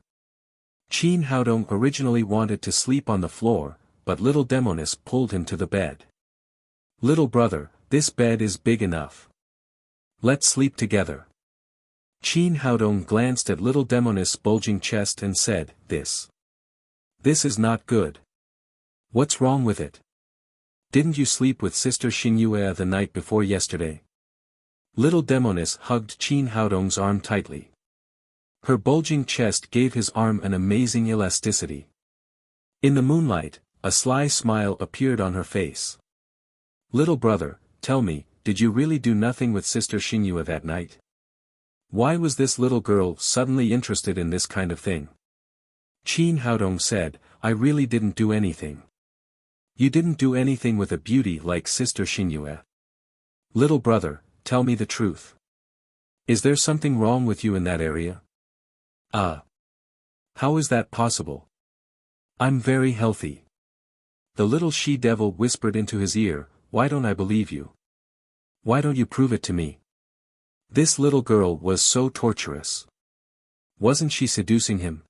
Qin Haodong originally wanted to sleep on the floor, but little Demoness pulled him to the bed. Little brother, this bed is big enough. Let's sleep together. Qin Haodong glanced at little Demoness' bulging chest and said, This is not good. What's wrong with it? Didn't you sleep with Sister Xingyue the night before yesterday? Little Demoness hugged Qin Haodong's arm tightly. Her bulging chest gave his arm an amazing elasticity. In the moonlight, a sly smile appeared on her face. Little brother, tell me, did you really do nothing with Sister Xingyue that night? Why was this little girl suddenly interested in this kind of thing? Qin Haodong said, I really didn't do anything. You didn't do anything with a beauty like Sister Xingyue. Little brother, tell me the truth. Is there something wrong with you in that area? How is that possible? I'm very healthy. The little she-devil whispered into his ear, Why don't I believe you? Why don't you prove it to me? This little girl was so torturous. Wasn't she seducing him?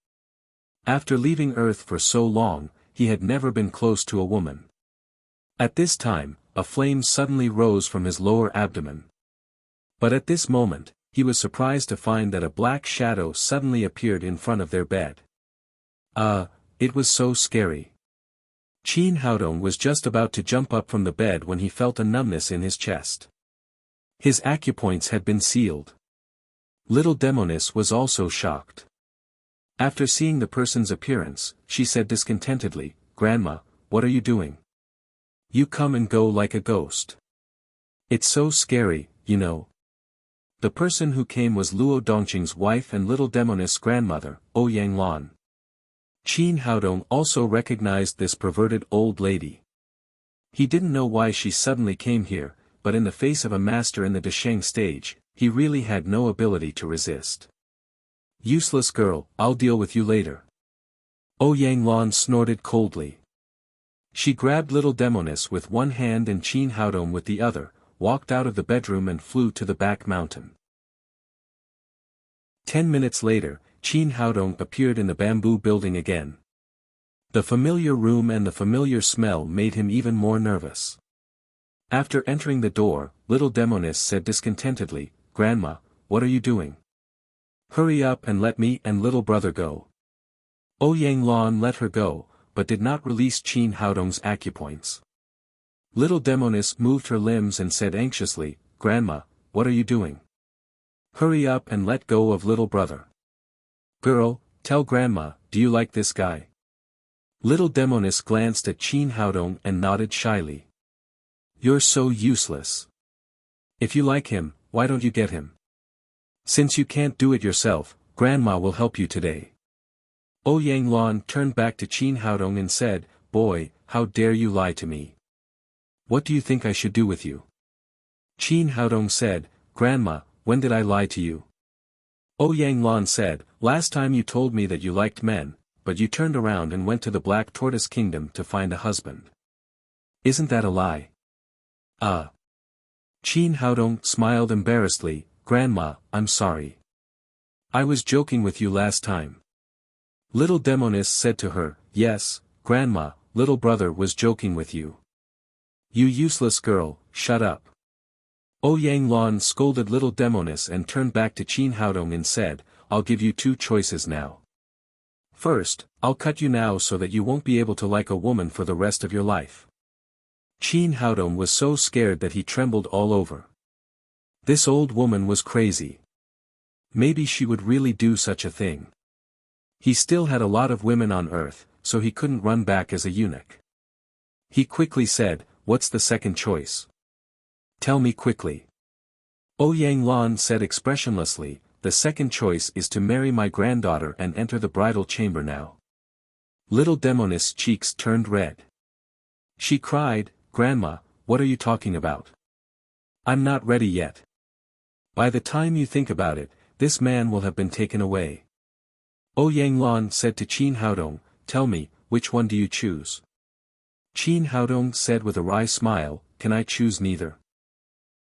After leaving Earth for so long, he had never been close to a woman. At this time, a flame suddenly rose from his lower abdomen. But at this moment, he was surprised to find that a black shadow suddenly appeared in front of their bed. It was so scary. Qin Haodong was just about to jump up from the bed when he felt a numbness in his chest. His acupoints had been sealed. Little Demoness was also shocked. After seeing the person's appearance, she said discontentedly, Grandma, what are you doing? You come and go like a ghost. It's so scary, you know. The person who came was Luo Dongqing's wife and little Demoness' grandmother, Ouyang Lan. Qin Haodong also recognized this perverted old lady. He didn't know why she suddenly came here, but in the face of a master in the Desheng stage, he really had no ability to resist. Useless girl, I'll deal with you later. Ouyang Lan snorted coldly. She grabbed little Demoness with one hand and Qin Haodong with the other, walked out of the bedroom and flew to the back mountain. 10 minutes later, Qin Haodong appeared in the bamboo building again. The familiar room and the familiar smell made him even more nervous. After entering the door, little Demoness said discontentedly, Grandma, what are you doing? Hurry up and let me and little brother go. Ouyang Lan let her go, but did not release Qin Haodong's acupoints. Little Demoness moved her limbs and said anxiously, Grandma, what are you doing? Hurry up and let go of little brother. Girl, tell Grandma, do you like this guy? Little Demoness glanced at Qin Haodong and nodded shyly. You're so useless. If you like him, why don't you get him? Since you can't do it yourself, Grandma will help you today. Ouyang Lan turned back to Qin Haodong and said, "Boy, how dare you lie to me? What do you think I should do with you?" Qin Haodong said, "Grandma, when did I lie to you?" Ouyang Lan said, "Last time you told me that you liked men, but you turned around and went to the Black Tortoise Kingdom to find a husband. Isn't that a lie?" Qin Haodong smiled embarrassedly, "Grandma, I'm sorry. I was joking with you last time." Little Demonis said to her, "Yes, Grandma, little brother was joking with you. You useless girl, shut up." Ouyang Lan scolded little Demonis and turned back to Qin Haodong and said, "I'll give you two choices now. First, I'll cut you now so that you won't be able to like a woman for the rest of your life." Qin Haodong was so scared that he trembled all over. This old woman was crazy. Maybe she would really do such a thing. He still had a lot of women on earth, so he couldn't run back as a eunuch. He quickly said, "What's the second choice? Tell me quickly." Ouyang Lan said expressionlessly, "The second choice is to marry my granddaughter and enter the bridal chamber now." Little Demonis' cheeks turned red. She cried, "Grandma, what are you talking about? I'm not ready yet. By the time you think about it, this man will have been taken away." Ouyang Lan said to Qin Haodong, "Tell me, which one do you choose?" Qin Haodong said with a wry smile, "Can I choose neither?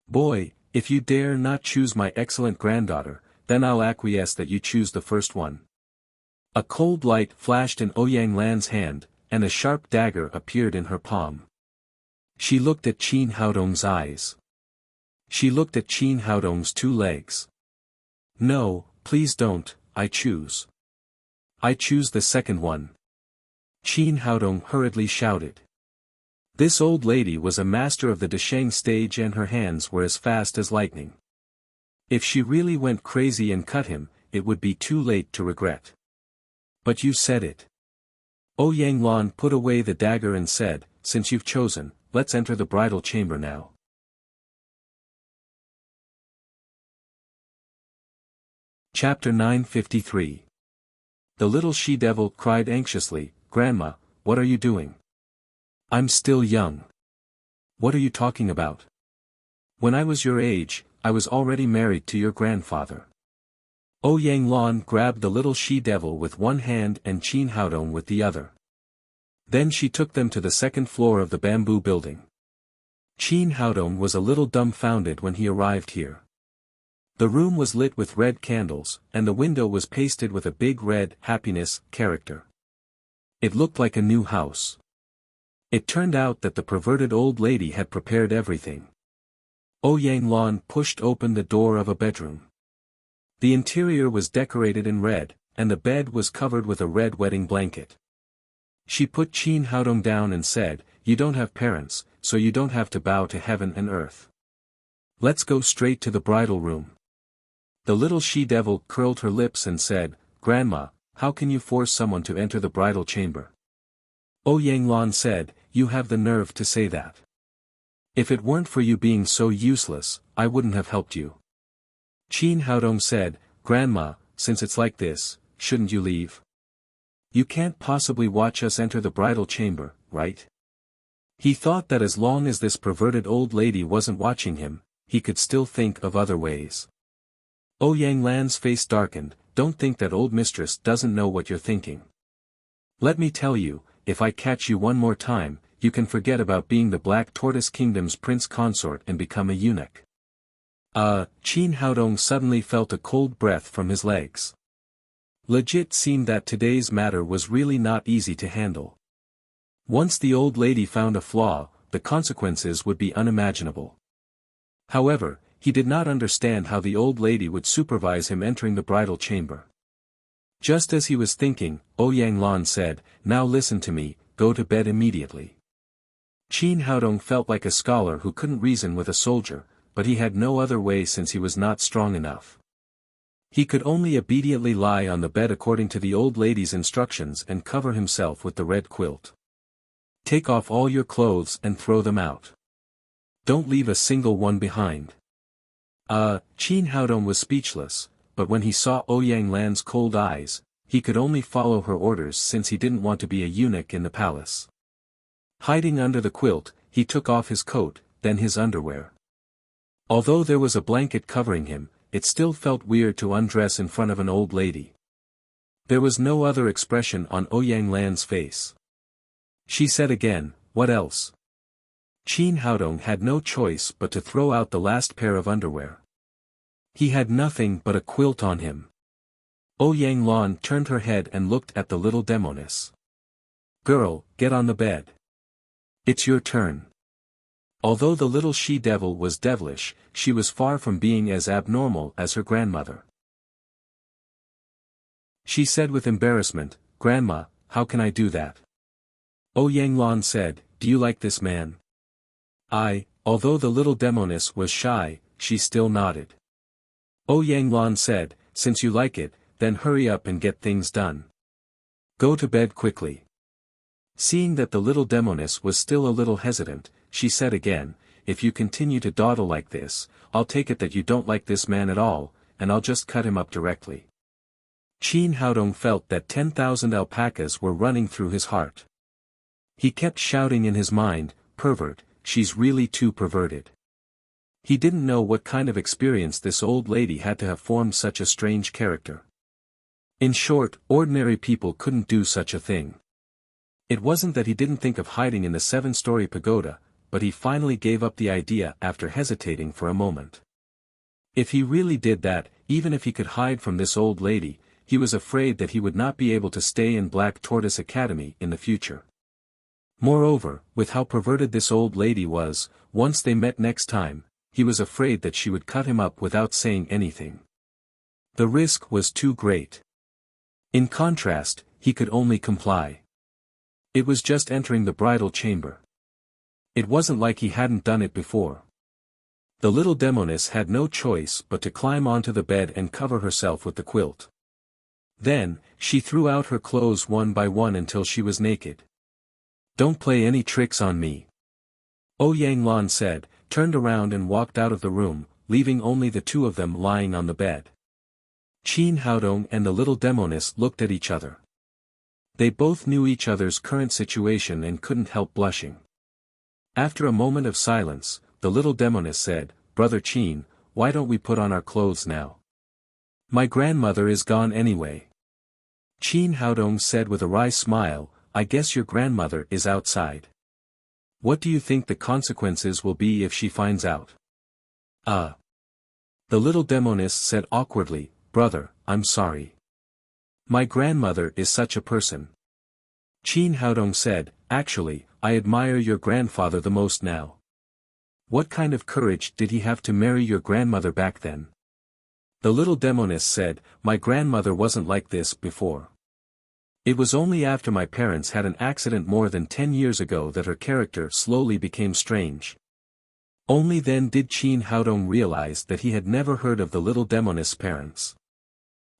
Boy, if you dare not choose my excellent granddaughter, then I'll acquiesce that you choose the first one." A cold light flashed in Ouyang Lan's hand, and a sharp dagger appeared in her palm. She looked at Qin Haodong's eyes. She looked at Qin Haodong's two legs. "No, please don't, I choose. I choose the second one." Qin Haodong hurriedly shouted. This old lady was a master of the Desheng stage and her hands were as fast as lightning. If she really went crazy and cut him, it would be too late to regret. "But you said it." Ouyang Lan put away the dagger and said, "Since you've chosen, let's enter the bridal chamber now." Chapter 953. The little she-devil cried anxiously, "Grandma, what are you doing? I'm still young." "What are you talking about? When I was your age, I was already married to your grandfather." Ouyang Lan grabbed the little she-devil with one hand and Qin Haodong with the other. Then she took them to the second floor of the bamboo building. Qin Haodong was a little dumbfounded when he arrived here. The room was lit with red candles, and the window was pasted with a big red happiness character. It looked like a new house. It turned out that the perverted old lady had prepared everything. Ouyang Lan pushed open the door of a bedroom. The interior was decorated in red, and the bed was covered with a red wedding blanket. She put Qin Haodong down and said, "You don't have parents, so you don't have to bow to heaven and earth. Let's go straight to the bridal room." The little she-devil curled her lips and said, "Grandma, how can you force someone to enter the bridal chamber?" Ouyang Lan said, "You have the nerve to say that. If it weren't for you being so useless, I wouldn't have helped you." Qin Haodong said, "Grandma, since it's like this, shouldn't you leave? You can't possibly watch us enter the bridal chamber, right?" He thought that as long as this perverted old lady wasn't watching him, he could still think of other ways. Ouyang Lan's face darkened. "Don't think that old mistress doesn't know what you're thinking. Let me tell you, if I catch you one more time, you can forget about being the Black Tortoise Kingdom's prince consort and become a eunuch." Qin Haodong suddenly felt a cold breath from his legs. Legit seemed that today's matter was really not easy to handle. Once the old lady found a flaw, the consequences would be unimaginable. However, he did not understand how the old lady would supervise him entering the bridal chamber. Just as he was thinking, Ouyang Lan said, "Now listen to me, go to bed immediately." Qin Haodong felt like a scholar who couldn't reason with a soldier, but he had no other way since he was not strong enough. He could only obediently lie on the bed according to the old lady's instructions and cover himself with the red quilt. "Take off all your clothes and throw them out. Don't leave a single one behind." Qin Haodong was speechless, but when he saw Ouyang Lan's cold eyes, he could only follow her orders since he didn't want to be a eunuch in the palace. Hiding under the quilt, he took off his coat, then his underwear. Although there was a blanket covering him, it still felt weird to undress in front of an old lady. There was no other expression on Ouyang Lan's face. She said again, "What else?" Qin Haodong had no choice but to throw out the last pair of underwear. He had nothing but a quilt on him. Ouyang Lan turned her head and looked at the little demoness. "Girl, get on the bed. It's your turn." Although the little she-devil was devilish, she was far from being as abnormal as her grandmother. She said with embarrassment, "Grandma, how can I do that?" Ouyang Lan said, "Do you like this man?" Although the little demoness was shy, she still nodded. Ouyang Lan said, "Since you like it, then hurry up and get things done. Go to bed quickly." Seeing that the little demoness was still a little hesitant, she said again, "If you continue to dawdle like this, I'll take it that you don't like this man at all, and I'll just cut him up directly." Qin Haodong felt that 10,000 alpacas were running through his heart. He kept shouting in his mind, "Pervert, she's really too perverted." He didn't know what kind of experience this old lady had to have formed such a strange character. In short, ordinary people couldn't do such a thing. It wasn't that he didn't think of hiding in the 7-story pagoda, but he finally gave up the idea after hesitating for a moment. If he really did that, even if he could hide from this old lady, he was afraid that he would not be able to stay in Black Tortoise Academy in the future. Moreover, with how perverted this old lady was, once they met next time, he was afraid that she would cut him up without saying anything. The risk was too great. In contrast, he could only comply. It was just entering the bridal chamber. It wasn't like he hadn't done it before. The little demoness had no choice but to climb onto the bed and cover herself with the quilt. Then, she threw out her clothes one by one until she was naked. "Don't play any tricks on me," Ouyang Lan said, turned around and walked out of the room, leaving only the two of them lying on the bed. Qin Haodong and the little demoness looked at each other. They both knew each other's current situation and couldn't help blushing. After a moment of silence, the little demoness said, "Brother Qin, why don't we put on our clothes now? My grandmother is gone anyway." Qin Haodong said with a wry smile, "I guess your grandmother is outside. What do you think the consequences will be if she finds out?" The little demoness said awkwardly, "Brother, I'm sorry. My grandmother is such a person." Qin Haodong said, "Actually, I admire your grandfather the most now. What kind of courage did he have to marry your grandmother back then?" The little demoness said, "My grandmother wasn't like this before. It was only after my parents had an accident more than 10 years ago that her character slowly became strange." Only then did Qin Haodong realize that he had never heard of the little demoness' parents.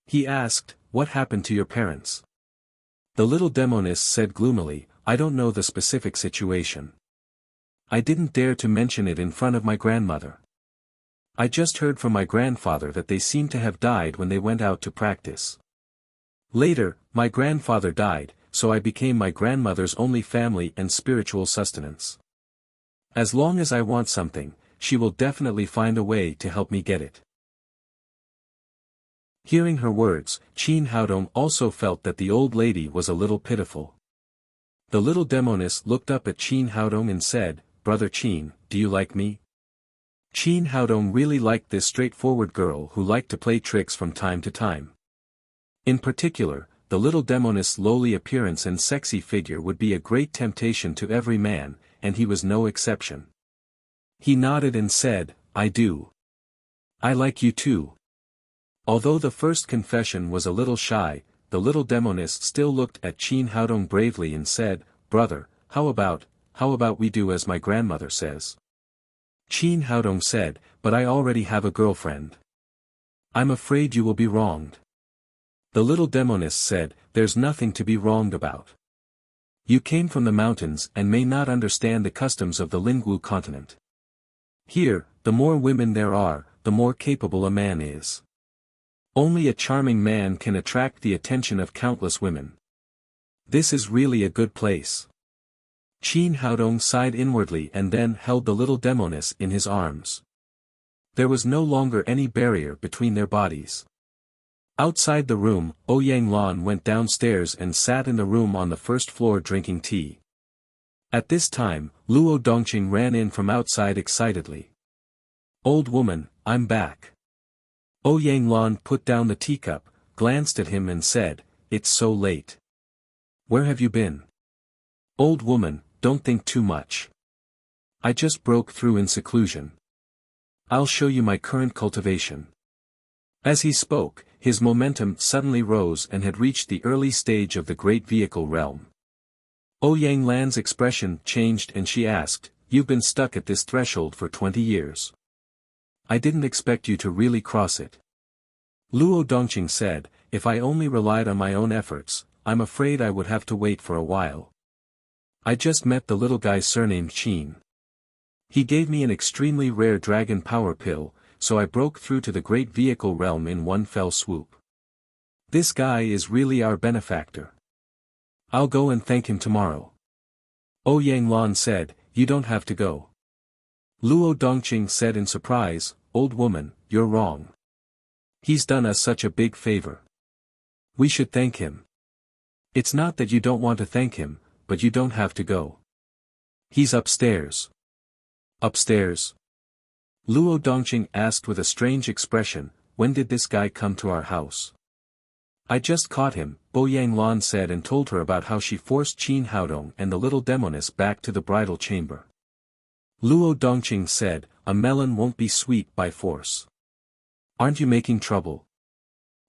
He asked, "What happened to your parents?" The little demoness said gloomily, "I don't know the specific situation. I didn't dare to mention it in front of my grandmother. I just heard from my grandfather that they seemed to have died when they went out to practice. Later, my grandfather died, so I became my grandmother's only family and spiritual sustenance. As long as I want something, she will definitely find a way to help me get it." Hearing her words, Qin Haodong also felt that the old lady was a little pitiful. The little demoness looked up at Qin Haodong and said, "Brother Qin, do you like me?" Qin Haodong really liked this straightforward girl who liked to play tricks from time to time. In particular, the little demoness' lowly appearance and sexy figure would be a great temptation to every man, and he was no exception. He nodded and said, "I do. I like you too." Although the first confession was a little shy, the little demoness still looked at Qin Haodong bravely and said, "Brother, how about we do as my grandmother says?" Qin Haodong said, "But I already have a girlfriend. I'm afraid you will be wronged." The little demoness said, "There's nothing to be wronged about. You came from the mountains and may not understand the customs of the Lingwu continent. Here, the more women there are, the more capable a man is. Only a charming man can attract the attention of countless women. This is really a good place. Qin Haodong sighed inwardly and then held the little demoness in his arms. There was no longer any barrier between their bodies. Outside the room, Ouyang Lan went downstairs and sat in the room on the first floor drinking tea. At this time, Luo Dongqing ran in from outside excitedly. "Old woman, I'm back." Ouyang Lan put down the teacup, glanced at him and said, "It's so late. Where have you been?" "Old woman, don't think too much. I just broke through in seclusion. I'll show you my current cultivation." As he spoke, his momentum suddenly rose and had reached the early stage of the great vehicle realm. Ouyang Lan's expression changed and she asked, "You've been stuck at this threshold for 20 years. I didn't expect you to really cross it." Luo Dongqing said, "If I only relied on my own efforts, I'm afraid I would have to wait for a while. I just met the little guy surnamed Qin. He gave me an extremely rare dragon power pill, so I broke through to the great vehicle realm in one fell swoop. This guy is really our benefactor. I'll go and thank him tomorrow." Ouyang Lan said, "You don't have to go." Luo Dongqing said in surprise, "Old woman, you're wrong. He's done us such a big favor. We should thank him." "It's not that you don't want to thank him, but you don't have to go. He's upstairs." "Upstairs?" Luo Dongqing asked with a strange expression, "When did this guy come to our house?" "I just caught him," Ouyang Lan said and told her about how she forced Qin Haodong and the little demoness back to the bridal chamber. Luo Dongqing said, "A melon won't be sweet by force. Aren't you making trouble?"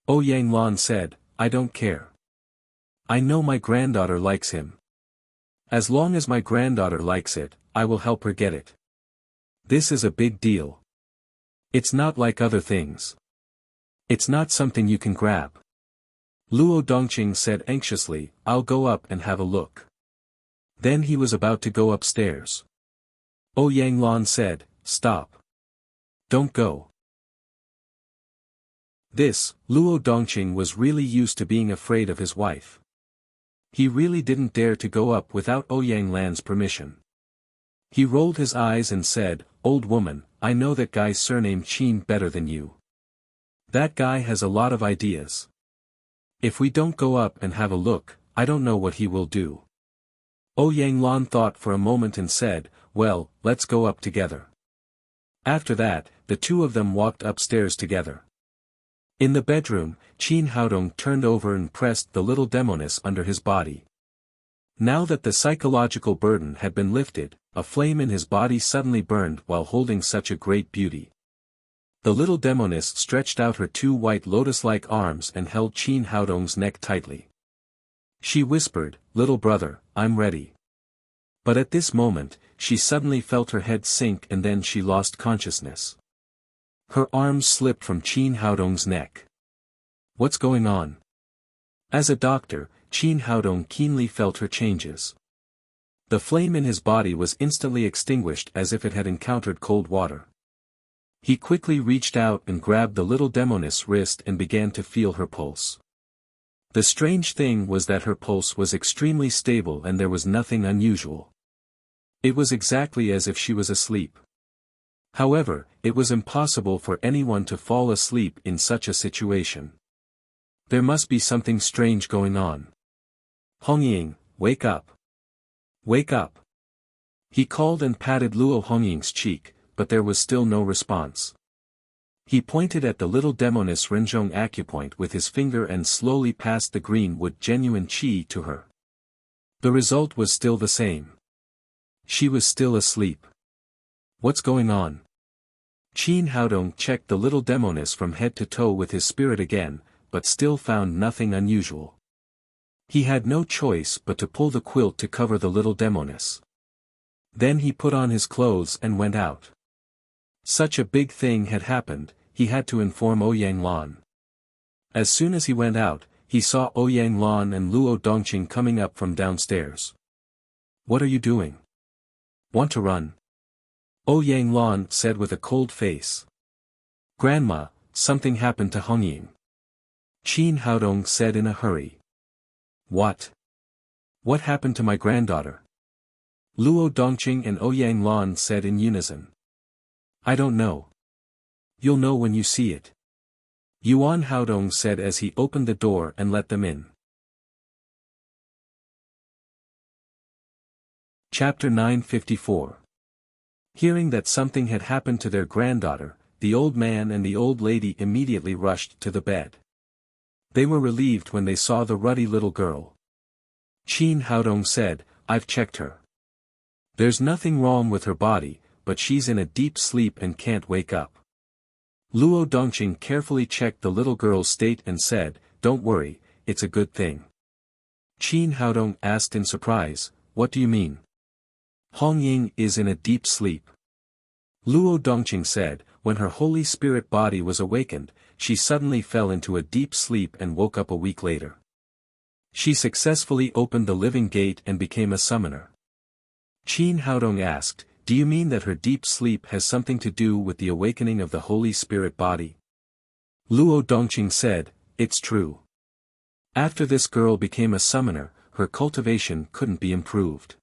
Ouyang Lan said, "I don't care. I know my granddaughter likes him. As long as my granddaughter likes it, I will help her get it. This is a big deal. It's not like other things. It's not something you can grab." Luo Dongqing said anxiously, "I'll go up and have a look." Then he was about to go upstairs. Ouyang Lan said, "Stop. Don't go." Luo Dongqing was really used to being afraid of his wife. He really didn't dare to go up without Ouyang Lan's permission. He rolled his eyes and said, "Old woman, I know that guy's surname Qin better than you. That guy has a lot of ideas. If we don't go up and have a look, I don't know what he will do." Ouyang Lan thought for a moment and said, "Well, let's go up together." After that, the two of them walked upstairs together. In the bedroom, Qin Haodong turned over and pressed the little demoness under his body. Now that the psychological burden had been lifted, a flame in his body suddenly burned while holding such a great beauty. The little demoness stretched out her two white lotus-like arms and held Qin Haodong's neck tightly. She whispered, "Little brother, I'm ready." But at this moment, she suddenly felt her head sink and then she lost consciousness. Her arms slipped from Qin Haodong's neck. "What's going on?" As a doctor, Qin Haodong keenly felt her changes. The flame in his body was instantly extinguished as if it had encountered cold water. He quickly reached out and grabbed the little demoness' wrist and began to feel her pulse. The strange thing was that her pulse was extremely stable and there was nothing unusual. It was exactly as if she was asleep. However, it was impossible for anyone to fall asleep in such a situation. There must be something strange going on. "Hongying, wake up. Wake up." He called and patted Luo Hongying's cheek, but there was still no response. He pointed at the little demoness Renzhong acupoint with his finger and slowly passed the green wood genuine qi to her. The result was still the same. She was still asleep. What's going on? Qin Haodong checked the little demoness from head to toe with his spirit again, but still found nothing unusual. He had no choice but to pull the quilt to cover the little demoness. Then he put on his clothes and went out. Such a big thing had happened, he had to inform Ouyang Lan. As soon as he went out, he saw Ouyang Lan and Luo Dongqing coming up from downstairs. "What are you doing? Want to run?" Ouyang Lan said with a cold face. "Grandma, something happened to Hongying." Qin Haodong said in a hurry. What? What happened to my granddaughter? Luo Dongqing and Ouyang Lan said in unison. I don't know. You'll know when you see it. Yuan Haodong said as he opened the door and let them in. Chapter 954. Hearing that something had happened to their granddaughter, the old man and the old lady immediately rushed to the bed. They were relieved when they saw the ruddy little girl. Qin Haodong said, I've checked her. There's nothing wrong with her body, but she's in a deep sleep and can't wake up. Luo Dongqing carefully checked the little girl's state and said, Don't worry, it's a good thing. Qin Haodong asked in surprise, What do you mean? Hong Ying is in a deep sleep. Luo Dongqing said, When her Holy Spirit body was awakened, she suddenly fell into a deep sleep and woke up a week later. She successfully opened the living gate and became a summoner. Qin Haodong asked, Do you mean that her deep sleep has something to do with the awakening of the Holy Spirit body? Luo Dongqing said, It's true. After this girl became a summoner, her cultivation couldn't be improved.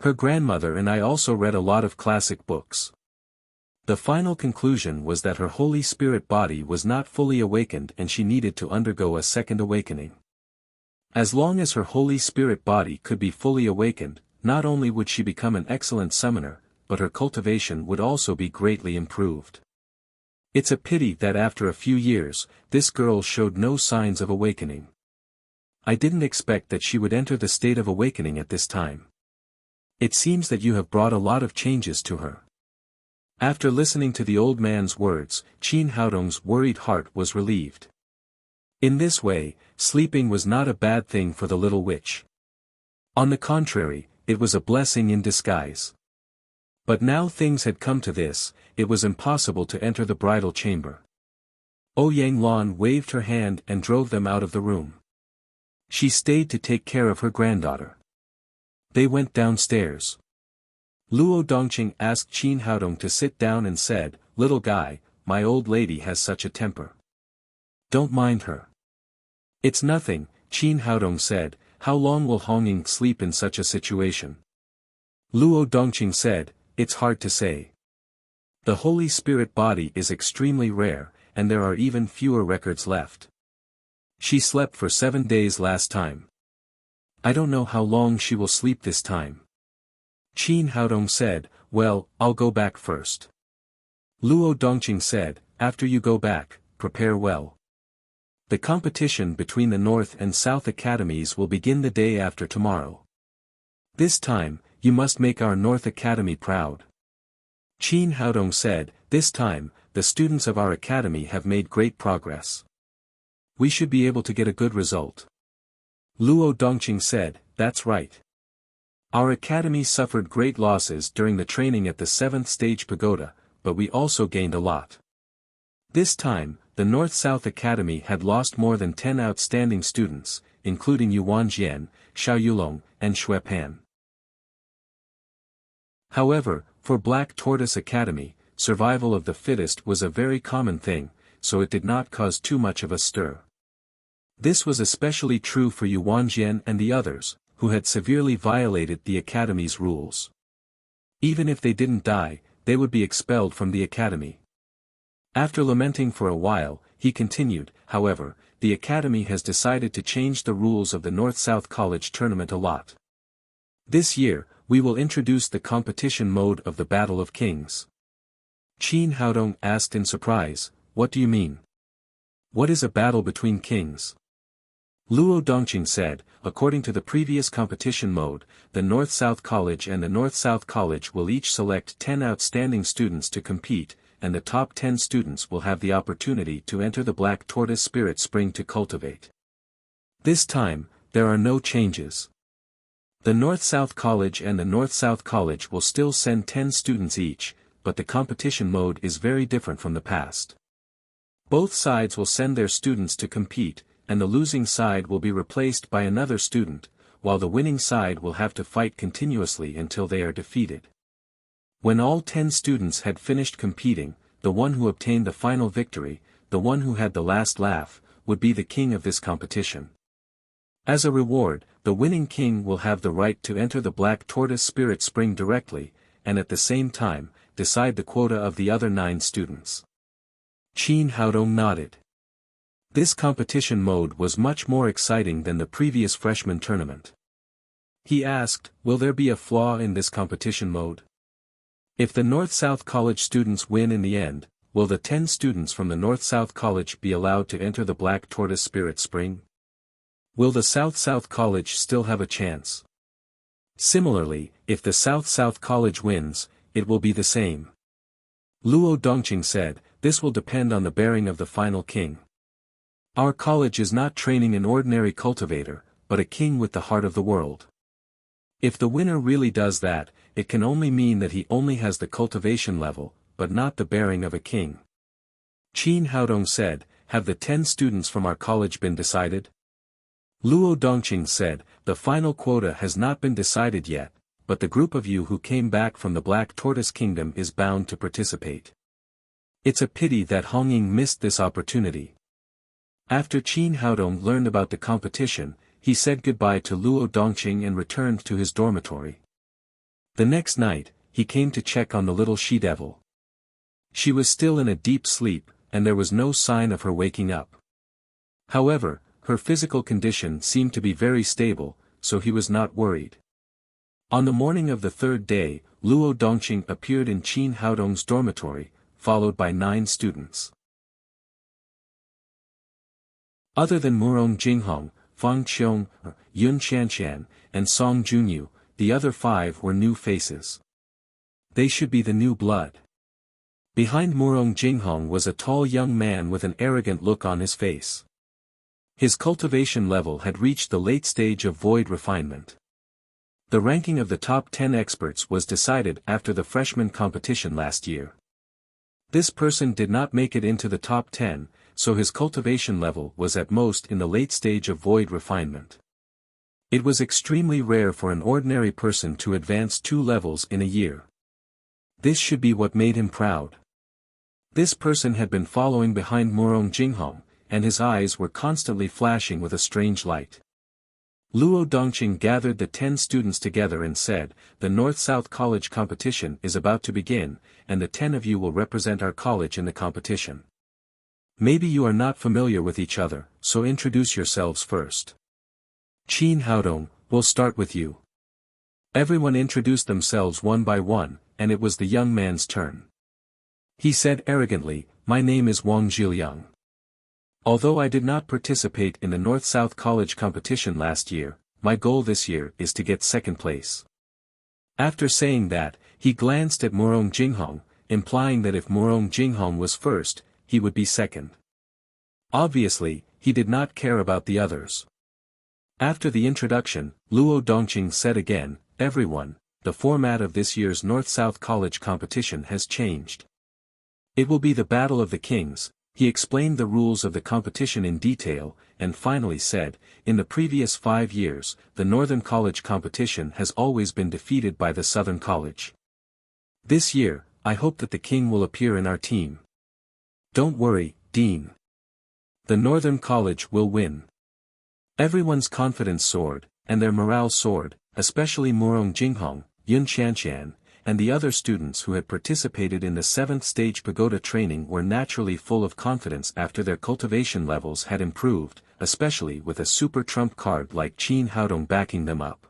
Her grandmother and I also read a lot of classic books. The final conclusion was that her Holy Spirit body was not fully awakened and she needed to undergo a second awakening. As long as her Holy Spirit body could be fully awakened, not only would she become an excellent summoner, but her cultivation would also be greatly improved. It's a pity that after a few years, this girl showed no signs of awakening. I didn't expect that she would enter the state of awakening at this time. It seems that you have brought a lot of changes to her. After listening to the old man's words, Qin Haodong's worried heart was relieved. In this way, sleeping was not a bad thing for the little witch. On the contrary, it was a blessing in disguise. But now things had come to this, it was impossible to enter the bridal chamber. Ouyang Lan waved her hand and drove them out of the room. She stayed to take care of her granddaughter. They went downstairs. Luo Dongqing asked Qin Haodong to sit down and said, Little guy, my old lady has such a temper. Don't mind her. It's nothing, Qin Haodong said. How long will Hong Ying sleep in such a situation? Luo Dongqing said, It's hard to say. The Holy Spirit body is extremely rare, and there are even fewer records left. She slept for 7 days last time. I don't know how long she will sleep this time. Qin Haodong said, Well, I'll go back first. Luo Dongqing said, After you go back, prepare well. The competition between the North and South Academies will begin the day after tomorrow. This time, you must make our North Academy proud. Qin Haodong said, This time, the students of our academy have made great progress. We should be able to get a good result. Luo Dongqing said, That's right. Our academy suffered great losses during the training at the 7th stage pagoda, but we also gained a lot. This time, the North-South Academy had lost more than 10 outstanding students, including Yuan Jian, Xiao Yulong, and Xue Pan. However, for Black Tortoise Academy, survival of the fittest was a very common thing, so it did not cause too much of a stir. This was especially true for Yuan Jian and the others, who had severely violated the academy's rules. Even if they didn't die, they would be expelled from the academy. After lamenting for a while, he continued, However, the academy has decided to change the rules of the North-South College tournament a lot. This year, we will introduce the competition mode of the Battle of Kings. Qin Haodong asked in surprise, What do you mean? What is a battle between kings? Luo Dongqing said, According to the previous competition mode, the North-South College and the North-South College will each select 10 outstanding students to compete, and the top 10 students will have the opportunity to enter the Black Tortoise Spirit Spring to cultivate. This time, there are no changes. The North-South College and the North-South College will still send 10 students each, but the competition mode is very different from the past. Both sides will send their students to compete, and the losing side will be replaced by another student, while the winning side will have to fight continuously until they are defeated. When all 10 students had finished competing, the one who obtained the final victory, the one who had the last laugh, would be the king of this competition. As a reward, the winning king will have the right to enter the Black Tortoise Spirit Spring directly, and at the same time, decide the quota of the other 9 students. Qin Haodong nodded. This competition mode was much more exciting than the previous freshman tournament. He asked, will there be a flaw in this competition mode? If the North-South College students win in the end, will the 10 students from the North-South College be allowed to enter the Black Tortoise Spirit Spring? Will the South-South College still have a chance? Similarly, if the South-South College wins, it will be the same. Luo Dongqing said, this will depend on the bearing of the final king. Our college is not training an ordinary cultivator, but a king with the heart of the world. If the winner really does that, it can only mean that he only has the cultivation level, but not the bearing of a king. Qin Haodong said, have the 10 students from our college been decided? Luo Dongqing said, the final quota has not been decided yet, but the group of you who came back from the Black Tortoise Kingdom is bound to participate. It's a pity that Hongying missed this opportunity. After Qin Haodong learned about the competition, he said goodbye to Luo Dongqing and returned to his dormitory. The next night, he came to check on the little she-devil. She was still in a deep sleep, and there was no sign of her waking up. However, her physical condition seemed to be very stable, so he was not worried. On the morning of the 3rd day, Luo Dongqing appeared in Qin Haodong's dormitory, followed by 9 students. Other than Murong Jinghong, Fang Qiong, Yun Qianqian, and Song Junyu, the other 5 were new faces. They should be the new blood. Behind Murong Jinghong was a tall young man with an arrogant look on his face. His cultivation level had reached the late stage of void refinement. The ranking of the top 10 experts was decided after the freshman competition last year. This person did not make it into the top 10, so his cultivation level was at most in the late stage of void refinement. It was extremely rare for an ordinary person to advance 2 levels in a year. This should be what made him proud. This person had been following behind Murong Jinghong, and his eyes were constantly flashing with a strange light. Luo Dongqing gathered the 10 students together and said, the North-South College competition is about to begin, and the 10 of you will represent our college in the competition. Maybe you are not familiar with each other, so introduce yourselves first. Qin Haodong, we'll start with you. Everyone introduced themselves one by one, and it was the young man's turn. He said arrogantly, my name is Wang Zhiliang. Although I did not participate in the North-South College competition last year, my goal this year is to get 2nd place. After saying that, he glanced at Murong Jinghong, implying that if Murong Jinghong was first, he would be second. Obviously, he did not care about the others. After the introduction, Luo Dongqing said again, everyone, the format of this year's North-South College competition has changed. It will be the Battle of the Kings. He explained the rules of the competition in detail, and finally said, in the previous 5 years, the Northern College competition has always been defeated by the Southern College. This year, I hope that the king will appear in our team. Don't worry, Dean. The Northern College will win. Everyone's confidence soared, and their morale soared, especially Murong Jinghong, Yun Qianqian, and the other students who had participated in the 7th stage pagoda training were naturally full of confidence after their cultivation levels had improved, especially with a super trump card like Qin Haodong backing them up.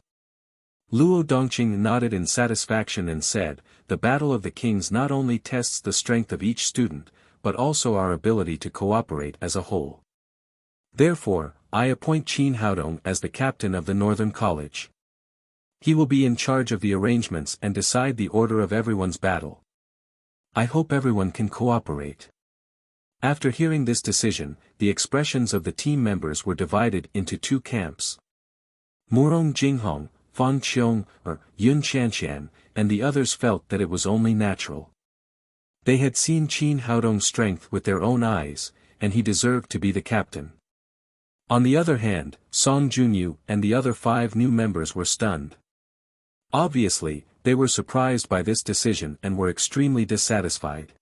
Luo Dongqing nodded in satisfaction and said, the Battle of the Kings not only tests the strength of each student, but also our ability to cooperate as a whole. Therefore, I appoint Qin Haodong as the captain of the Northern College. He will be in charge of the arrangements and decide the order of everyone's battle. I hope everyone can cooperate. After hearing this decision, the expressions of the team members were divided into 2 camps. Murong Jinghong, Fang Qiong, Yun Qianqian, and the others felt that it was only natural. They had seen Qin Haodong's strength with their own eyes, and he deserved to be the captain. On the other hand, Song Junyu and the other 5 new members were stunned. Obviously, they were surprised by this decision and were extremely dissatisfied.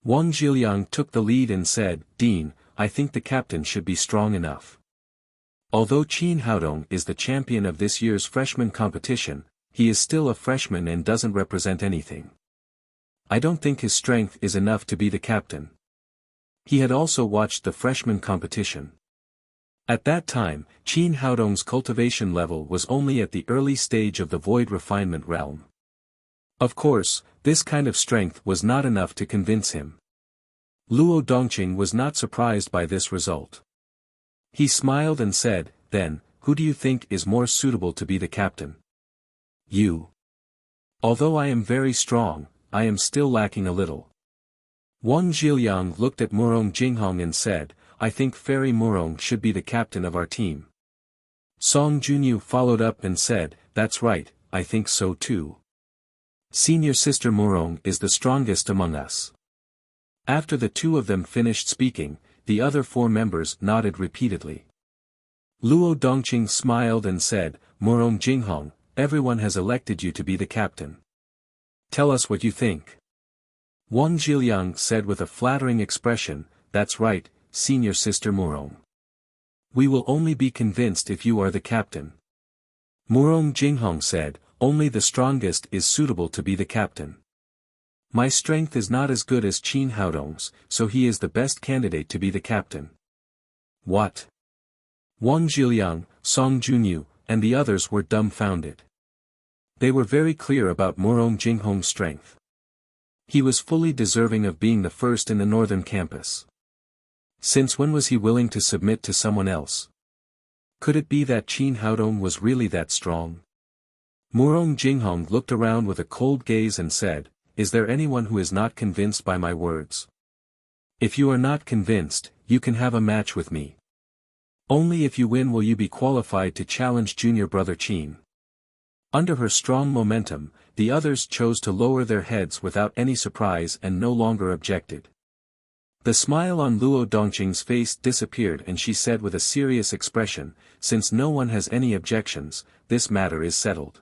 Wang Zhiliang took the lead and said, "Dean, I think the captain should be strong enough. Although Qin Haodong is the champion of this year's freshman competition, he is still a freshman and doesn't represent anything. I don't think his strength is enough to be the captain." He had also watched the freshman competition. At that time, Qin Haodong's cultivation level was only at the early stage of the void refinement realm. Of course, this kind of strength was not enough to convince him. Luo Dongqing was not surprised by this result. He smiled and said, "Then, who do you think is more suitable to be the captain?" "You." "Although I am very strong, I am still lacking a little." Wang Zhiliang looked at Murong Jinghong and said, "I think Fairy Murong should be the captain of our team." Song Junyu followed up and said, "That's right, I think so too. Senior sister Murong is the strongest among us." After the two of them finished speaking, the other four members nodded repeatedly. Luo Dongqing smiled and said, "Murong Jinghong, everyone has elected you to be the captain. Tell us what you think." Wang Zhiliang said with a flattering expression, "That's right, senior sister Murong. We will only be convinced if you are the captain." Murong Jinghong said, "Only the strongest is suitable to be the captain. My strength is not as good as Qin Haodong's, so he is the best candidate to be the captain." "What?" Wang Zhiliang, Song Junyu, and the others were dumbfounded. They were very clear about Murong Jinghong's strength. He was fully deserving of being the first in the northern campus. Since when was he willing to submit to someone else? Could it be that Qin Haodong was really that strong? Murong Jinghong looked around with a cold gaze and said, "Is there anyone who is not convinced by my words? If you are not convinced, you can have a match with me. Only if you win will you be qualified to challenge junior brother Qin." Under her strong momentum, the others chose to lower their heads without any surprise and no longer objected. The smile on Luo Dongqing's face disappeared and she said with a serious expression, "Since no one has any objections, this matter is settled.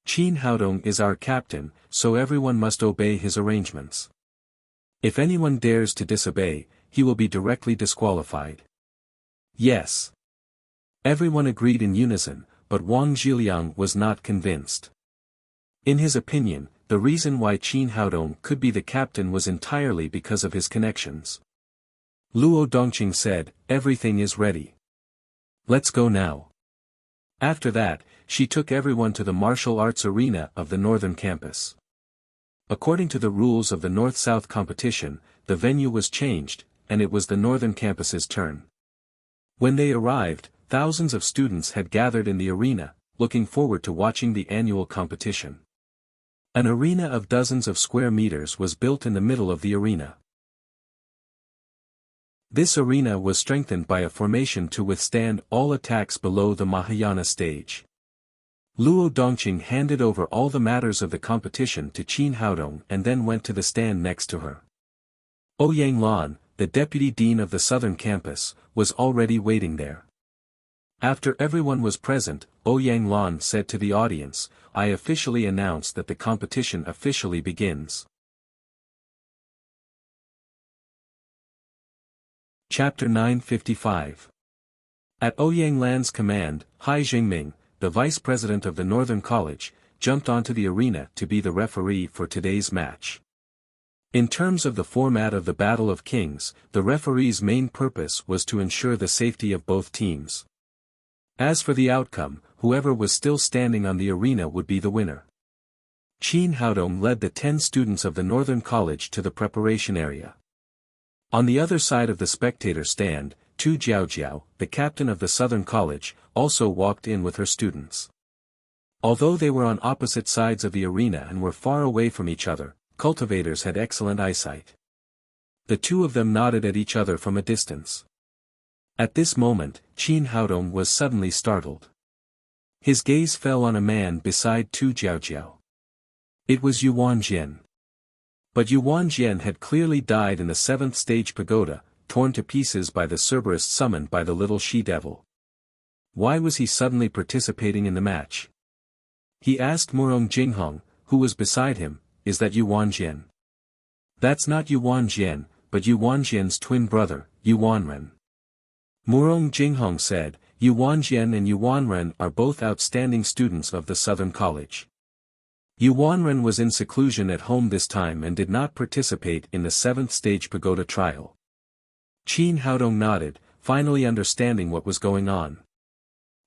Qin Haodong is our captain, so everyone must obey his arrangements. If anyone dares to disobey, he will be directly disqualified." "Yes." Everyone agreed in unison, but Wang Zhiliang was not convinced. In his opinion, the reason why Qin Haodong could be the captain was entirely because of his connections. Luo Dongqing said, "Everything is ready. Let's go now." After that, she took everyone to the martial arts arena of the northern campus. According to the rules of the North-South competition, the venue was changed, and it was the northern campus's turn. When they arrived, thousands of students had gathered in the arena, looking forward to watching the annual competition. An arena of dozens of square meters was built in the middle of the arena. This arena was strengthened by a formation to withstand all attacks below the Mahayana stage. Luo Dongqing handed over all the matters of the competition to Qin Haodong and then went to the stand next to her. Ouyang Lan, the deputy dean of the southern campus, was already waiting there. After everyone was present, Ouyang Lan said to the audience, "I officially announce that the competition officially begins." Chapter 955. At Ouyang Lan's command, Hai Jingming, the vice president of the Northern College, jumped onto the arena to be the referee for today's match. In terms of the format of the Battle of Kings, the referee's main purpose was to ensure the safety of both teams. As for the outcome, whoever was still standing on the arena would be the winner. Qin Haodong led the 10 students of the Northern College to the preparation area. On the other side of the spectator stand, Tu Jiaojiao, the captain of the Southern College, also walked in with her students. Although they were on opposite sides of the arena and were far away from each other, cultivators had excellent eyesight. The two of them nodded at each other from a distance. At this moment, Qin Haodong was suddenly startled. His gaze fell on a man beside Tu Jiaojiao. It was Yuan Jian. But Yuan Jian had clearly died in the 7th stage pagoda, torn to pieces by the Cerberus summoned by the little she-devil. Why was he suddenly participating in the match? He asked Murong Jinghong, who was beside him, "Is that Yuan Jian?" That's not Yuan Jian, but Yuan Jian's twin brother, Yuan Ren. Murong Jinghong said, Yuan Jian and Yuan Ren are both outstanding students of the Southern College. Yuan Ren was in seclusion at home this time and did not participate in the 7th stage pagoda trial. Qin Haodong nodded, finally understanding what was going on.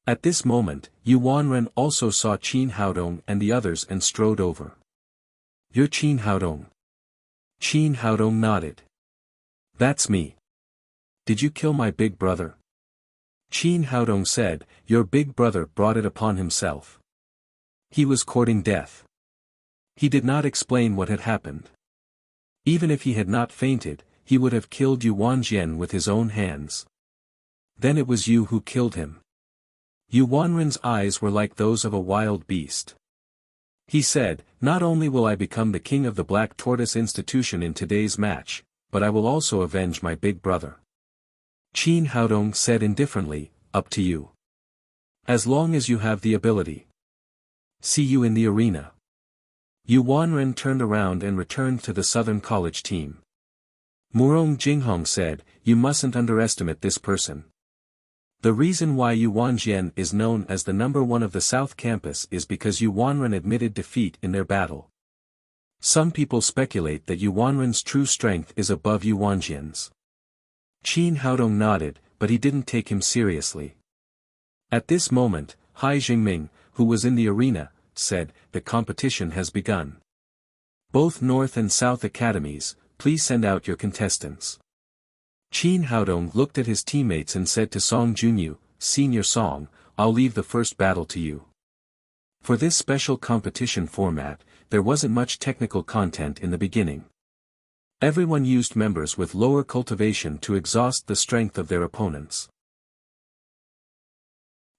At this moment, Yuan Ren also saw Qin Haodong and the others and strode over. You're Qin Haodong. Qin Haodong nodded. That's me. Did you kill my big brother? Qin Haodong said, your big brother brought it upon himself. He was courting death. He did not explain what had happened. Even if he had not fainted, he would have killed Yuan Jian with his own hands. Then it was you who killed him. Yuan Ren's eyes were like those of a wild beast. He said, not only will I become the king of the Black Tortoise Institution in today's match, but I will also avenge my big brother. Qin Haodong said indifferently, up to you. As long as you have the ability. See you in the arena. Yuan Ren turned around and returned to the Southern College team. Murong Jinghong said, you mustn't underestimate this person. The reason why Yuan Jian is known as the number 1 of the South Campus is because Yuan Ren admitted defeat in their battle. Some people speculate that Yuan Ren's true strength is above Yuan Jian's. Qin Haodong nodded, but he didn't take him seriously. At this moment, Hai Jingming, who was in the arena, said, the competition has begun. Both North and South Academies, please send out your contestants. Qin Haodong looked at his teammates and said to Song Junyu, Senior Song, I'll leave the first battle to you. For this special competition format, there wasn't much technical content in the beginning. Everyone used members with lower cultivation to exhaust the strength of their opponents.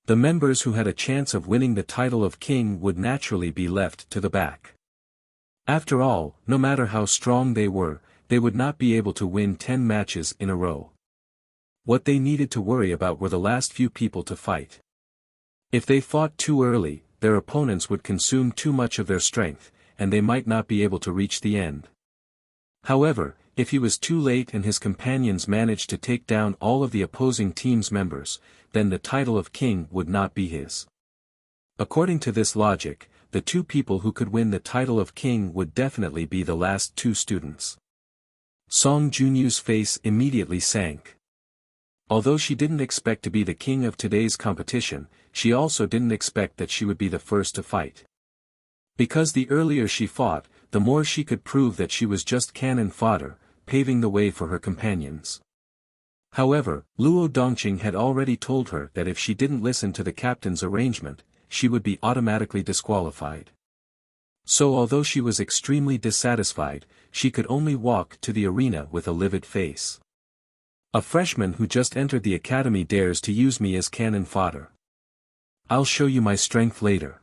The members who had a chance of winning the title of king would naturally be left to the back. After all, no matter how strong they would not be able to win 10 matches in a row. What they needed to worry about were the last few people to fight. If they fought too early, their opponents would consume too much of their strength, and they might not be able to reach the end. However, if he was too late and his companions managed to take down all of the opposing team's members, then the title of king would not be his. According to this logic, the 2 people who could win the title of king would definitely be the last 2 students. Song Junyu's face immediately sank. Although she didn't expect to be the king of today's competition, she also didn't expect that she would be the first to fight. Because the earlier she fought, the more she could prove that she was just cannon fodder, paving the way for her companions. However, Luo Dongqing had already told her that if she didn't listen to the captain's arrangement, she would be automatically disqualified. So although she was extremely dissatisfied, she could only walk to the arena with a livid face. A freshman who just entered the academy dares to use me as cannon fodder. I'll show you my strength later.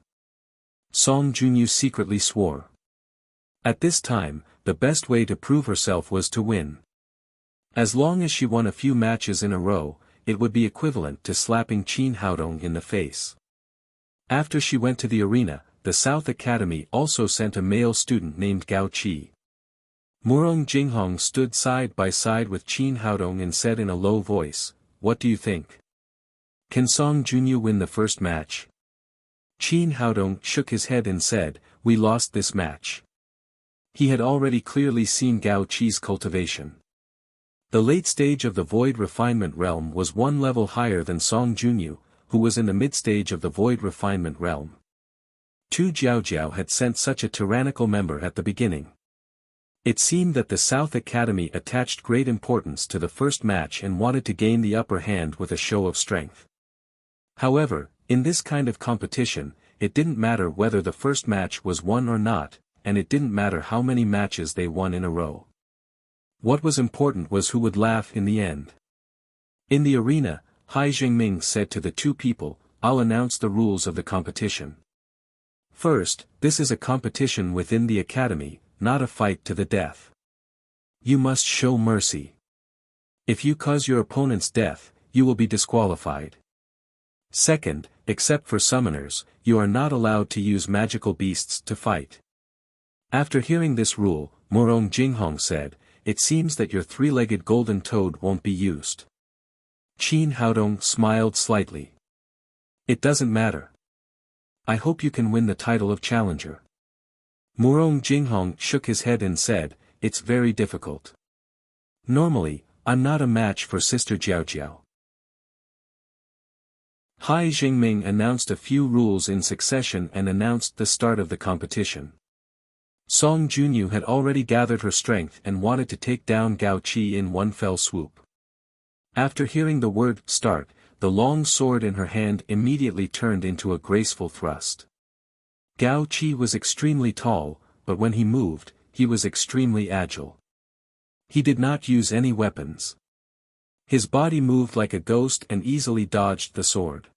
Song Junyu secretly swore. At this time, the best way to prove herself was to win. As long as she won a few matches in a row, it would be equivalent to slapping Qin Haodong in the face. After she went to the arena, the South Academy also sent a male student named Gao Qi. Murong Jinghong stood side by side with Qin Haodong and said in a low voice, what do you think? Can Song Junyu win the first match? Qin Haodong shook his head and said, we lost this match. He had already clearly seen Gao Qi's cultivation. The late stage of the Void Refinement Realm was 1 level higher than Song Junyu, who was in the mid-stage of the Void Refinement Realm. Tu Jiaojiao had sent such a tyrannical member at the beginning. It seemed that the South Academy attached great importance to the first match and wanted to gain the upper hand with a show of strength. However, in this kind of competition, it didn't matter whether the first match was won or not, and it didn't matter how many matches they won in a row. What was important was who would laugh in the end. In the arena, Hai Jingming said to the 2 people, I'll announce the rules of the competition. First, this is a competition within the academy, not a fight to the death. You must show mercy. If you cause your opponent's death, you will be disqualified. Second, except for summoners, you are not allowed to use magical beasts to fight. After hearing this rule, Murong Jinghong said, "It seems that your three-legged golden toad won't be used." Qin Haodong smiled slightly. "It doesn't matter. I hope you can win the title of challenger." Murong Jinghong shook his head and said, "It's very difficult. Normally, I'm not a match for Sister Jiaojiao." Hai Jingming announced a few rules in succession and announced the start of the competition. Song Junyu had already gathered her strength and wanted to take down Gao Qi in one fell swoop. After hearing the word "start," the long sword in her hand immediately turned into a graceful thrust. Gao Qi was extremely tall, but when he moved, he was extremely agile. He did not use any weapons. His body moved like a ghost and easily dodged the sword.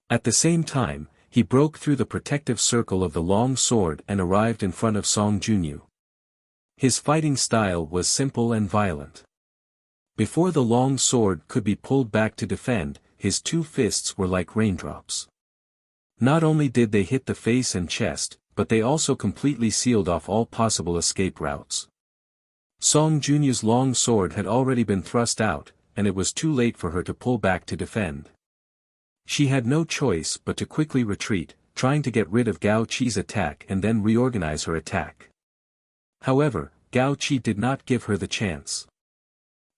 At the same time, he broke through the protective circle of the long sword and arrived in front of Song Junyu. His fighting style was simple and violent. Before the long sword could be pulled back to defend, his two fists were like raindrops. Not only did they hit the face and chest, but they also completely sealed off all possible escape routes. Song Junyu's long sword had already been thrust out, and it was too late for her to pull back to defend. She had no choice but to quickly retreat, trying to get rid of Gao Qi's attack and then reorganize her attack. However, Gao Qi did not give her the chance.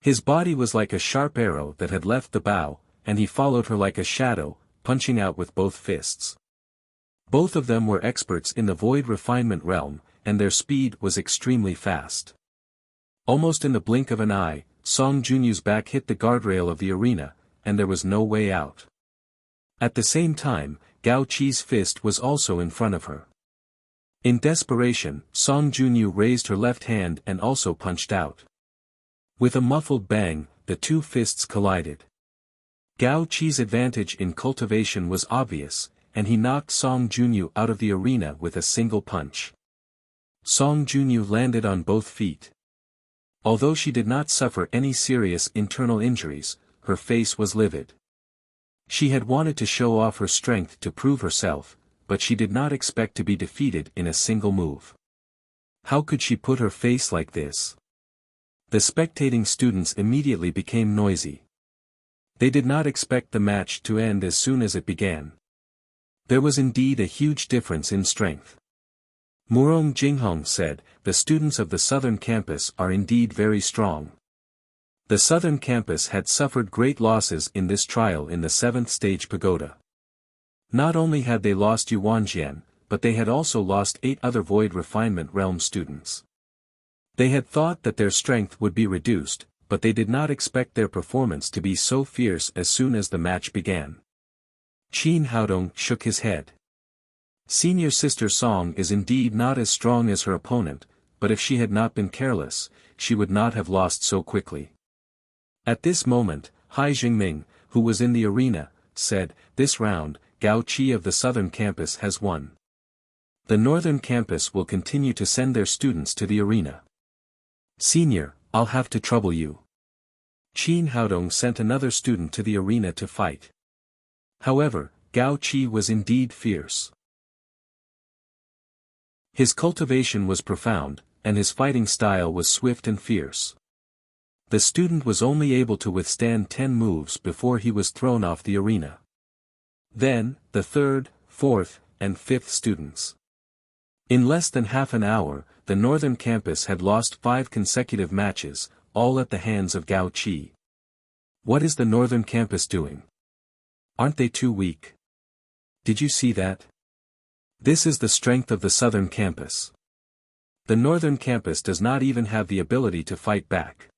His body was like a sharp arrow that had left the bow, and he followed her like a shadow, punching out with both fists. Both of them were experts in the void refinement realm, and their speed was extremely fast. Almost in the blink of an eye, Song Junyu's back hit the guardrail of the arena, and there was no way out. At the same time, Gao Qi's fist was also in front of her. In desperation, Song Junyu raised her left hand and also punched out. With a muffled bang, the two fists collided. Gao Qi's advantage in cultivation was obvious, and he knocked Song Junyu out of the arena with a single punch. Song Junyu landed on both feet. Although she did not suffer any serious internal injuries, her face was livid. She had wanted to show off her strength to prove herself, but she did not expect to be defeated in a single move. How could she put her face like this? The spectating students immediately became noisy. They did not expect the match to end as soon as it began. There was indeed a huge difference in strength. Murong Jinghong said, "The students of the southern campus are indeed very strong." The southern campus had suffered great losses in this trial in the 7th stage pagoda. Not only had they lost Yuanjian, but they had also lost 8 other void refinement realm students. They had thought that their strength would be reduced, but they did not expect their performance to be so fierce as soon as the match began. Qin Haodong shook his head. Senior Sister Song is indeed not as strong as her opponent, but if she had not been careless, she would not have lost so quickly. At this moment, Hai Jingming, who was in the arena, said, "This round, Gao Qi of the southern campus has won. The northern campus will continue to send their students to the arena." "Senior, I'll have to trouble you." Qin Haodong sent another student to the arena to fight. However, Gao Qi was indeed fierce. His cultivation was profound, and his fighting style was swift and fierce. The student was only able to withstand 10 moves before he was thrown off the arena. Then, the 3rd, 4th, and 5th students. In less than half an hour, the northern campus had lost 5 consecutive matches, all at the hands of Gao Qi. What is the northern campus doing? Aren't they too weak? Did you see that? This is the strength of the southern campus. The northern campus does not even have the ability to fight back.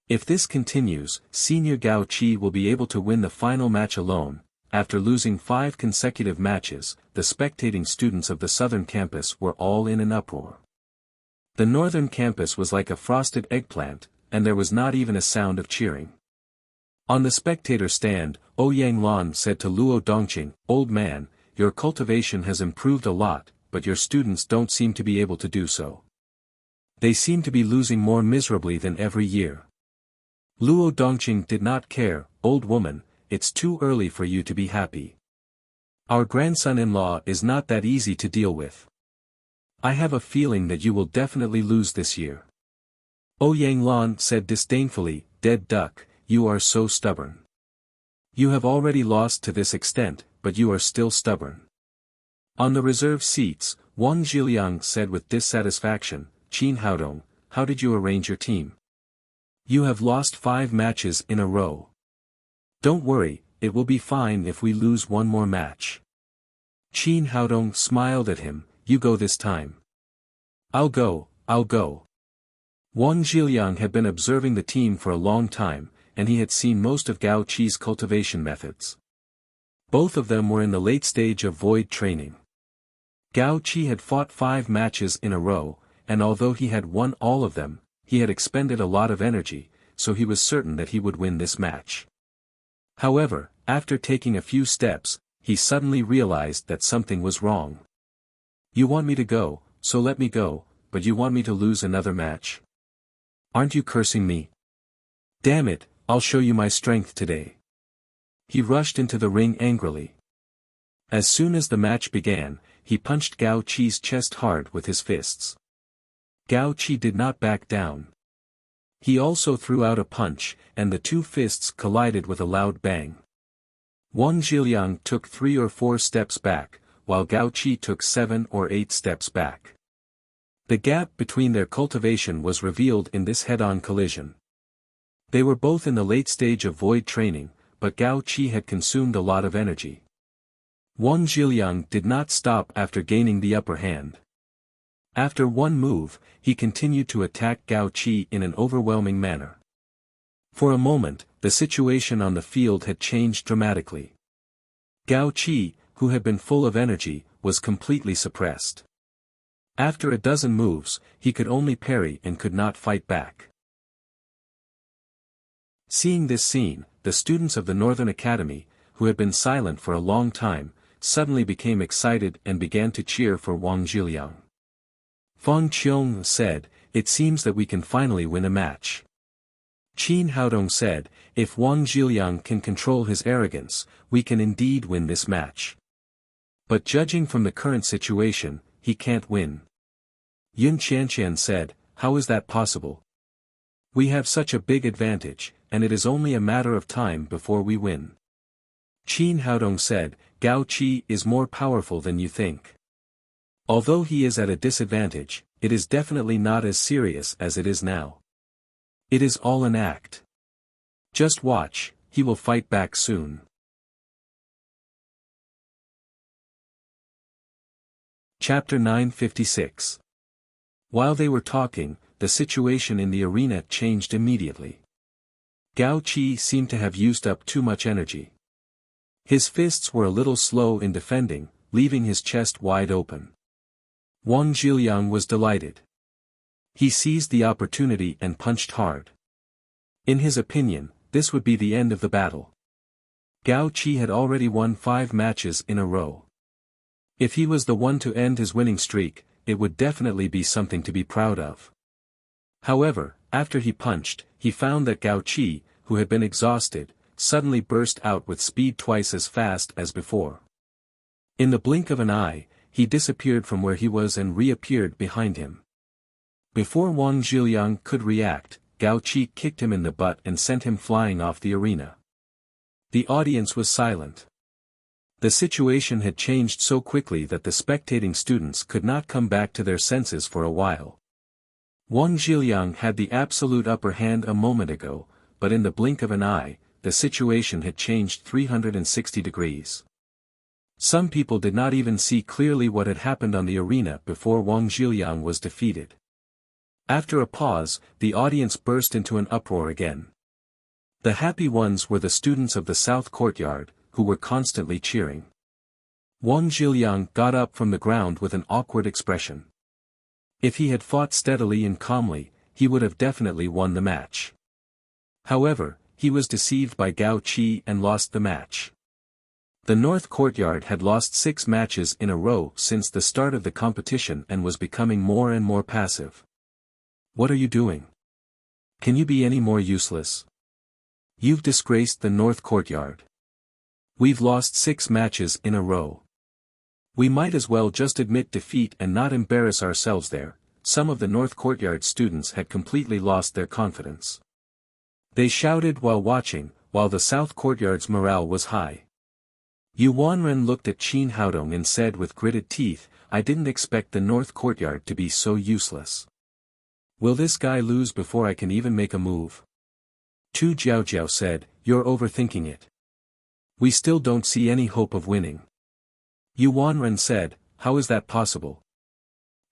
If this continues, Senior Gao Qi will be able to win the final match alone. After losing 5 consecutive matches, the spectating students of the southern campus were all in an uproar. The northern campus was like a frosted eggplant, and there was not even a sound of cheering. On the spectator stand, Ouyang Lan said to Luo Dongqing, "Old man, your cultivation has improved a lot, but your students don't seem to be able to do so. They seem to be losing more miserably than every year." Luo Dongqing did not care. "Old woman, it's too early for you to be happy. Our grandson-in-law is not that easy to deal with. I have a feeling that you will definitely lose this year. Ouyang Lan said disdainfully, dead duck, you are so stubborn. You have already lost to this extent, but you are still stubborn. On the reserve seats, Wang Zhiliang said with dissatisfaction, Qin Haodong, how did you arrange your team? You have lost 5 matches in a row. Don't worry, it will be fine if we lose one more match. Qin Haodong smiled at him, you go this time. I'll go. Wang Zhiliang had been observing the team for a long time, and he had seen most of Gao Qi's cultivation methods. Both of them were in the late stage of void training. Gao Qi had fought 5 matches in a row, and although he had won all of them, he had expended a lot of energy, so he was certain that he would win this match. However, after taking a few steps, he suddenly realized that something was wrong. You want me to go, so let me go, but you want me to lose another match? Aren't you cursing me? Damn it, I'll show you my strength today. He rushed into the ring angrily. As soon as the match began, he punched Gao Qi's chest hard with his fists. Gao Qi did not back down. He also threw out a punch, and the 2 fists collided with a loud bang. Wang Zhiliang took 3 or 4 steps back, while Gao Qi took 7 or 8 steps back. The gap between their cultivation was revealed in this head-on collision. They were both in the late stage of void training, but Gao Qi had consumed a lot of energy. Wang Zhiliang did not stop after gaining the upper hand. After one move, he continued to attack Gao Qi in an overwhelming manner. For a moment, the situation on the field had changed dramatically. Gao Qi, who had been full of energy, was completely suppressed. After a dozen moves, he could only parry and could not fight back. Seeing this scene, the students of the Northern Academy, who had been silent for a long time, suddenly became excited and began to cheer for Wang Zhiliang. Feng Qiong said, it seems that we can finally win a match. Qin Haodong said, if Wang Zhiliang can control his arrogance, we can indeed win this match. But judging from the current situation, he can't win. Yun Qianqian said, how is that possible? We have such a big advantage, and it is only a matter of time before we win. Qin Haodong said, Gao Qi is more powerful than you think. Although he is at a disadvantage, it is definitely not as serious as it is now. It is all an act. Just watch, he will fight back soon. Chapter 956. While they were talking, the situation in the arena changed immediately. Gao Qi seemed to have used up too much energy. His fists were a little slow in defending, leaving his chest wide open. Wang Zhiliang was delighted. He seized the opportunity and punched hard. In his opinion, this would be the end of the battle. Gao Qi had already won 5 matches in a row. If he was the one to end his winning streak, it would definitely be something to be proud of. However, after he punched, he found that Gao Qi, who had been exhausted, suddenly burst out with speed twice as fast as before. In the blink of an eye, he disappeared from where he was and reappeared behind him. Before Wang Zhiliang could react, Gao Qi kicked him in the butt and sent him flying off the arena. The audience was silent. The situation had changed so quickly that the spectating students could not come back to their senses for a while. Wang Zhiliang had the absolute upper hand a moment ago, but in the blink of an eye, the situation had changed 360 degrees. Some people did not even see clearly what had happened on the arena before Wang Zhiliang was defeated. After a pause, the audience burst into an uproar again. The happy ones were the students of the South Courtyard, who were constantly cheering. Wang Zhiliang got up from the ground with an awkward expression. If he had fought steadily and calmly, he would have definitely won the match. However, he was deceived by Gao Qi and lost the match. The North Courtyard had lost 6 matches in a row since the start of the competition and was becoming more and more passive. What are you doing? Can you be any more useless? You've disgraced the North Courtyard. We've lost 6 matches in a row. We might as well just admit defeat and not embarrass ourselves there. Some of the North Courtyard students had completely lost their confidence. They shouted while watching, while the South Courtyard's morale was high. Yu Wanren looked at Qin Haodong and said with gritted teeth, "I didn't expect the North Courtyard to be so useless. Will this guy lose before I can even make a move?" Tu Jiaojiao said, "You're overthinking it. We still don't see any hope of winning." Yu Wanren said, "How is that possible?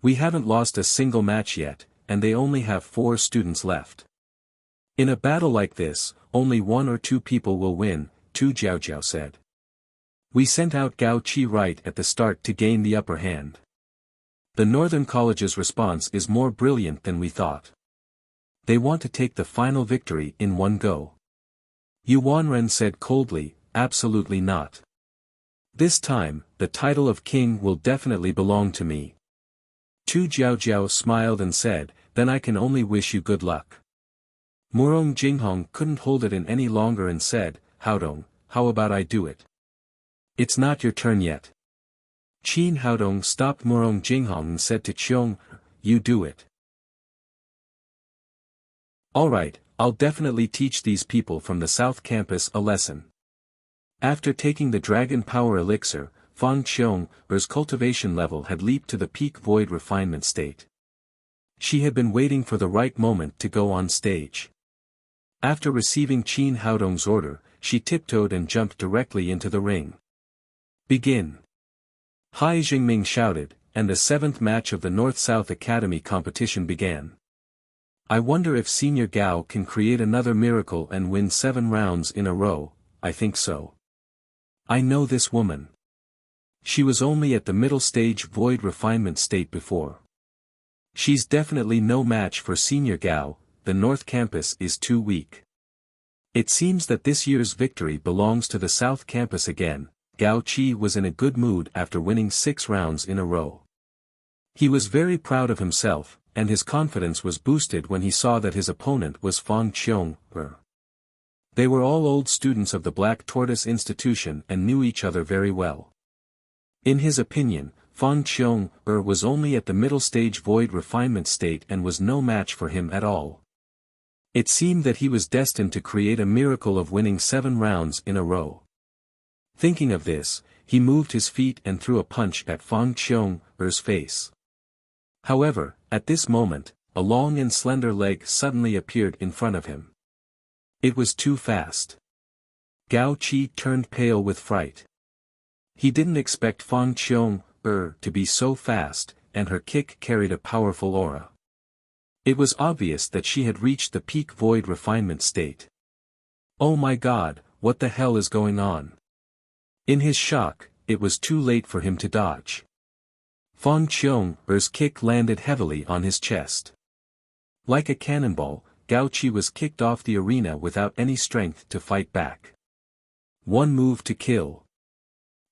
We haven't lost a single match yet, and they only have 4 students left. In a battle like this, only 1 or 2 people will win," Tu Jiaojiao said. "We sent out Gao Qi right at the start to gain the upper hand. The Northern College's response is more brilliant than we thought. They want to take the final victory in one go." Yu Wanren said coldly, "Absolutely not. This time, the title of king will definitely belong to me." Tu Jiaojiao smiled and said, "Then I can only wish you good luck." Murong Jinghong couldn't hold it in any longer and said, "Haodong, how about I do it?" "It's not your turn yet." Qin Haodong stopped Murong Jinghong and said to Qiong, "You do it." "Alright, I'll definitely teach these people from the South Campus a lesson." After taking the Dragon Power Elixir, Fang Qiong's cultivation level had leaped to the peak void refinement state. She had been waiting for the right moment to go on stage. After receiving Qin Haodong's order, she tiptoed and jumped directly into the ring. "Begin!" Hai Jingming shouted, and the 7th match of the North-South Academy competition began. "I wonder if Senior Gao can create another miracle and win 7 rounds in a row. I think so. I know this woman. She was only at the middle stage void refinement state before. She's definitely no match for Senior Gao. The North Campus is too weak. It seems that this year's victory belongs to the South Campus again." Gao Qi was in a good mood after winning 6 rounds in a row. He was very proud of himself, and his confidence was boosted when he saw that his opponent was Fang Qiong. They were all old students of the Black Tortoise Institution and knew each other very well. In his opinion, Fang Qiong was only at the middle stage void refinement state and was no match for him at all. It seemed that he was destined to create a miracle of winning 7 rounds in a row. Thinking of this, he moved his feet and threw a punch at Fang Qiong's face. However, at this moment, a long and slender leg suddenly appeared in front of him. It was too fast. Gao Qi turned pale with fright. He didn't expect Fang Qiong to be so fast, and her kick carried a powerful aura. It was obvious that she had reached the peak void refinement state. "Oh my God, what the hell is going on?" In his shock, it was too late for him to dodge. Fang Qiong's kick landed heavily on his chest. Like a cannonball, Gao Qi was kicked off the arena without any strength to fight back. One move to kill.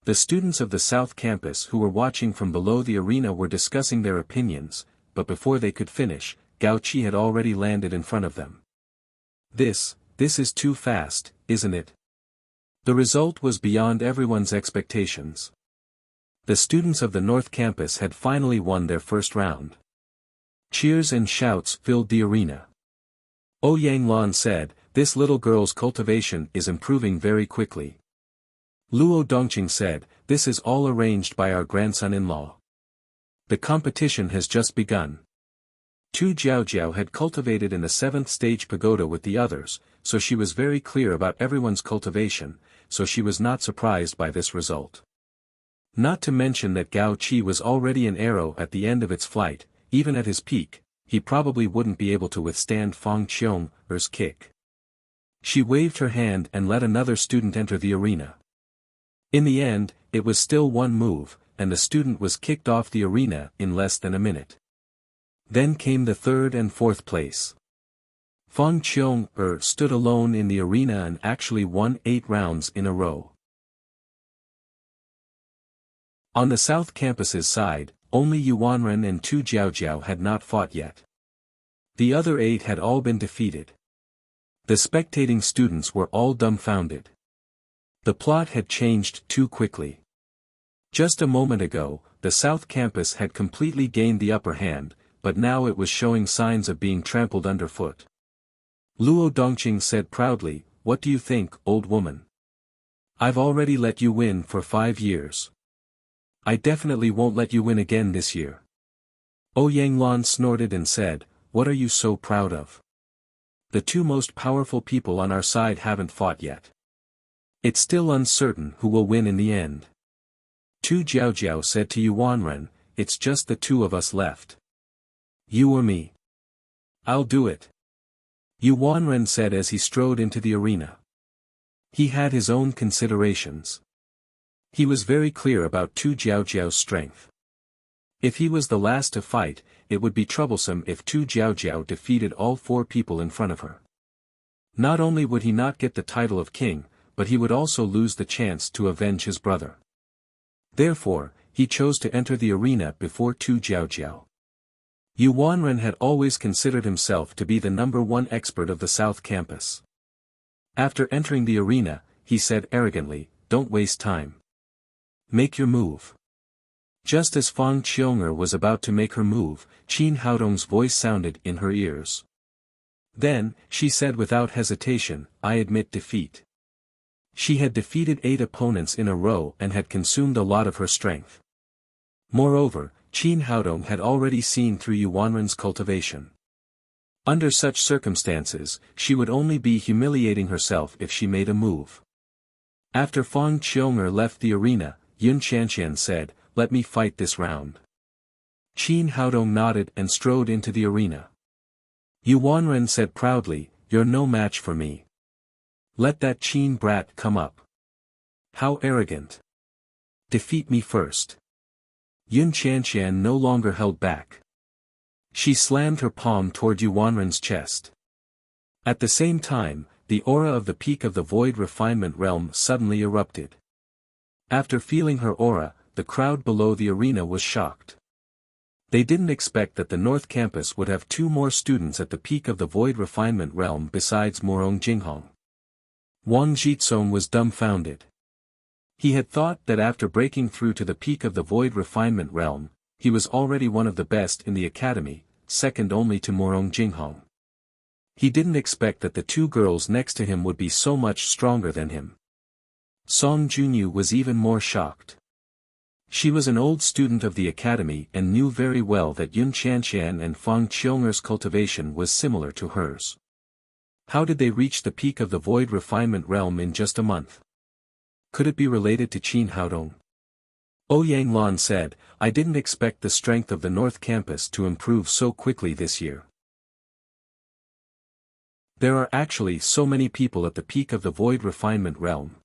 The students of the South Campus who were watching from below the arena were discussing their opinions, but before they could finish, Gao Qi had already landed in front of them. This is too fast, isn't it? The result was beyond everyone's expectations. The students of the North Campus had finally won their first round. Cheers and shouts filled the arena. Ouyang Lan said, "This little girl's cultivation is improving very quickly." Luo Dongqing said, "This is all arranged by our grandson-in-law. The competition has just begun." Tu Jiaojiao had cultivated in the 7th stage pagoda with the others, so she was very clear about everyone's cultivation, so she was not surprised by this result. Not to mention that Gao Qi was already an arrow at the end of its flight. Even at his peak, he probably wouldn't be able to withstand Fang Qiong's kick. She waved her hand and let another student enter the arena. In the end, it was still one move, and the student was kicked off the arena in less than a minute. Then came the 3rd and 4th place. Fang Qiong stood alone in the arena and actually won 8 rounds in a row. On the South Campus's side, only Yuanren and Tu Jiaojiao had not fought yet. The other 8 had all been defeated. The spectating students were all dumbfounded. The plot had changed too quickly. Just a moment ago, the South Campus had completely gained the upper hand, but now it was showing signs of being trampled underfoot. Luo Dongqing said proudly, "What do you think, old woman? I've already let you win for 5 years. I definitely won't let you win again this year." Ouyang Lan snorted and said, "What are you so proud of? The two most powerful people on our side haven't fought yet. It's still uncertain who will win in the end." Tu Jiaojiao said to Yuanren, "It's just the two of us left. You or me. I'll do it." Yuanren said as he strode into the arena. He had his own considerations. He was very clear about Tu Jiaojiao's strength. If he was the last to fight, it would be troublesome if Tu Jiaojiao defeated all 4 people in front of her. Not only would he not get the title of king, but he would also lose the chance to avenge his brother. Therefore, he chose to enter the arena before Tu Jiaojiao. Yuanren had always considered himself to be the #1 expert of the South Campus. After entering the arena, he said arrogantly, "Don't waste time. Make your move." Just as Fang Qiunger was about to make her move, Qin Haodong's voice sounded in her ears. Then, she said without hesitation, "I admit defeat." She had defeated 8 opponents in a row and had consumed a lot of her strength. Moreover, Qin Haodong had already seen through Yuanren's cultivation. Under such circumstances, she would only be humiliating herself if she made a move. After Fang Qiunger left the arena, Yun Qianqian said, "Let me fight this round." Qin Haodong nodded and strode into the arena. Yuanren said proudly, "You're no match for me. Let that Qin brat come up. How arrogant. Defeat me first." Yun Qianqian no longer held back. She slammed her palm toward Yuanren's chest. At the same time, the aura of the peak of the void refinement realm suddenly erupted. After feeling her aura, the crowd below the arena was shocked. They didn't expect that the North Campus would have 2 more students at the peak of the void refinement realm besides Morong Jinghong. Wang Jizong was dumbfounded. He had thought that after breaking through to the peak of the void refinement realm, he was already one of the best in the academy, second only to Morong Jinghong. He didn't expect that the 2 girls next to him would be so much stronger than him. Song Junyu was even more shocked. She was an old student of the academy and knew very well that Yun Qianqian and Fang Qiunger's cultivation was similar to hers. How did they reach the peak of the void refinement realm in just a month? Could it be related to Qin Haodong? Ouyang Lan said, "I didn't expect the strength of the North Campus to improve so quickly this year. There are actually so many people at the peak of the void refinement realm."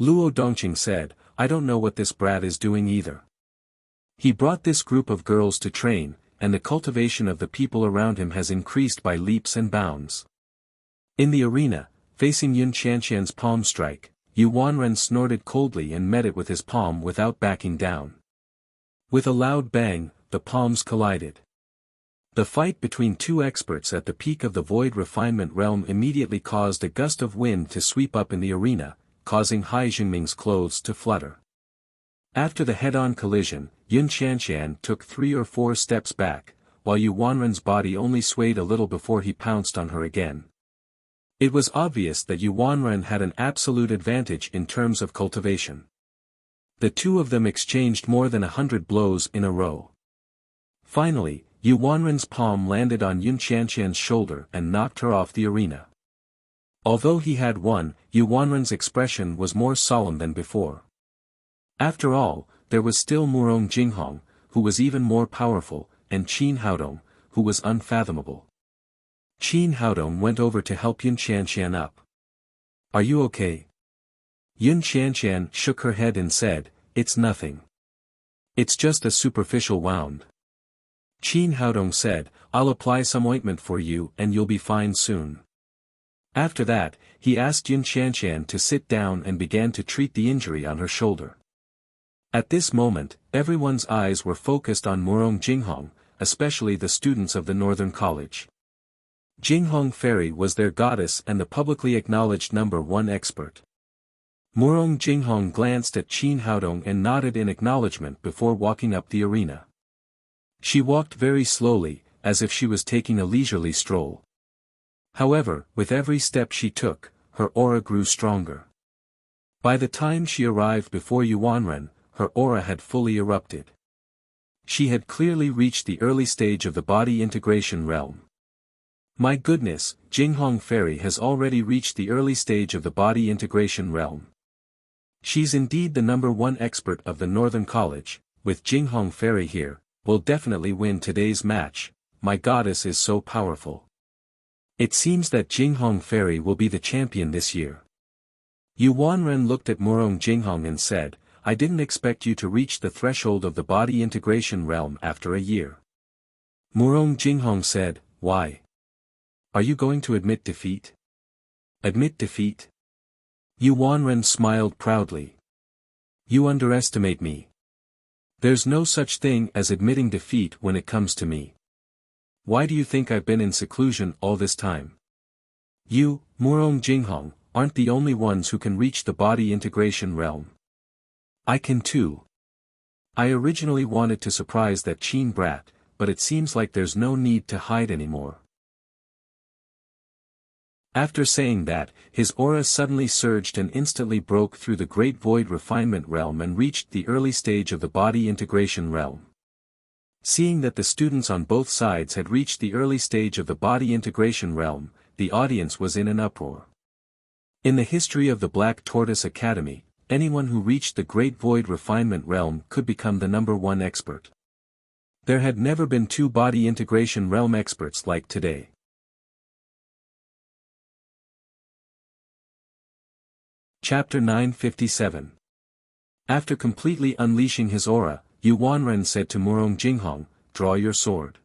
Luo Dongqing said, "I don't know what this brat is doing either. He brought this group of girls to train, and the cultivation of the people around him has increased by leaps and bounds." In the arena, facing Yun Qianqian's palm strike, Yuanren snorted coldly and met it with his palm without backing down. With a loud bang, the palms collided. The fight between 2 experts at the peak of the void refinement realm immediately caused a gust of wind to sweep up in the arena, causing Hai Jingming's clothes to flutter. After the head-on collision, Yun Qianqian took 3 or 4 steps back, while Yuanren's body only swayed a little before he pounced on her again. It was obvious that Yuanren had an absolute advantage in terms of cultivation. The 2 of them exchanged more than 100 blows in a row. Finally, Yuanren's palm landed on Yun Qianqian's shoulder and knocked her off the arena. Although he had won, Yuanren's expression was more solemn than before. After all, there was still Morong Jinghong, who was even more powerful, and Qin Haodong, who was unfathomable. Qin Haodong went over to help Yun Qianqian up. "Are you okay?" Yun Qianqian shook her head and said, "It's nothing. It's just a superficial wound." Qin Haodong said, "I'll apply some ointment for you and you'll be fine soon." After that, he asked Yun Qianqian to sit down and began to treat the injury on her shoulder. At this moment, everyone's eyes were focused on Morong Jinghong, especially the students of the Northern College. Jinghong Fairy was their goddess and the publicly acknowledged #1 expert. Murong Jinghong glanced at Qin Haodong and nodded in acknowledgement before walking up the arena. She walked very slowly, as if she was taking a leisurely stroll. However, with every step she took, her aura grew stronger. By the time she arrived before Yuanren, her aura had fully erupted. She had clearly reached the early stage of the body integration realm. My goodness, Jinghong Fairy has already reached the early stage of the body integration realm. She's indeed the #1 expert of the Northern College. With Jinghong Fairy here, we'll definitely win today's match. My goddess is so powerful. It seems that Jinghong Fairy will be the champion this year. Yuanren looked at Murong Jinghong and said, I didn't expect you to reach the threshold of the body integration realm after a year. Murong Jinghong said, why? Are you going to admit defeat? Admit defeat? Yuanren smiled proudly. You underestimate me. There's no such thing as admitting defeat when it comes to me. Why do you think I've been in seclusion all this time? You, Murong Jinghong, aren't the only ones who can reach the body integration realm. I can too. I originally wanted to surprise that Qin brat, but it seems like there's no need to hide anymore. After saying that, his aura suddenly surged and instantly broke through the Great Void Refinement Realm and reached the early stage of the body integration realm. Seeing that the students on both sides had reached the early stage of the body integration realm, the audience was in an uproar. In the history of the Black Tortoise Academy, anyone who reached the Great Void Refinement Realm could become the #1 expert. There had never been 2 body integration realm experts like today. Chapter 957. After completely unleashing his aura, Yuanren said to Murong Jinghong, draw your sword.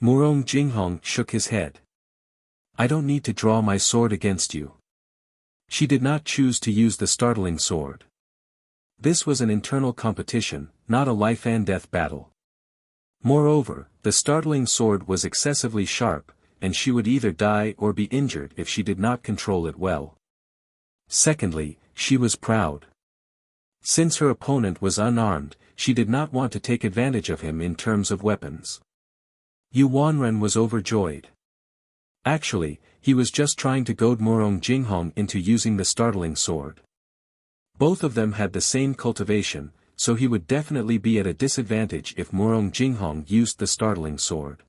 Murong Jinghong shook his head. I don't need to draw my sword against you. She did not choose to use the startling sword. This was an internal competition, not a life-and-death battle. Moreover, the startling sword was excessively sharp, and she would either die or be injured if she did not control it well. Secondly, she was proud. Since her opponent was unarmed, she did not want to take advantage of him in terms of weapons. Yuanren was overjoyed. Actually, he was just trying to goad Murong Jinghong into using the startling sword. Both of them had the same cultivation, so he would definitely be at a disadvantage if Murong Jinghong used the startling sword.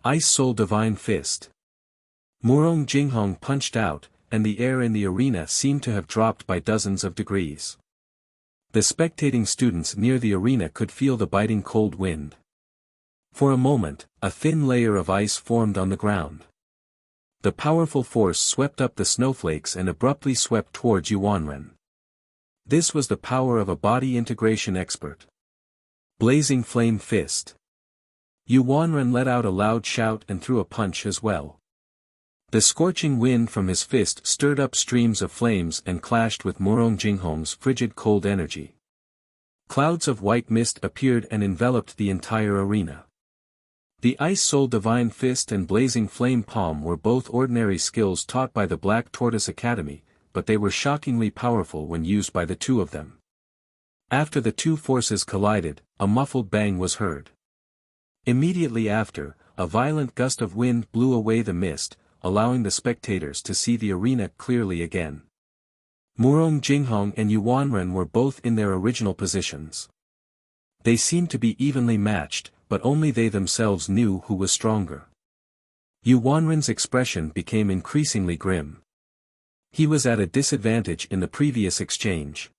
Ice Soul Divine Fist. Murong Jinghong punched out, and the air in the arena seemed to have dropped by dozens of degrees. The spectating students near the arena could feel the biting cold wind. For a moment, a thin layer of ice formed on the ground. The powerful force swept up the snowflakes and abruptly swept towards Yuanren. This was the power of a body integration expert. Blazing Flame Fist. Yuanren let out a loud shout and threw a punch as well. The scorching wind from his fist stirred up streams of flames and clashed with Murong Jinghong's frigid cold energy. Clouds of white mist appeared and enveloped the entire arena. The Ice Soul Divine Fist and Blazing Flame Palm were both ordinary skills taught by the Black Tortoise Academy, but they were shockingly powerful when used by the two of them. After the two forces collided, a muffled bang was heard. Immediately after, a violent gust of wind blew away the mist, allowing the spectators to see the arena clearly again. Murong Jinghong and Yuanren were both in their original positions. They seemed to be evenly matched, but only they themselves knew who was stronger. Yuanren's expression became increasingly grim. He was at a disadvantage in the previous exchange.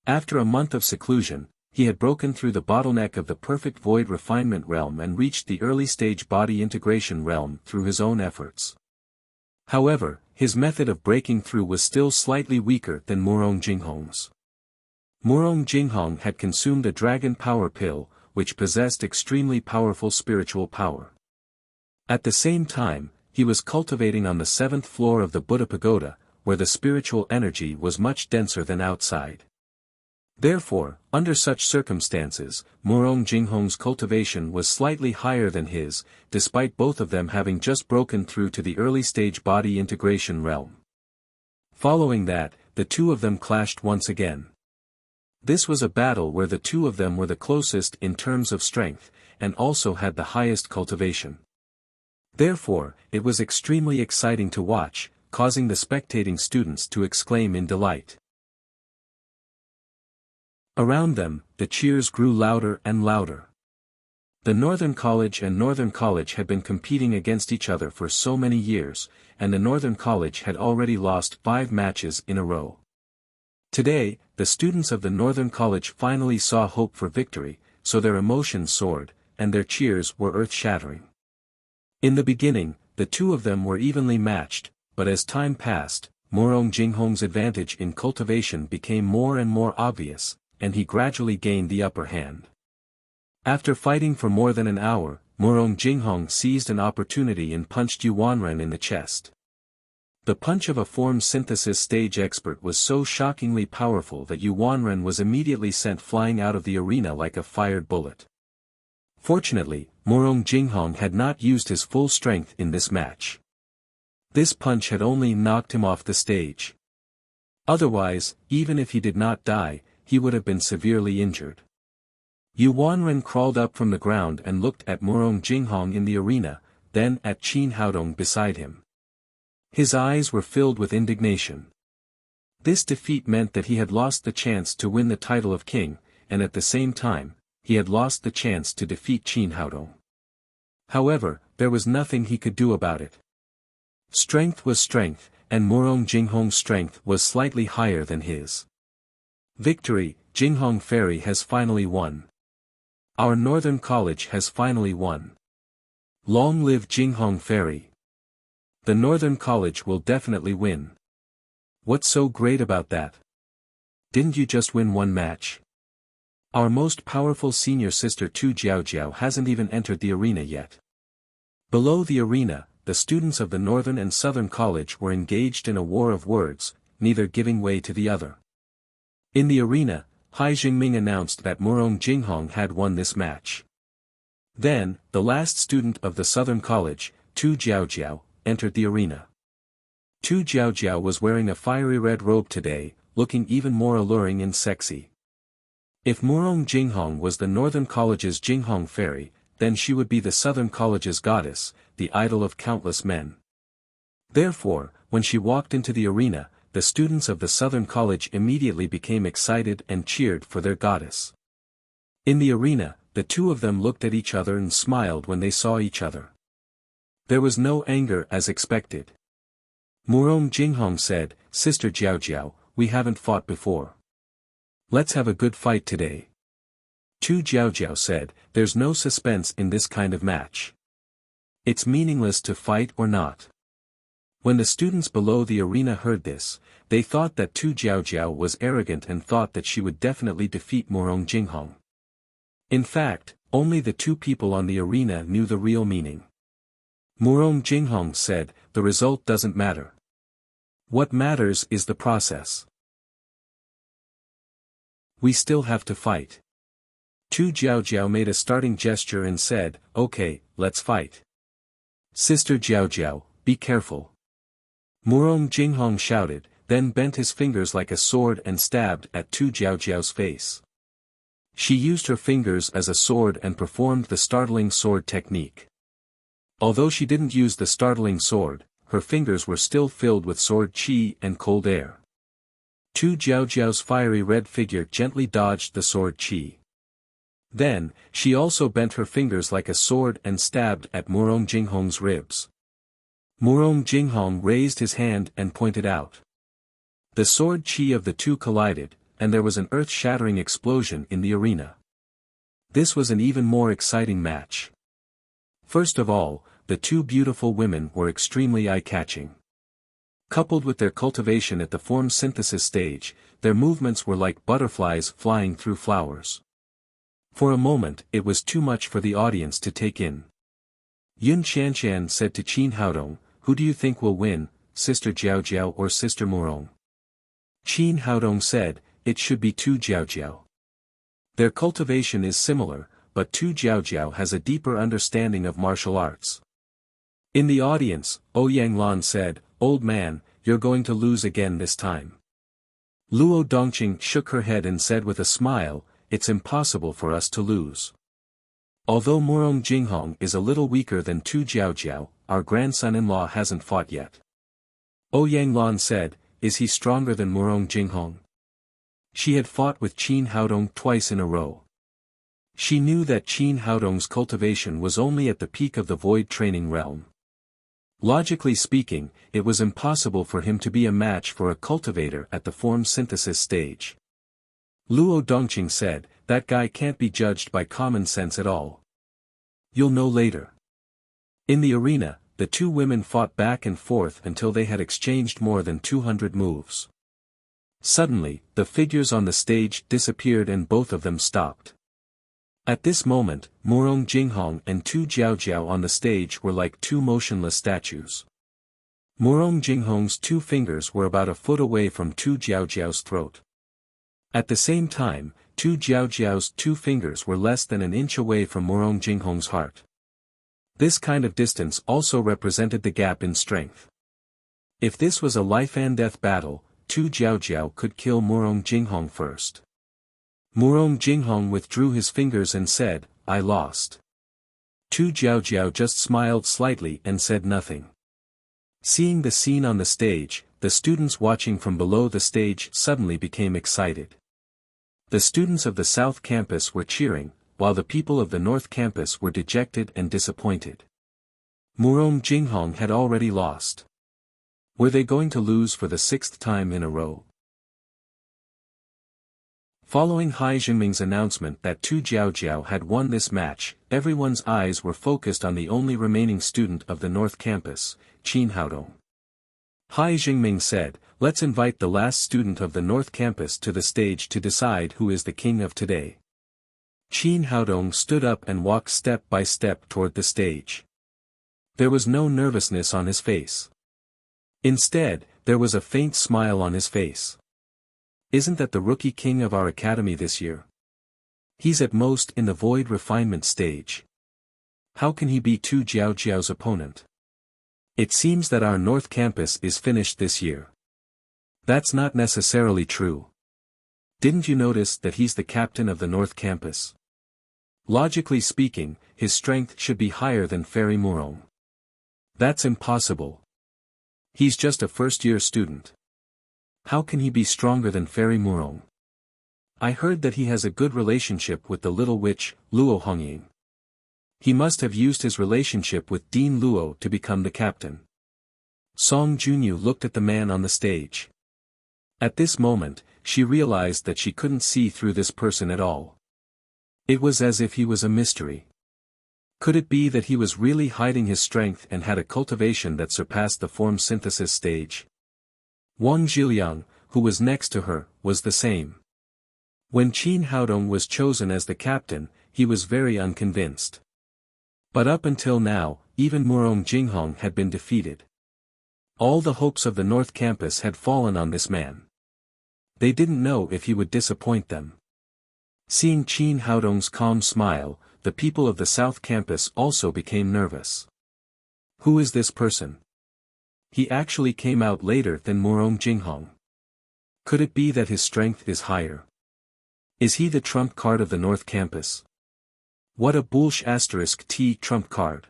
After a month of seclusion, he had broken through the bottleneck of the perfect void refinement realm and reached the early stage body integration realm through his own efforts. However, his method of breaking through was still slightly weaker than Murong Jinghong's. Murong Jinghong had consumed a dragon power pill, which possessed extremely powerful spiritual power. At the same time, he was cultivating on the 7th floor of the Buddha Pagoda, where the spiritual energy was much denser than outside. Therefore, under such circumstances, Murong Jinghong's cultivation was slightly higher than his, despite both of them having just broken through to the early stage body integration realm. Following that, the two of them clashed once again. This was a battle where the two of them were the closest in terms of strength, and also had the highest cultivation. Therefore, it was extremely exciting to watch, causing the spectating students to exclaim in delight. Around them, the cheers grew louder and louder. The Northern College and Northern College had been competing against each other for so many years, and the Northern College had already lost 5 matches in a row. Today, the students of the Northern College finally saw hope for victory, so their emotions soared, and their cheers were earth-shattering. In the beginning, the two of them were evenly matched, but as time passed, Murong Jinghong's advantage in cultivation became more and more obvious, and he gradually gained the upper hand. After fighting for more than an hour, Murong Jinghong seized an opportunity and punched Yuanren in the chest. The punch of a form synthesis stage expert was so shockingly powerful that Yuanren was immediately sent flying out of the arena like a fired bullet. Fortunately, Murong Jinghong had not used his full strength in this match. This punch had only knocked him off the stage. Otherwise, even if he did not die, he would have been severely injured. Yuanren crawled up from the ground and looked at Murong Jinghong in the arena, then at Qin Haodong beside him. His eyes were filled with indignation. This defeat meant that he had lost the chance to win the title of king, and at the same time, he had lost the chance to defeat Qin Haodong. However, there was nothing he could do about it. Strength was strength, and Murong Jinghong's strength was slightly higher than his. Victory, Jinghong Ferry has finally won. Our Northern College has finally won. Long live Jinghong Ferry. The Northern College will definitely win. What's so great about that? Didn't you just win one match? Our most powerful senior sister Tu Jiaojiao hasn't even entered the arena yet. Below the arena, the students of the Northern and Southern College were engaged in a war of words, neither giving way to the other. In the arena, Hai Jingming announced that Murong Jinghong had won this match. Then, the last student of the Southern College, Tu Jiaojiao, entered the arena. Tu Jiaojiao was wearing a fiery red robe today, looking even more alluring and sexy. If Murong Jinghong was the Northern College's Jinghong Fairy, then she would be the Southern College's goddess, the idol of countless men. Therefore, when she walked into the arena, the students of the Southern College immediately became excited and cheered for their goddess. In the arena, the two of them looked at each other and smiled when they saw each other. There was no anger as expected. Murong Jinghong said, "Sister Jiaojiao, we haven't fought before. Let's have a good fight today." Tu Jiaojiao said, "There's no suspense in this kind of match. It's meaningless to fight or not." When the students below the arena heard this, they thought that Tu Jiaojiao was arrogant and thought that she would definitely defeat Murong Jinghong. In fact, only the two people on the arena knew the real meaning. Murong Jinghong said, "The result doesn't matter. What matters is the process. We still have to fight." Tu Jiaojiao made a starting gesture and said, "Okay, let's fight. Sister Jiaojiao, be careful." Murong Jinghong shouted, then bent his fingers like a sword and stabbed at Tu Jiaojiao's face. She used her fingers as a sword and performed the startling sword technique. Although she didn't use the startling sword, her fingers were still filled with sword qi and cold air. Tu Jiaojiao's fiery red figure gently dodged the sword qi. Then, she also bent her fingers like a sword and stabbed at Murong Jinghong's ribs. Murong Jinghong raised his hand and pointed out. The sword qi of the two collided, and there was an earth-shattering explosion in the arena. This was an even more exciting match. First of all, the two beautiful women were extremely eye-catching. Coupled with their cultivation at the form synthesis stage, their movements were like butterflies flying through flowers. For a moment it was too much for the audience to take in. Yun Qianshan said to Qin Haodong, "Who do you think will win, Sister Jiaojiao or Sister Murong?" Qin Haodong said, "It should be Tu Jiaojiao. Their cultivation is similar, but Tu Jiaojiao has a deeper understanding of martial arts." In the audience, Ouyang Lan said, "Old man, you're going to lose again this time. Luo Dongqing shook her head and said with a smile, "It's impossible for us to lose. Although Murong Jinghong is a little weaker than Tu Jiaojiao, our grandson-in-law hasn't fought yet." Ouyang Lan said, "Is he stronger than Murong Jinghong?" She had fought with Qin Haodong twice in a row. She knew that Qin Haodong's cultivation was only at the peak of the void training realm. Logically speaking, it was impossible for him to be a match for a cultivator at the form synthesis stage. Luo Dongqing said, "That guy can't be judged by common sense at all. You'll know later." In the arena, the two women fought back and forth until they had exchanged more than 200 moves. Suddenly, the figures on the stage disappeared and both of them stopped. At this moment, Murong Jinghong and Tu Jiaojiao on the stage were like two motionless statues. Murong Jinghong's two fingers were about a foot away from Tu Jiaojiao's throat. At the same time, Tu Jiaojiao's two fingers were less than an inch away from Murong Jinghong's heart. This kind of distance also represented the gap in strength. If this was a life-and-death battle, Tu Jiaojiao could kill Murong Jinghong first. Murong Jinghong withdrew his fingers and said, "I lost." Tu Jiaojiao just smiled slightly and said nothing. Seeing the scene on the stage, the students watching from below the stage suddenly became excited. The students of the South Campus were cheering, while the people of the North Campus were dejected and disappointed. Murong Jinghong had already lost. Were they going to lose for the 6th time in a row? Following Hai Jingming's announcement that Tu Jiaojiao had won this match, everyone's eyes were focused on the only remaining student of the North Campus, Qin Haodong. Hai Jingming said, "Let's invite the last student of the North Campus to the stage to decide who is the king of today." Qin Haodong stood up and walked step by step toward the stage. There was no nervousness on his face. Instead, there was a faint smile on his face. "Isn't that the rookie king of our academy this year? He's at most in the void refinement stage. How can he be Tu Jiaojiao's opponent? It seems that our North Campus is finished this year." "That's not necessarily true. Didn't you notice that he's the captain of the North Campus? Logically speaking, his strength should be higher than Fairy Murong." "That's impossible. He's just a first-year student. How can he be stronger than Fairy Murong? I heard that he has a good relationship with the little witch, Luo Hongying. He must have used his relationship with Dean Luo to become the captain." Song Junyu looked at the man on the stage. At this moment, she realized that she couldn't see through this person at all. It was as if he was a mystery. Could it be that he was really hiding his strength and had a cultivation that surpassed the form synthesis stage? Wang Zhiliang, who was next to her, was the same. When Qin Haodong was chosen as the captain, he was very unconvinced. But up until now, even Murong Jinghong had been defeated. All the hopes of the North Campus had fallen on this man. They didn't know if he would disappoint them. Seeing Qin Haodong's calm smile, the people of the South Campus also became nervous. Who is this person? He actually came out later than Murong Jinghong. Could it be that his strength is higher? Is he the trump card of the North Campus? What a bullish *T trump card.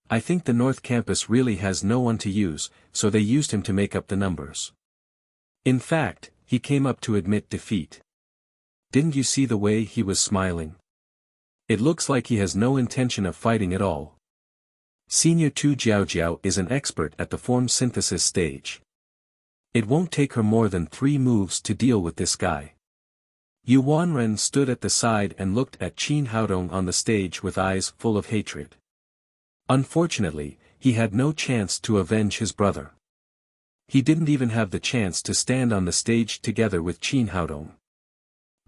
I think the North Campus really has no one to use, so they used him to make up the numbers. In fact, he came up to admit defeat. Didn't you see the way he was smiling? It looks like he has no intention of fighting at all. Senior Tu Jiaojiao is an expert at the form synthesis stage. It won't take her more than 3 moves to deal with this guy. Yu Wanren stood at the side and looked at Qin Haodong on the stage with eyes full of hatred. Unfortunately, he had no chance to avenge his brother. He didn't even have the chance to stand on the stage together with Qin Haodong.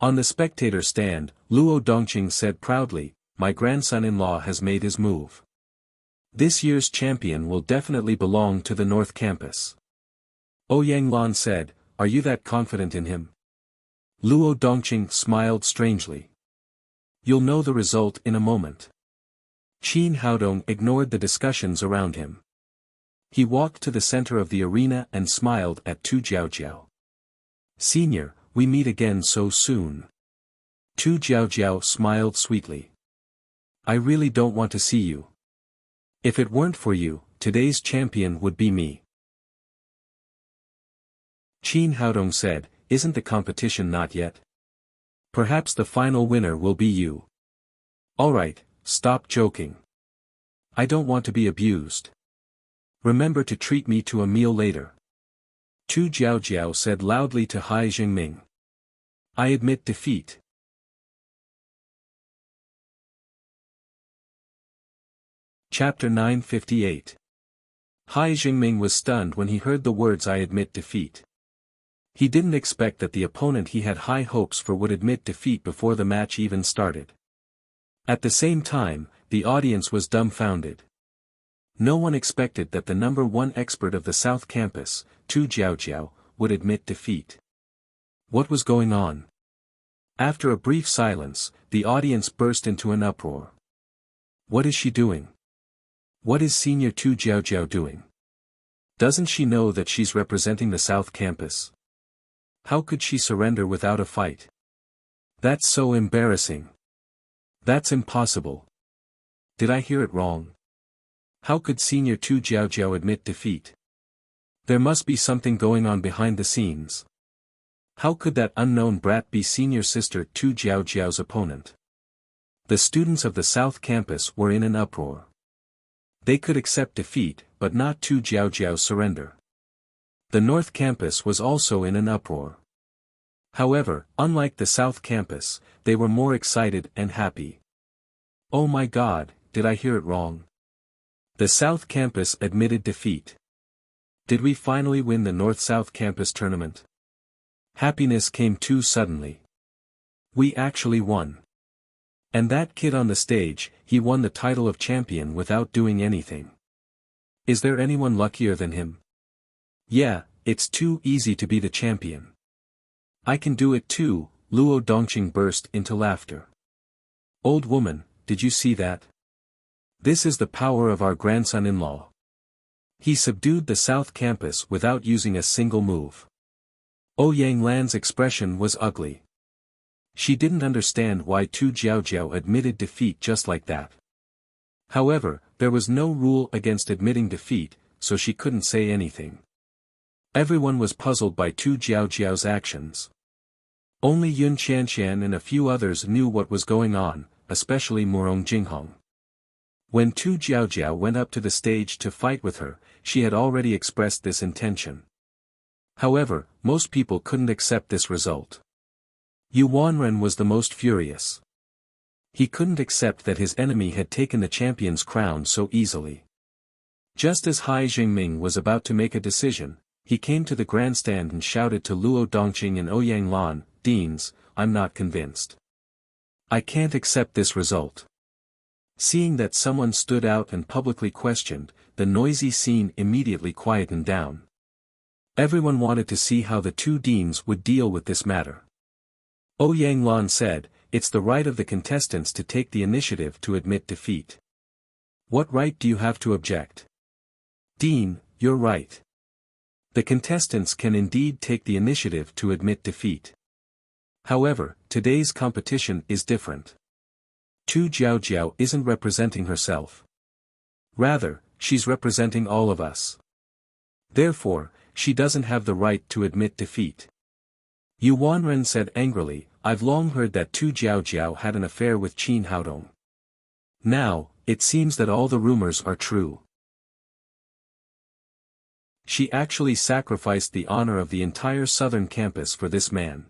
On the spectator stand, Luo Dongqing said proudly, "My grandson-in-law has made his move. This year's champion will definitely belong to the North Campus." Ouyang Lan said, "Are you that confident in him?" Luo Dongqing smiled strangely. "You'll know the result in a moment." Qin Haodong ignored the discussions around him. He walked to the center of the arena and smiled at Tu Jiaojiao. Senior, we meet again so soon. Tu Jiaojiao smiled sweetly. I really don't want to see you. If it weren't for you, today's champion would be me. Qin Haodong said, isn't the competition not yet? Perhaps the final winner will be you. Alright, stop joking. I don't want to be abused. Remember to treat me to a meal later. Tu Jiaojiao said loudly to Hai Jingming. I admit defeat. Chapter 958. Hai Jingming was stunned when he heard the words I admit defeat. He didn't expect that the opponent he had high hopes for would admit defeat before the match even started. At the same time, the audience was dumbfounded. No one expected that the number one expert of the South Campus, Tu Jiaojiao, would admit defeat. What was going on? After a brief silence, the audience burst into an uproar. What is she doing? What is Senior Tu Jiaojiao doing? Doesn't she know that she's representing the South Campus? How could she surrender without a fight? That's so embarrassing. That's impossible. Did I hear it wrong? How could Senior Tu Jiaojiao admit defeat? There must be something going on behind the scenes. How could that unknown brat be Senior Sister Tu Jiaojiao's opponent? The students of the South Campus were in an uproar. They could accept defeat, but not Tu Jiaojiao's surrender. The North Campus was also in an uproar. However, unlike the South Campus, they were more excited and happy. Oh my God, did I hear it wrong? The South Campus admitted defeat. Did we finally win the North-South Campus tournament? Happiness came too suddenly. We actually won. And that kid on the stage, he won the title of champion without doing anything. Is there anyone luckier than him? Yeah, it's too easy to be the champion. I can do it too, Luo Dongqing burst into laughter. Old woman, did you see that? This is the power of our grandson-in-law. He subdued the South Campus without using a single move. Ouyang Lan's expression was ugly. She didn't understand why Tu Jiaojiao admitted defeat just like that. However, there was no rule against admitting defeat, so she couldn't say anything. Everyone was puzzled by Tu Jiaojiao's actions. Only Yun Qianqian and a few others knew what was going on, especially Murong Jinghong. When Tu Jiaojiao went up to the stage to fight with her, she had already expressed this intention. However, most people couldn't accept this result. Yu Wanren was the most furious. He couldn't accept that his enemy had taken the champion's crown so easily. Just as Hai Jingming was about to make a decision, he came to the grandstand and shouted to Luo Dongqing and Ouyang Lan, Deans, I'm not convinced. I can't accept this result. Seeing that someone stood out and publicly questioned, the noisy scene immediately quietened down. Everyone wanted to see how the two deans would deal with this matter. Ouyang Lan said, it's the right of the contestants to take the initiative to admit defeat. What right do you have to object? Dean, you're right. The contestants can indeed take the initiative to admit defeat. However, today's competition is different. Tu Jiaojiao isn't representing herself. Rather, she's representing all of us. Therefore, she doesn't have the right to admit defeat. Yu Wanren said angrily, I've long heard that Tu Jiaojiao had an affair with Qin Haodong. Now, it seems that all the rumors are true. She actually sacrificed the honor of the entire Southern Campus for this man.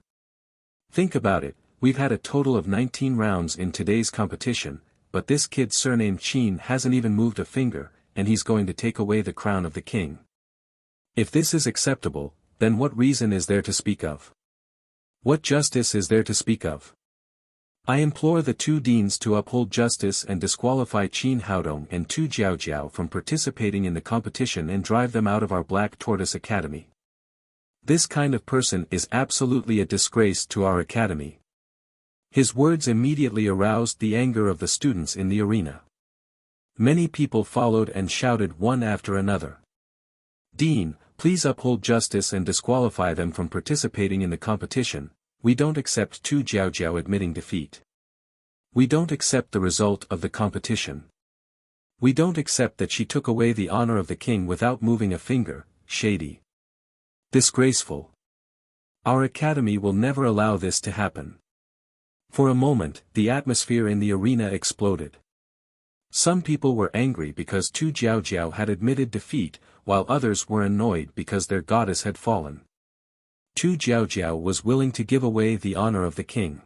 Think about it, we've had a total of 19 rounds in today's competition, but this kid surnamed Qin hasn't even moved a finger, and he's going to take away the crown of the king. If this is acceptable, then what reason is there to speak of? What justice is there to speak of? I implore the two deans to uphold justice and disqualify Qin Haodong and Tu Jiaojiao from participating in the competition and drive them out of our Black Tortoise Academy. This kind of person is absolutely a disgrace to our academy. His words immediately aroused the anger of the students in the arena. Many people followed and shouted one after another. Dean, please uphold justice and disqualify them from participating in the competition. We don't accept Tu Jiaojiao admitting defeat. We don't accept the result of the competition. We don't accept that she took away the honor of the king without moving a finger. Shady. Disgraceful. Our academy will never allow this to happen. For a moment, the atmosphere in the arena exploded. Some people were angry because Tu Jiaojiao had admitted defeat, while others were annoyed because their goddess had fallen. Tu Jiaojiao was willing to give away the honor of the king.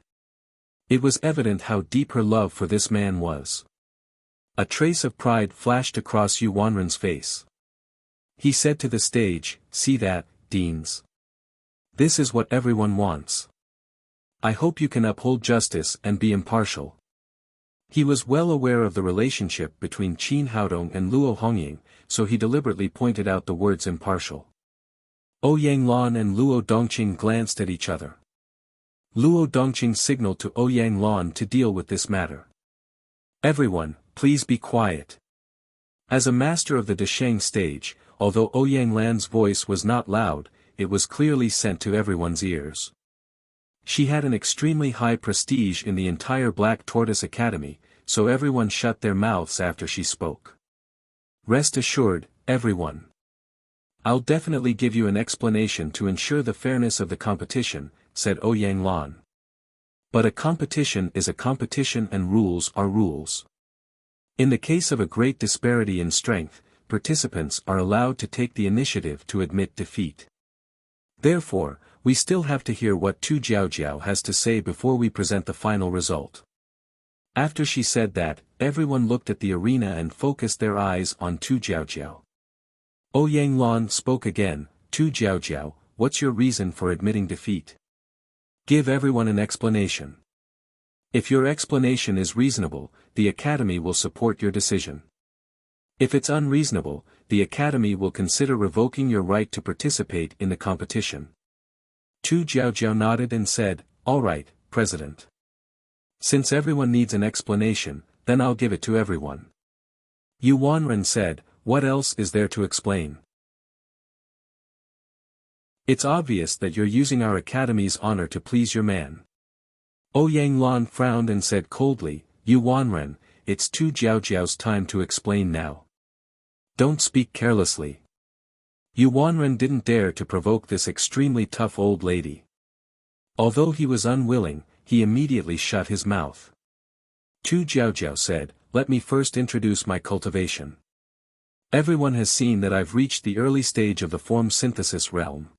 It was evident how deep her love for this man was. A trace of pride flashed across Yu Wanren's face. He said to the stage, "See that, deans? This is what everyone wants. I hope you can uphold justice and be impartial." He was well aware of the relationship between Qin Haodong and Luo Hongying, so he deliberately pointed out the words impartial. Ouyang Lan and Luo Dongqing glanced at each other. Luo Dongqing signaled to Ouyang Lan to deal with this matter. "Everyone, please be quiet." As a master of the Desheng stage, although Ouyang Lan's voice was not loud, it was clearly sent to everyone's ears. She had an extremely high prestige in the entire Black Tortoise Academy, so everyone shut their mouths after she spoke. "Rest assured, everyone. I'll definitely give you an explanation to ensure the fairness of the competition," said Ouyang Lan. "But a competition is a competition and rules are rules. In the case of a great disparity in strength, participants are allowed to take the initiative to admit defeat. Therefore, we still have to hear what Tu Jiaojiao has to say before we present the final result." After she said that, everyone looked at the arena and focused their eyes on Tu Jiaojiao. Ouyang Lan spoke again. "Tu Jiaojiao, what's your reason for admitting defeat? Give everyone an explanation. If your explanation is reasonable, the Academy will support your decision. If it's unreasonable, the Academy will consider revoking your right to participate in the competition." Tu Jiaojiao nodded and said, "All right, President. Since everyone needs an explanation, then I'll give it to everyone." Yu Wanren said, "What else is there to explain? It's obvious that you're using our Academy's honor to please your man." Ouyang Lan frowned and said coldly, "Yu Wanren, it's Tu Jiaojiao's time to explain now. Don't speak carelessly." Yu Wanren didn't dare to provoke this extremely tough old lady. Although he was unwilling, he immediately shut his mouth. Tu Jiaojiao said, "Let me first introduce my cultivation. Everyone has seen that I've reached the early stage of the form synthesis realm.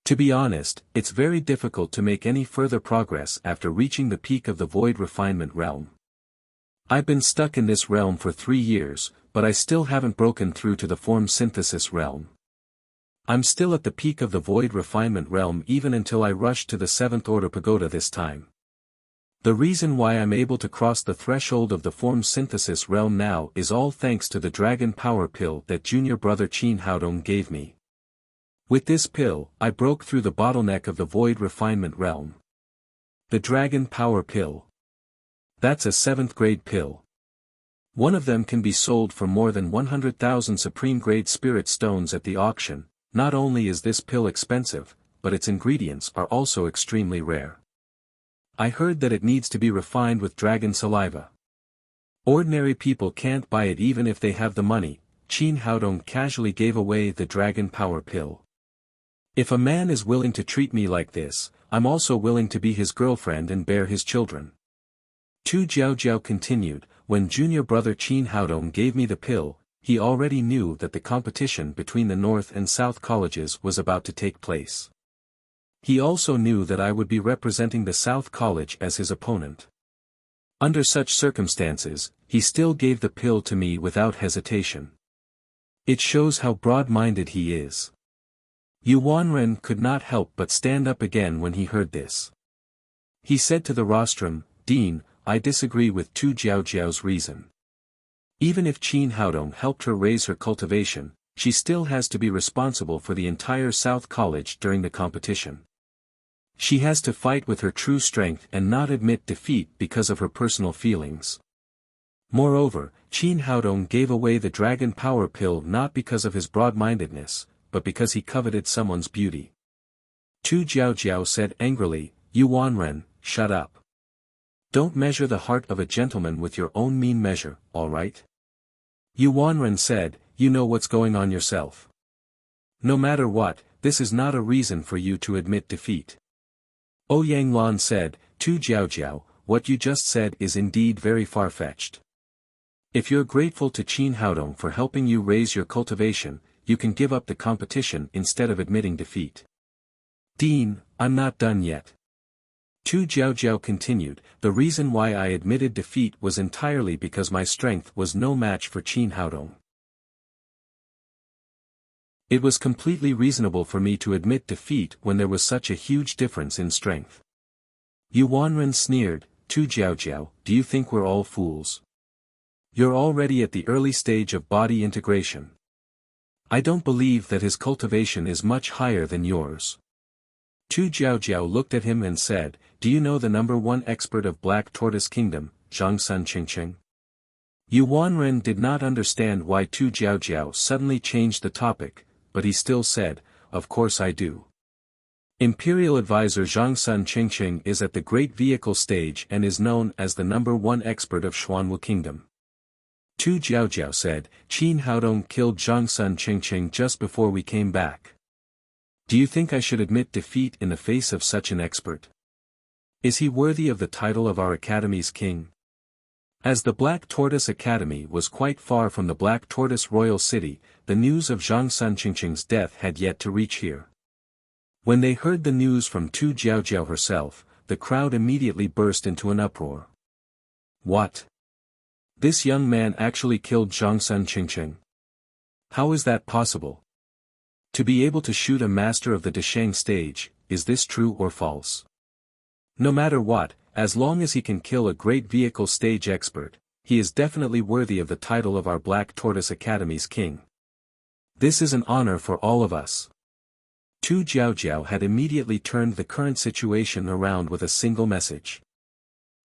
To be honest, it's very difficult to make any further progress after reaching the peak of the void refinement realm. I've been stuck in this realm for 3 years, but I still haven't broken through to the form synthesis realm. I'm still at the peak of the void refinement realm even until I rush to the 7th order pagoda this time. The reason why I'm able to cross the threshold of the form synthesis realm now is all thanks to the dragon power pill that junior brother Qin Haodong gave me. With this pill, I broke through the bottleneck of the void refinement realm. The dragon power pill. That's a 7th grade pill. One of them can be sold for more than 100,000 supreme grade spirit stones at the auction. Not only is this pill expensive, but its ingredients are also extremely rare. I heard that it needs to be refined with dragon saliva. Ordinary people can't buy it even if they have the money. Qin Haodong casually gave away the dragon power pill. If a man is willing to treat me like this, I'm also willing to be his girlfriend and bear his children. Tu Jiaojiao continued, when junior brother Qin Haodong gave me the pill, he already knew that the competition between the North and South colleges was about to take place. He also knew that I would be representing the South College as his opponent. Under such circumstances, he still gave the pill to me without hesitation. It shows how broad-minded he is. Yu Wanren could not help but stand up again when he heard this. He said to the rostrum, "Dean, I disagree with Tu Jiaojiao's reason. Even if Qin Haodong helped her raise her cultivation, she still has to be responsible for the entire South College during the competition. She has to fight with her true strength and not admit defeat because of her personal feelings. Moreover, Qin Haodong gave away the dragon power pill not because of his broad-mindedness, but because he coveted someone's beauty. Tu Jiaojiao said angrily, "You Wanren, shut up. Don't measure the heart of a gentleman with your own mean measure, all right?" Yu Wanren said, "You know what's going on yourself. No matter what, this is not a reason for you to admit defeat." Ouyang Lan said, "Tu Jiaojiao, what you just said is indeed very far-fetched. If you're grateful to Qin Haodong for helping you raise your cultivation, you can give up the competition instead of admitting defeat." "Dean, I'm not done yet." Tu Jiaojiao continued, "The reason why I admitted defeat was entirely because my strength was no match for Qin Haodong. It was completely reasonable for me to admit defeat when there was such a huge difference in strength." Yu Wanren sneered, "Tu Jiaojiao, do you think we're all fools? You're already at the early stage of body integration. I don't believe that his cultivation is much higher than yours." Tu Jiaojiao looked at him and said, "Do you know the #1 expert of Black Tortoise Kingdom, Zhang Sun Qingqing?" Yu Wanren did not understand why Tu Jiaojiao suddenly changed the topic, but he still said, "Of course I do. Imperial advisor Zhang Sun Qingqing is at the great vehicle stage and is known as the #1 expert of Xuanwu Kingdom." Tu Jiaojiao said, "Qin Haodong killed Zhang Sun Qingqing just before we came back. Do you think I should admit defeat in the face of such an expert? Is he worthy of the title of our academy's king?" As the Black Tortoise Academy was quite far from the Black Tortoise Royal City, the news of Zhang Sun Qingqing's death had yet to reach here. When they heard the news from Tu Jiaojiao herself, the crowd immediately burst into an uproar. "What? This young man actually killed Zhang Sun Qingqing? How is that possible? To be able to shoot a master of the Desheng stage, is this true or false? No matter what, as long as he can kill a great vehicle stage expert, he is definitely worthy of the title of our Black Tortoise Academy's king. This is an honor for all of us." Tu Jiaojiao had immediately turned the current situation around with a single message.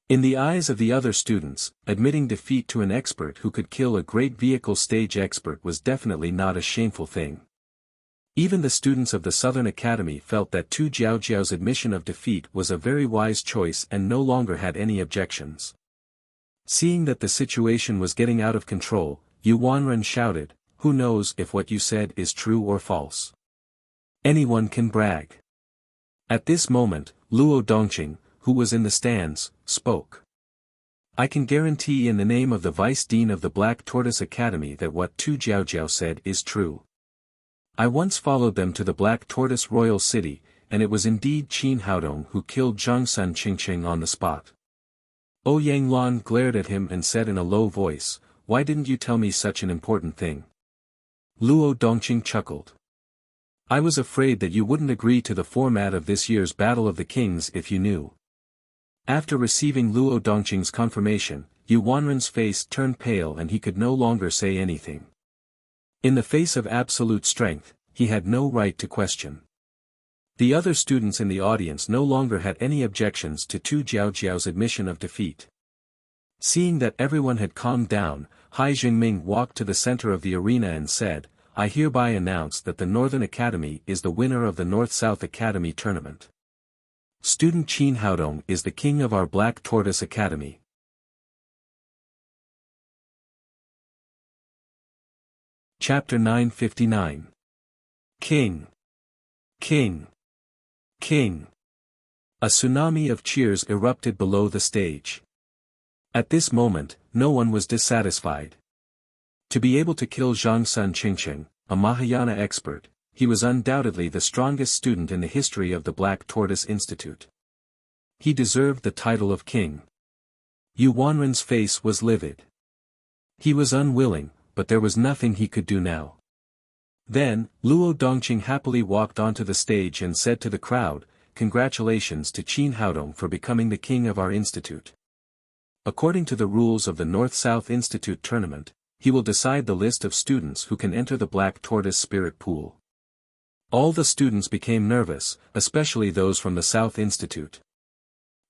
In the eyes of the other students, admitting defeat to an expert who could kill a great vehicle stage expert was definitely not a shameful thing. Even the students of the Southern Academy felt that Tu Jiaojiao's admission of defeat was a very wise choice and no longer had any objections. Seeing that the situation was getting out of control, Yu Wanren shouted, "Who knows if what you said is true or false? Anyone can brag." At this moment, Luo Dongqing, who was in the stands, spoke. "I can guarantee in the name of the Vice Dean of the Black Tortoise Academy that what Tu Jiaojiao said is true. I once followed them to the Black Tortoise Royal City, and it was indeed Qin Haodong who killed Zhang Sun Qingqing on the spot." Ouyang Lan glared at him and said in a low voice, "Why didn't you tell me such an important thing?" Luo Dongqing chuckled. "I was afraid that you wouldn't agree to the format of this year's Battle of the Kings if you knew." After receiving Luo Dongqing's confirmation, Yu Wanren's face turned pale and he could no longer say anything. In the face of absolute strength, he had no right to question. The other students in the audience no longer had any objections to Tu Jiaojiao's admission of defeat. Seeing that everyone had calmed down, Hai Jingming walked to the center of the arena and said, "I hereby announce that the Northern Academy is the winner of the North-South Academy tournament. Student Qin Haodong is the king of our Black Tortoise Academy." Chapter 959. King! King! King! A tsunami of cheers erupted below the stage. At this moment, no one was dissatisfied. To be able to kill Zhang Sun Qingqing, a Mahayana expert, he was undoubtedly the strongest student in the history of the Black Tortoise Institute. He deserved the title of king. Yu Wanren's face was livid. He was unwilling, but there was nothing he could do now. Then, Luo Dongqing happily walked onto the stage and said to the crowd, "Congratulations to Qin Haodong for becoming the king of our institute. According to the rules of the North-South Institute tournament, he will decide the list of students who can enter the Black Tortoise Spirit Pool." All the students became nervous, especially those from the South Institute.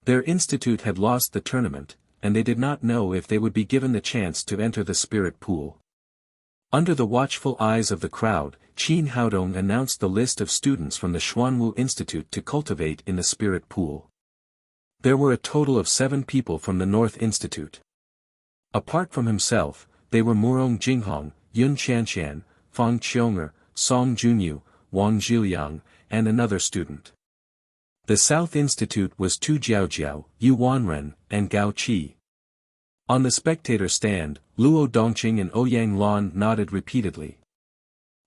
Their institute had lost the tournament, and they did not know if they would be given the chance to enter the Spirit Pool. Under the watchful eyes of the crowd, Qin Haodong announced the list of students from the Xuanwu Institute to cultivate in the spirit pool. There were a total of 7 people from the North Institute. Apart from himself, they were Murong Jinghong, Yun Qianqian, Fang Qiong'er, Song Junyu, Wang Zhiliang, and another student. The South Institute was Tu Jiaojiao, Yu Wanren, and Gao Qi. On the spectator stand, Luo Dongqing and Ouyang Lan nodded repeatedly.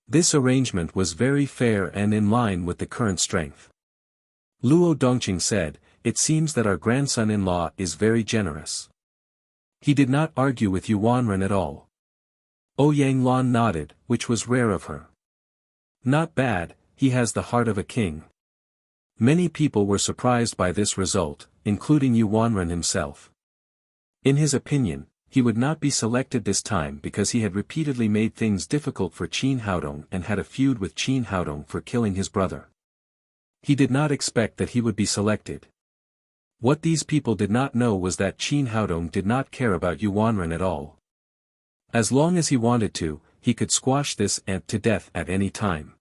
This arrangement was very fair and in line with the current strength. Luo Dongqing said, "It seems that our grandson-in-law is very generous." He did not argue with Yu Wanren at all. Ouyang Lan nodded, which was rare of her. "Not bad, he has the heart of a king." Many people were surprised by this result, including Yu Wanren himself. In his opinion, he would not be selected this time because he had repeatedly made things difficult for Qin Haodong and had a feud with Qin Haodong for killing his brother. He did not expect that he would be selected. What these people did not know was that Qin Haodong did not care about Yu Wanren at all. As long as he wanted to, he could squash this ant to death at any time.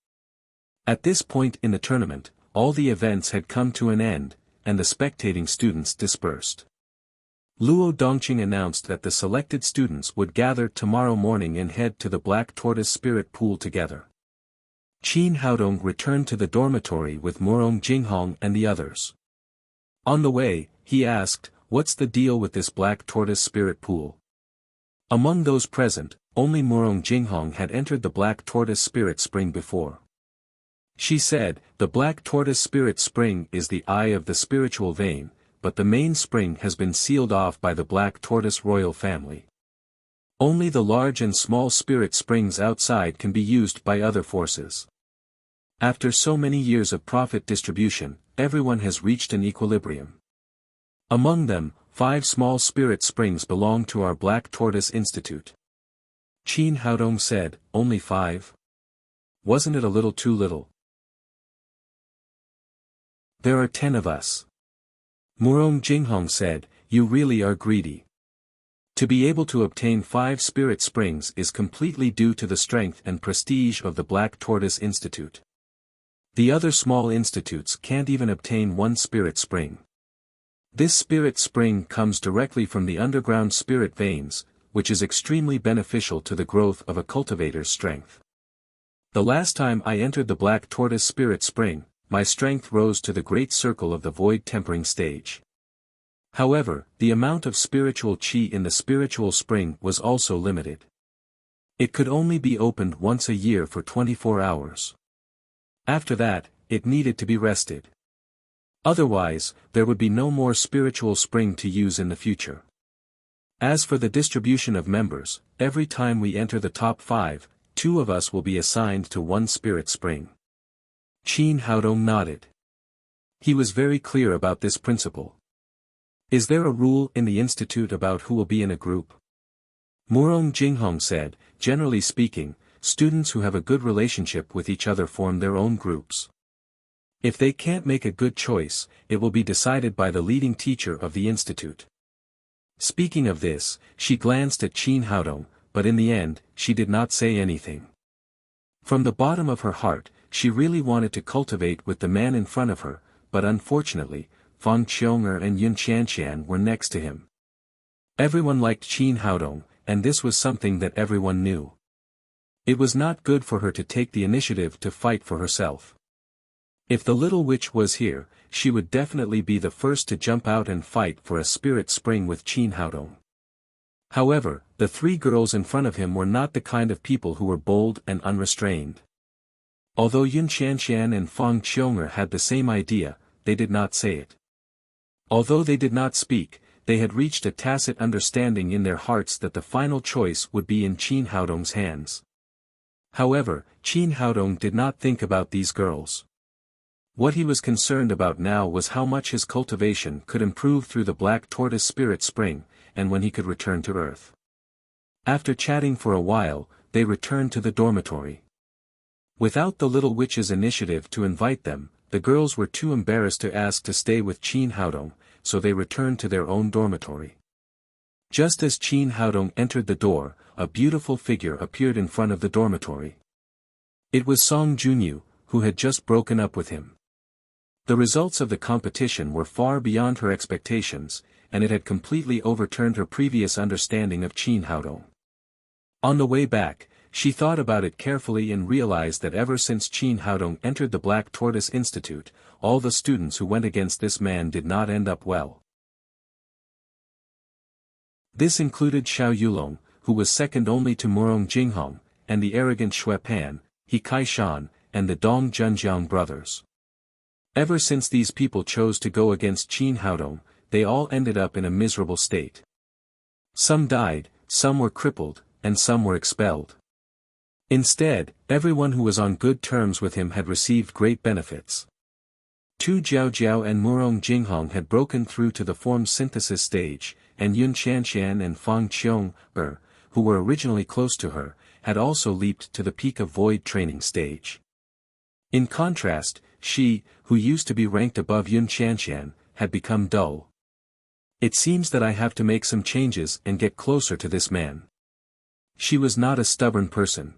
At this point in the tournament, all the events had come to an end, and the spectating students dispersed. Luo Dongqing announced that the selected students would gather tomorrow morning and head to the Black Tortoise Spirit Pool together. Qin Haodong returned to the dormitory with Murong Jinghong and the others. On the way, he asked, "What's the deal with this Black Tortoise Spirit Pool?" Among those present, only Murong Jinghong had entered the Black Tortoise Spirit Spring before. She said, "The Black Tortoise Spirit Spring is the eye of the spiritual vein, but the main spring has been sealed off by the Black Tortoise royal family. Only the large and small spirit springs outside can be used by other forces. After so many years of profit distribution, everyone has reached an equilibrium. Among them, 5 small spirit springs belong to our Black Tortoise Institute." Qin Haodong said, "Only 5? Wasn't it a little too little? There are 10 of us." Murong Jinghong said, "You really are greedy. To be able to obtain 5 spirit springs is completely due to the strength and prestige of the Black Tortoise Institute. The other small institutes can't even obtain 1 spirit spring. This spirit spring comes directly from the underground spirit veins, which is extremely beneficial to the growth of a cultivator's strength. The last time I entered the Black Tortoise Spirit Spring, my strength rose to the great circle of the void tempering stage. However, the amount of spiritual qi in the spiritual spring was also limited. It could only be opened once a year for 24 hours. After that, it needed to be rested. Otherwise, there would be no more spiritual spring to use in the future. As for the distribution of members, every time we enter the top 5, 2 of us will be assigned to 1 spirit spring." Qin Haodong nodded. He was very clear about this principle. "Is there a rule in the institute about who will be in a group?" Murong Jinghong said, "Generally speaking, students who have a good relationship with each other form their own groups. If they can't make a good choice, it will be decided by the leading teacher of the institute." Speaking of this, she glanced at Qin Haodong, but in the end, she did not say anything. From the bottom of her heart, she really wanted to cultivate with the man in front of her, but unfortunately, Fang Qiong'er and Yun Qianqian were next to him. Everyone liked Qin Haodong, and this was something that everyone knew. It was not good for her to take the initiative to fight for herself. If the little witch was here, she would definitely be the first to jump out and fight for a spirit spring with Qin Haodong. However, the 3 girls in front of him were not the kind of people who were bold and unrestrained. Although Yun Qianqian and Fang Qiong'er had the same idea, they did not say it. Although they did not speak, they had reached a tacit understanding in their hearts that the final choice would be in Qin Haodong's hands. However, Qin Haodong did not think about these girls. What he was concerned about now was how much his cultivation could improve through the Black Tortoise Spirit Spring, and when he could return to Earth. After chatting for a while, they returned to the dormitory. Without the little witch's initiative to invite them, the girls were too embarrassed to ask to stay with Qin Haodong, so they returned to their own dormitory. Just as Qin Haodong entered the door, a beautiful figure appeared in front of the dormitory. It was Song Junyu, who had just broken up with him. The results of the competition were far beyond her expectations, and it had completely overturned her previous understanding of Qin Haodong. On the way back, she thought about it carefully and realized that ever since Qin Haodong entered the Black Tortoise Institute, all the students who went against this man did not end up well. This included Xiao Yulong, who was second only to Murong Jinghong, and the arrogant Xue Pan, He Kai-shan, and the Dong Junjiang brothers. Ever since these people chose to go against Qin Haodong, they all ended up in a miserable state. Some died, some were crippled, and some were expelled. Instead, everyone who was on good terms with him had received great benefits. Tu Jiaojiao and Murong Jinghong had broken through to the form synthesis stage, and Yun Qianqian and Fang Qiong-er, who were originally close to her, had also leaped to the peak of void training stage. In contrast, she, who used to be ranked above Yun Qianqian, had become dull. It seems that I have to make some changes and get closer to this man. She was not a stubborn person.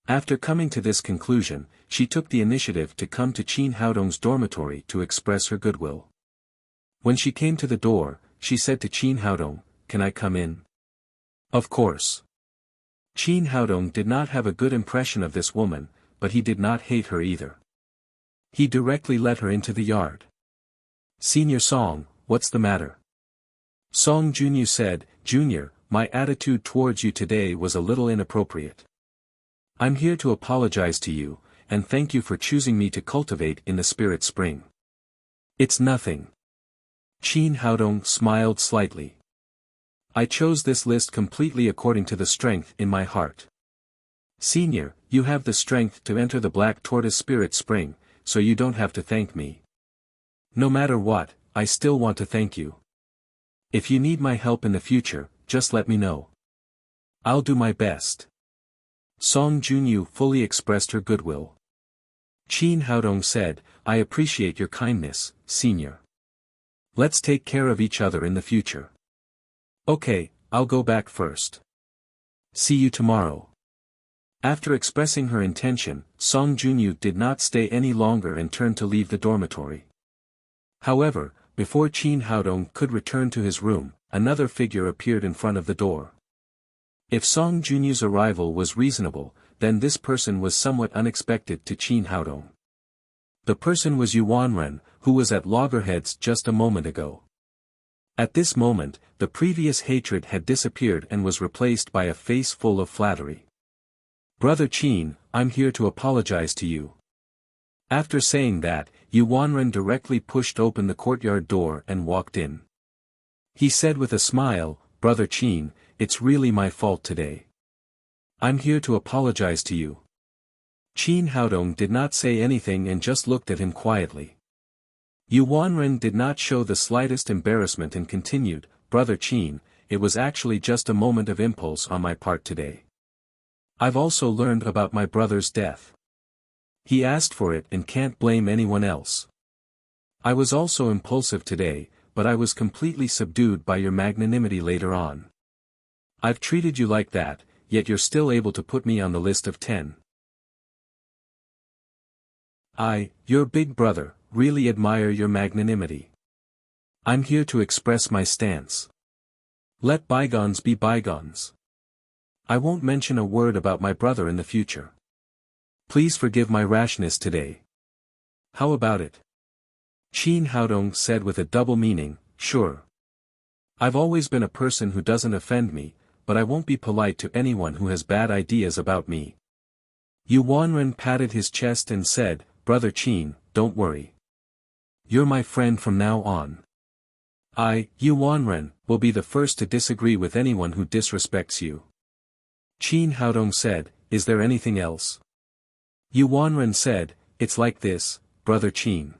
After coming to this conclusion, she took the initiative to come to Qin Haodong's dormitory to express her goodwill. When she came to the door, she said to Qin Haodong, "Can I come in?" Of course. Qin Haodong did not have a good impression of this woman, but he did not hate her either. He directly led her into the yard. "Senior Song, what's the matter?" Song Junyu said, "Junior, my attitude towards you today was a little inappropriate. I'm here to apologize to you, and thank you for choosing me to cultivate in the spirit spring." "It's nothing." Qin Haodong smiled slightly. "I chose this list completely according to the strength in my heart. Senior, you have the strength to enter the Black Tortoise Spirit Spring, so you don't have to thank me. No matter what, I still want to thank you. If you need my help in the future, just let me know. I'll do my best." Song Junyu fully expressed her goodwill. Qin Haodong said, "I appreciate your kindness, Senior. Let's take care of each other in the future." "Okay, I'll go back first. See you tomorrow." After expressing her intention, Song Junyu did not stay any longer and turned to leave the dormitory. However, before Qin Haodong could return to his room, another figure appeared in front of the door. If Song Junyu's arrival was reasonable, then this person was somewhat unexpected to Qin Haodong. The person was Yuanren, who was at loggerheads just a moment ago. At this moment, the previous hatred had disappeared and was replaced by a face full of flattery. "Brother Qin, I'm here to apologize to you." After saying that, Yuanren directly pushed open the courtyard door and walked in. He said with a smile, "Brother Qin, it's really my fault today. I'm here to apologize to you." Qin Haodong did not say anything and just looked at him quietly. Yuanren did not show the slightest embarrassment and continued, "Brother Qin, it was actually just a moment of impulse on my part today. I've also learned about my brother's death. He asked for it and can't blame anyone else. I was also impulsive today, but I was completely subdued by your magnanimity later on. I've treated you like that, yet you're still able to put me on the list of 10. Your big brother, really admire your magnanimity. I'm here to express my stance. Let bygones be bygones. I won't mention a word about my brother in the future. Please forgive my rashness today. How about it?" Qin Haodong said with a double meaning, "Sure. I've always been a person who doesn't offend me, but I won't be polite to anyone who has bad ideas about me." Yuanren patted his chest and said, "Brother Qin, don't worry. You're my friend from now on. Yuanren, will be the first to disagree with anyone who disrespects you." Qin Haodong said, "Is there anything else?" Yuanren said, "It's like this, Brother Qin.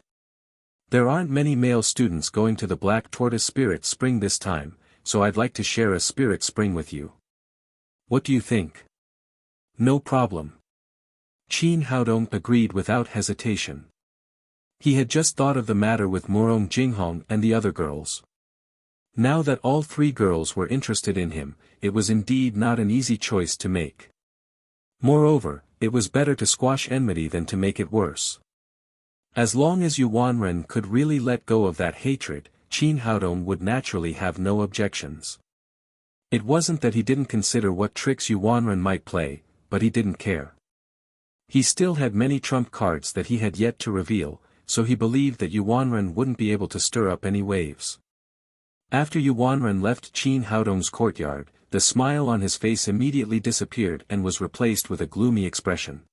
There aren't many male students going to the Black Tortoise Spirit Spring this time, so I'd like to share a spirit spring with you. What do you think?" "No problem." Qin Haodong agreed without hesitation. He had just thought of the matter with Murong Jinghong and the other girls. Now that all three girls were interested in him, it was indeed not an easy choice to make. Moreover, it was better to squash enmity than to make it worse. As long as Yuanren could really let go of that hatred, Qin Haodong would naturally have no objections. It wasn't that he didn't consider what tricks Yuanren might play, but he didn't care. He still had many trump cards that he had yet to reveal, so he believed that Yuanren wouldn't be able to stir up any waves. After Yuanren left Qin Haodong's courtyard, the smile on his face immediately disappeared and was replaced with a gloomy expression.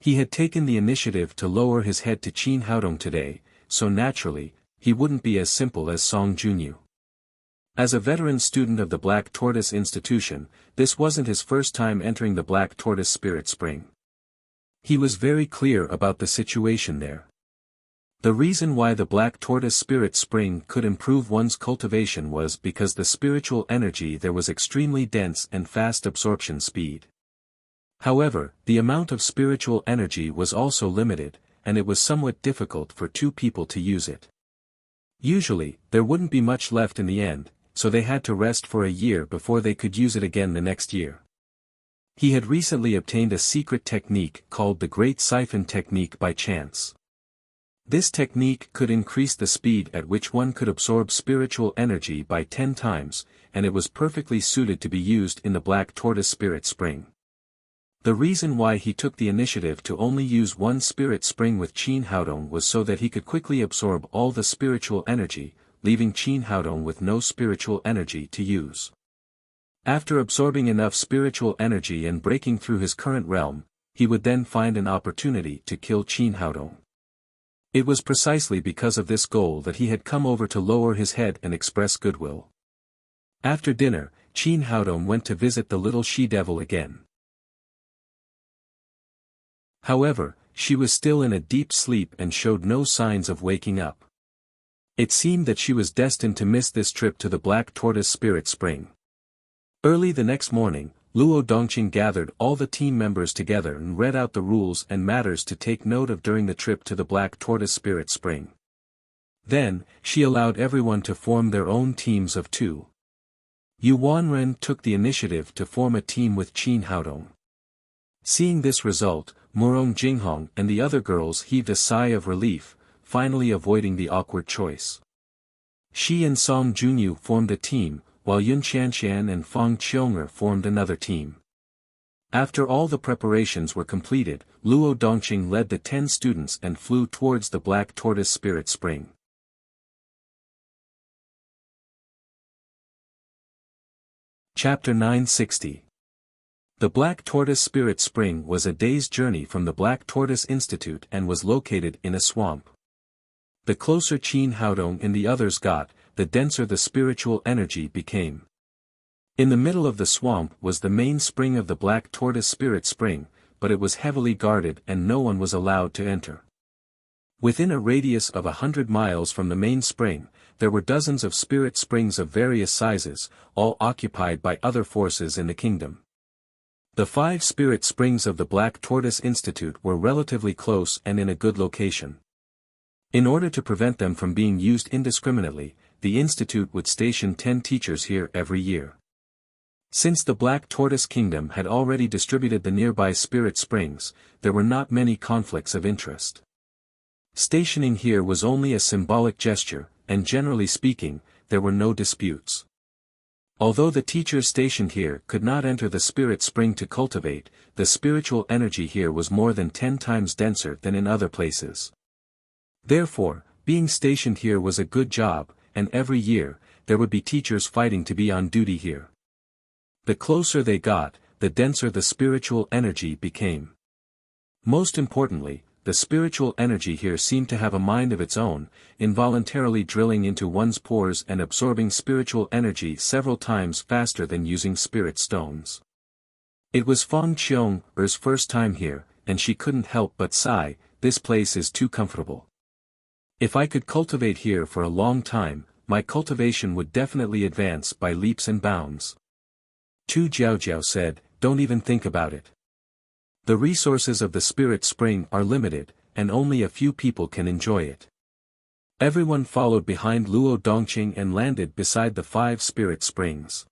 He had taken the initiative to lower his head to Qin Haodong today, so naturally, he wouldn't be as simple as Song Junyu. As a veteran student of the Black Tortoise Institution, this wasn't his first time entering the Black Tortoise Spirit Spring. He was very clear about the situation there. The reason why the Black Tortoise Spirit Spring could improve one's cultivation was because the spiritual energy there was extremely dense and fast absorption speed. However, the amount of spiritual energy was also limited, and it was somewhat difficult for two people to use it. Usually, there wouldn't be much left in the end, so they had to rest for a year before they could use it again the next year. He had recently obtained a secret technique called the Great Siphon Technique by chance. This technique could increase the speed at which one could absorb spiritual energy by 10 times, and it was perfectly suited to be used in the Black Tortoise Spirit Spring. The reason why he took the initiative to only use one spirit spring with Qin Haodong was so that he could quickly absorb all the spiritual energy, leaving Qin Haodong with no spiritual energy to use. After absorbing enough spiritual energy and breaking through his current realm, he would then find an opportunity to kill Qin Haodong. It was precisely because of this goal that he had come over to lower his head and express goodwill. After dinner, Qin Haodong went to visit the little she-devil again. However, she was still in a deep sleep and showed no signs of waking up. It seemed that she was destined to miss this trip to the Black Tortoise Spirit Spring. Early the next morning, Luo Dongqing gathered all the team members together and read out the rules and matters to take note of during the trip to the Black Tortoise Spirit Spring. Then, she allowed everyone to form their own teams of 2. Yuanren took the initiative to form a team with Qin Haodong. Seeing this result, Murong Jinghong and the other girls heaved a sigh of relief, finally avoiding the awkward choice. Shi and Song Junyu formed a team, while Yun Qianqian and Fang Qiong'er formed another team. After all the preparations were completed, Luo Dongqing led the 10 students and flew towards the Black Tortoise Spirit Spring. Chapter 960. The Black Tortoise Spirit Spring was a day's journey from the Black Tortoise Institute and was located in a swamp. The closer Qin Haodong and the others got, the denser the spiritual energy became. In the middle of the swamp was the main spring of the Black Tortoise Spirit Spring, but it was heavily guarded and no one was allowed to enter. Within a radius of 100 miles from the main spring, there were dozens of spirit springs of various sizes, all occupied by other forces in the kingdom. The 5 spirit springs of the Black Tortoise Institute were relatively close and in a good location. In order to prevent them from being used indiscriminately, the institute would station 10 teachers here every year. Since the Black Tortoise Kingdom had already distributed the nearby spirit springs, there were not many conflicts of interest. Stationing here was only a symbolic gesture, and generally speaking, there were no disputes. Although the teachers stationed here could not enter the spirit spring to cultivate, the spiritual energy here was more than 10 times denser than in other places. Therefore, being stationed here was a good job, and every year, there would be teachers fighting to be on duty here. The closer they got, the denser the spiritual energy became. Most importantly, the spiritual energy here seemed to have a mind of its own, involuntarily drilling into one's pores and absorbing spiritual energy several times faster than using spirit stones. It was Fang Qiong'er's first time here, and she couldn't help but sigh, "This place is too comfortable. If I could cultivate here for a long time, my cultivation would definitely advance by leaps and bounds." Tu Jiaojiao said, "Don't even think about it. The resources of the spirit spring are limited, and only a few people can enjoy it. Everyone followed behind Luo Dongqing and landed beside the 5 spirit springs.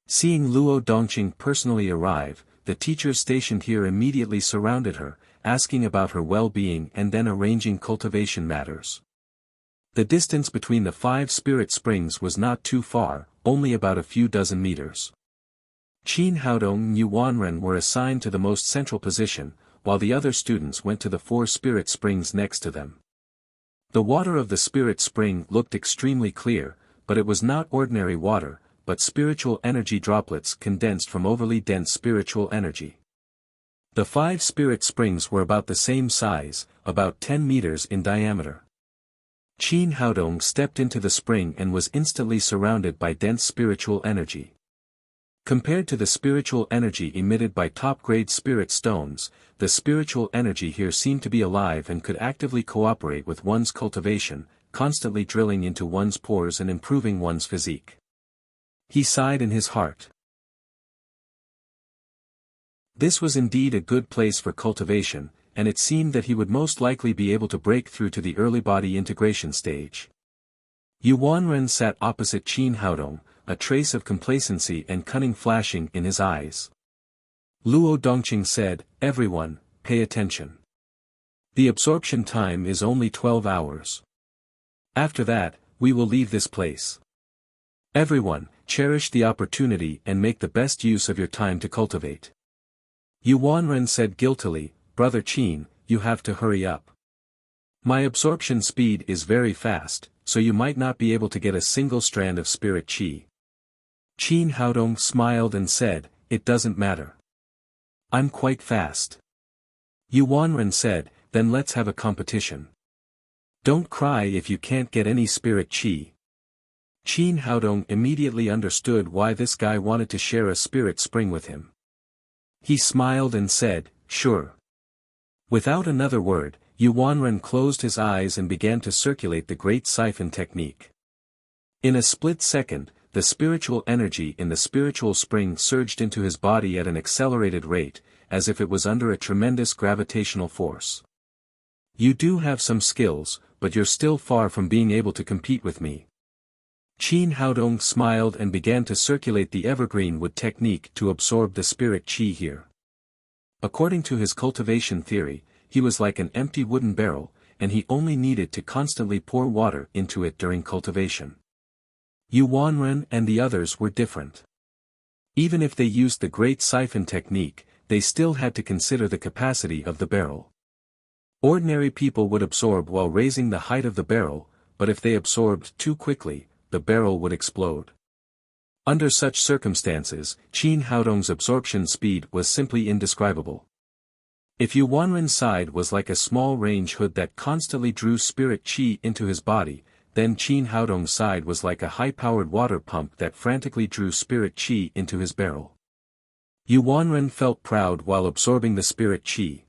Seeing Luo Dongqing personally arrive, the teachers stationed here immediately surrounded her, asking about her well-being and then arranging cultivation matters. The distance between the 5 spirit springs was not too far, only about a few dozen meters. Qin Haodong and Yu Wanren were assigned to the most central position, while the other students went to the 4 spirit springs next to them. The water of the spirit spring looked extremely clear, but it was not ordinary water, but spiritual energy droplets condensed from overly dense spiritual energy. The 5 spirit springs were about the same size, about 10 meters in diameter. Qin Haodong stepped into the spring and was instantly surrounded by dense spiritual energy. Compared to the spiritual energy emitted by top-grade spirit stones, the spiritual energy here seemed to be alive and could actively cooperate with one's cultivation, constantly drilling into one's pores and improving one's physique. He sighed in his heart. This was indeed a good place for cultivation, and it seemed that he would most likely be able to break through to the early body integration stage. Yu Wanren sat opposite Qin Haodong, a trace of complacency and cunning flashing in his eyes. Luo Dongqing said, "Everyone, pay attention. The absorption time is only 12 hours. After that, we will leave this place. Everyone, cherish the opportunity and make the best use of your time to cultivate." Yu Wanren said guiltily, "Brother Qin, you have to hurry up. My absorption speed is very fast, so you might not be able to get a single strand of spirit qi." Qin Haodong smiled and said, "It doesn't matter. I'm quite fast." Yu Wanren said, "Then let's have a competition. Don't cry if you can't get any spirit qi." Qin Haodong immediately understood why this guy wanted to share a spirit spring with him. He smiled and said, "Sure." Without another word, Yu Wanren closed his eyes and began to circulate the great siphon technique. In a split second, the spiritual energy in the spiritual spring surged into his body at an accelerated rate, as if it was under a tremendous gravitational force. "You do have some skills, but you're still far from being able to compete with me." Qin Haodong smiled and began to circulate the evergreen wood technique to absorb the spirit qi here. According to his cultivation theory, he was like an empty wooden barrel, and he only needed to constantly pour water into it during cultivation. Yu Wanren and the others were different. Even if they used the great siphon technique, they still had to consider the capacity of the barrel. Ordinary people would absorb while raising the height of the barrel, but if they absorbed too quickly, the barrel would explode. Under such circumstances, Qin Haodong's absorption speed was simply indescribable. If Yu Wanren's side was like a small range hood that constantly drew spirit qi into his body, then Qin Haodong's side was like a high-powered water pump that frantically drew spirit qi into his barrel. Yu Wanren felt proud while absorbing the spirit qi.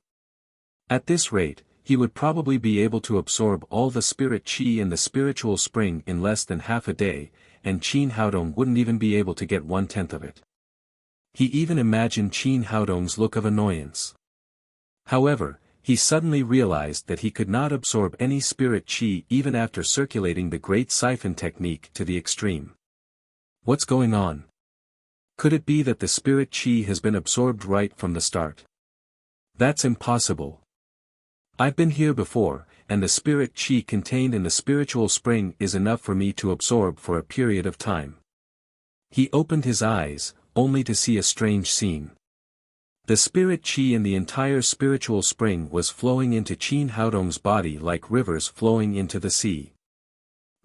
At this rate, he would probably be able to absorb all the spirit qi in the spiritual spring in less than half a day, and Qin Haodong wouldn't even be able to get 1/10 of it. He even imagined Qin Haodong's look of annoyance. However, he suddenly realized that he could not absorb any spirit qi even after circulating the great siphon technique to the extreme. What's going on? Could it be that the spirit qi has been absorbed right from the start? That's impossible. I've been here before, and the spirit qi contained in the spiritual spring is enough for me to absorb for a period of time. He opened his eyes, only to see a strange scene. The spirit qi in the entire spiritual spring was flowing into Qin Haodong's body like rivers flowing into the sea.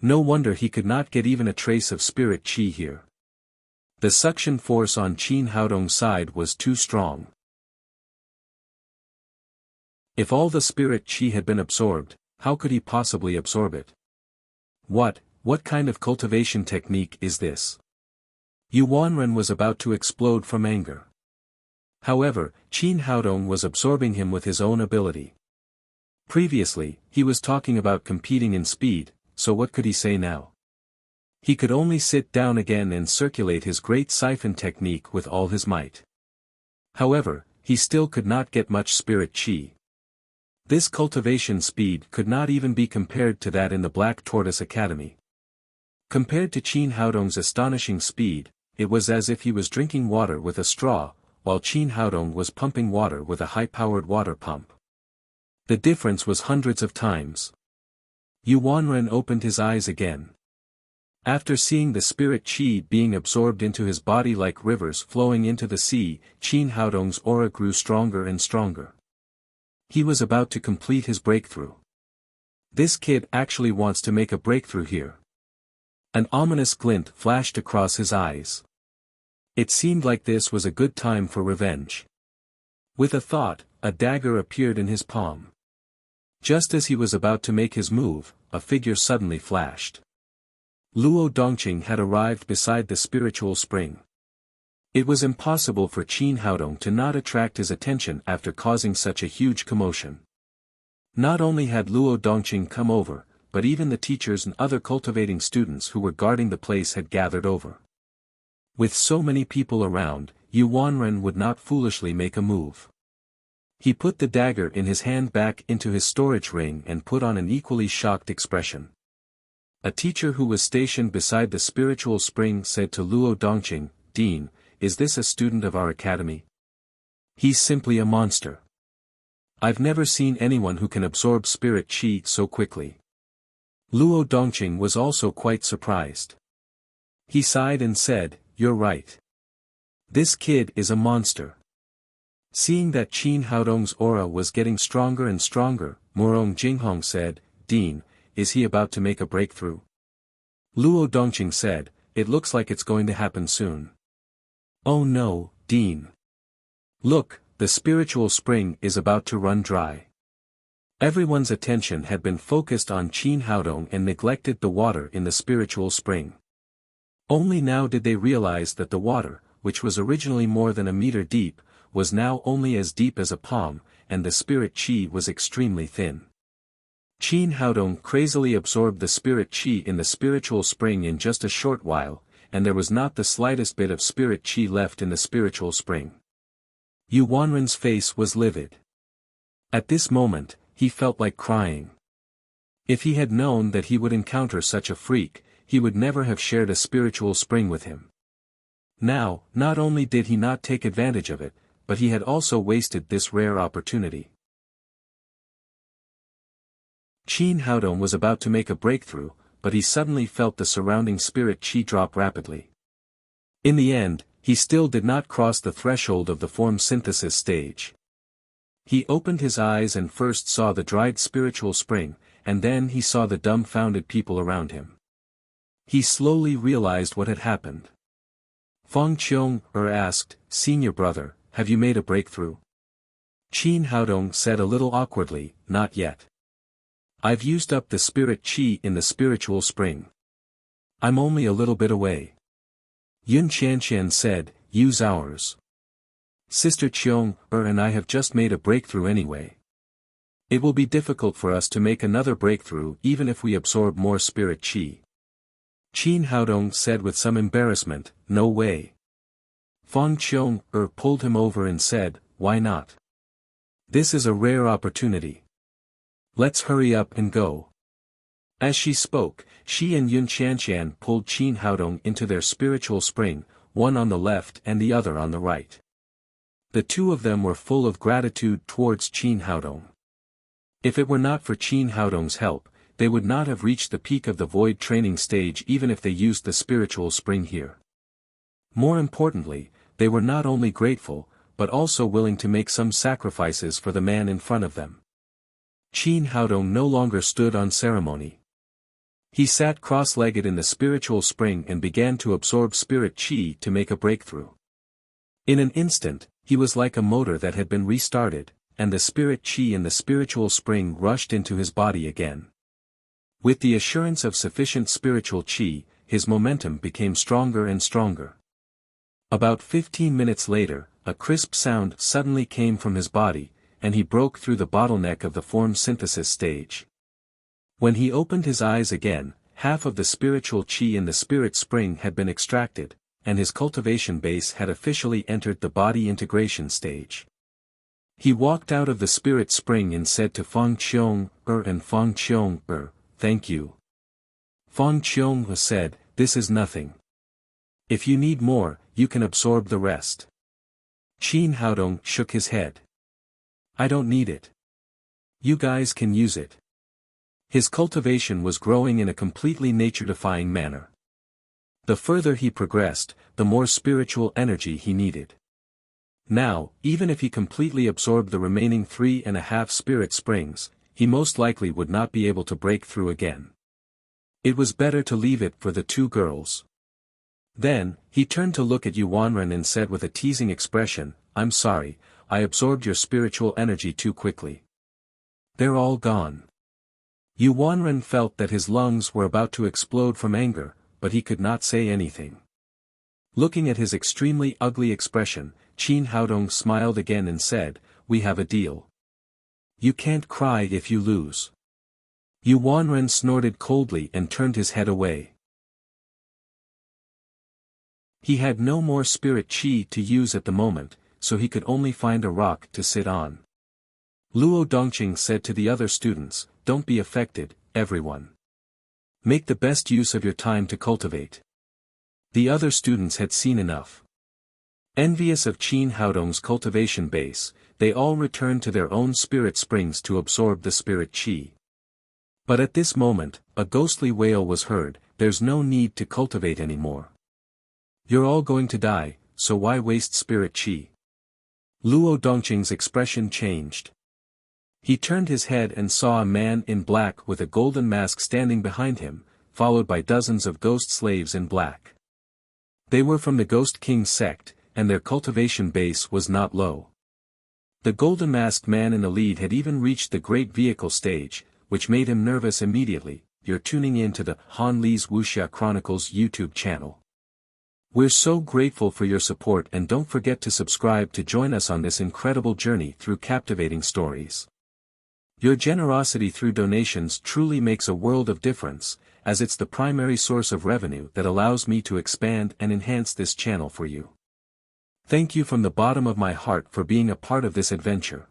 No wonder he could not get even a trace of spirit qi here. The suction force on Qin Haodong's side was too strong. If all the spirit qi had been absorbed, how could he possibly absorb it? What kind of cultivation technique is this? Yu Wanren was about to explode from anger. However, Qin Haodong was absorbing him with his own ability. Previously, he was talking about competing in speed, so what could he say now? He could only sit down again and circulate his great siphon technique with all his might. However, he still could not get much spirit qi. This cultivation speed could not even be compared to that in the Black Tortoise Academy. Compared to Qin Haodong's astonishing speed, it was as if he was drinking water with a straw, while Qin Haodong was pumping water with a high-powered water pump. The difference was hundreds of times. Yu Wanren opened his eyes again. After seeing the spirit qi being absorbed into his body like rivers flowing into the sea, Qin Haodong's aura grew stronger and stronger. He was about to complete his breakthrough. This kid actually wants to make a breakthrough here. An ominous glint flashed across his eyes. It seemed like this was a good time for revenge. With a thought, a dagger appeared in his palm. Just as he was about to make his move, a figure suddenly flashed. Luo Dongqing had arrived beside the spiritual spring. It was impossible for Qin Haodong to not attract his attention after causing such a huge commotion. Not only had Luo Dongqing come over, but even the teachers and other cultivating students who were guarding the place had gathered over. With so many people around, Yu Wanren would not foolishly make a move. He put the dagger in his hand back into his storage ring and put on an equally shocked expression. A teacher who was stationed beside the spiritual spring said to Luo Dongqing, "Dean, is this a student of our academy? He's simply a monster. I've never seen anyone who can absorb spirit qi so quickly." Luo Dongqing was also quite surprised. He sighed and said, "You're right. This kid is a monster." Seeing that Qin Haodong's aura was getting stronger and stronger, Murong Jinghong said, "Dean, is he about to make a breakthrough?" Luo Dongqing said, "It looks like it's going to happen soon." "Oh no, Dean. Look, the spiritual spring is about to run dry." Everyone's attention had been focused on Qin Haodong and neglected the water in the spiritual spring. Only now did they realize that the water, which was originally more than a meter deep, was now only as deep as a palm, and the spirit qi was extremely thin. Qin Haodong crazily absorbed the spirit qi in the spiritual spring in just a short while, and there was not the slightest bit of spirit qi left in the spiritual spring. Yu Wanren's face was livid. At this moment, he felt like crying. If he had known that he would encounter such a freak, he would never have shared a spiritual spring with him. Now, not only did he not take advantage of it, but he had also wasted this rare opportunity. Qin Haodong was about to make a breakthrough, but he suddenly felt the surrounding spirit qi drop rapidly. In the end, he still did not cross the threshold of the form synthesis stage. He opened his eyes and first saw the dried spiritual spring, and then he saw the dumbfounded people around him. He slowly realized what had happened. Feng Qiong asked, "Senior brother, have you made a breakthrough?" Qin Haodong said a little awkwardly, "Not yet. I've used up the spirit qi in the spiritual spring. I'm only a little bit away." Yun Qianqian said, "Use ours. Sister Qiong and I have just made a breakthrough anyway. It will be difficult for us to make another breakthrough even if we absorb more spirit qi." Qin Haodong said with some embarrassment, "No way." Feng Qiong pulled him over and said, "Why not? This is a rare opportunity. Let's hurry up and go." As she spoke, she and Yun Qianqian pulled Qin Haodong into their spiritual spring, one on the left and the other on the right. The two of them were full of gratitude towards Qin Haodong. If it were not for Qin Haodong's help, they would not have reached the peak of the void training stage even if they used the spiritual spring here. More importantly, they were not only grateful, but also willing to make some sacrifices for the man in front of them. Qin Haodong no longer stood on ceremony. He sat cross-legged in the spiritual spring and began to absorb spirit qi to make a breakthrough. In an instant, he was like a motor that had been restarted, and the spirit qi in the spiritual spring rushed into his body again. With the assurance of sufficient spiritual qi, his momentum became stronger and stronger. About 15 minutes later, a crisp sound suddenly came from his body, and he broke through the bottleneck of the form synthesis stage. When he opened his eyes again, half of the spiritual qi in the spirit spring had been extracted, and his cultivation base had officially entered the body integration stage. He walked out of the spirit spring and said to Feng Qiong and Feng Qiong thank you. Feng Qiong said, this is nothing. If you need more, you can absorb the rest. Qin Haodong shook his head. I don't need it. You guys can use it. His cultivation was growing in a completely nature-defying manner. The further he progressed, the more spiritual energy he needed. Now, even if he completely absorbed the remaining 3.5 spirit springs, he most likely would not be able to break through again. It was better to leave it for the two girls. Then, he turned to look at Yuanren and said with a teasing expression, I'm sorry, I absorbed your spiritual energy too quickly. They're all gone. Yuanren felt that his lungs were about to explode from anger, but he could not say anything. Looking at his extremely ugly expression, Qin Haodong smiled again and said, we have a deal. You can't cry if you lose. Yuanren snorted coldly and turned his head away. He had no more spirit qi to use at the moment, so he could only find a rock to sit on. Luo Dongqing said to the other students, don't be affected, everyone. Make the best use of your time to cultivate. The other students had seen enough. Envious of Qin Haodong's cultivation base, they all returned to their own spirit springs to absorb the spirit qi. But at this moment, a ghostly wail was heard, there's no need to cultivate anymore. You're all going to die, so why waste spirit qi? Luo Dongqing's expression changed. He turned his head and saw a man in black with a golden mask standing behind him, followed by dozens of ghost slaves in black. They were from the Ghost King sect, and their cultivation base was not low. The golden masked man in the lead had even reached the great vehicle stage, which made him nervous immediately. You're tuning in to the Han Li's Wuxia Chronicles YouTube channel. We're so grateful for your support, and don't forget to subscribe to join us on this incredible journey through captivating stories. Your generosity through donations truly makes a world of difference, as it's the primary source of revenue that allows me to expand and enhance this channel for you. Thank you from the bottom of my heart for being a part of this adventure.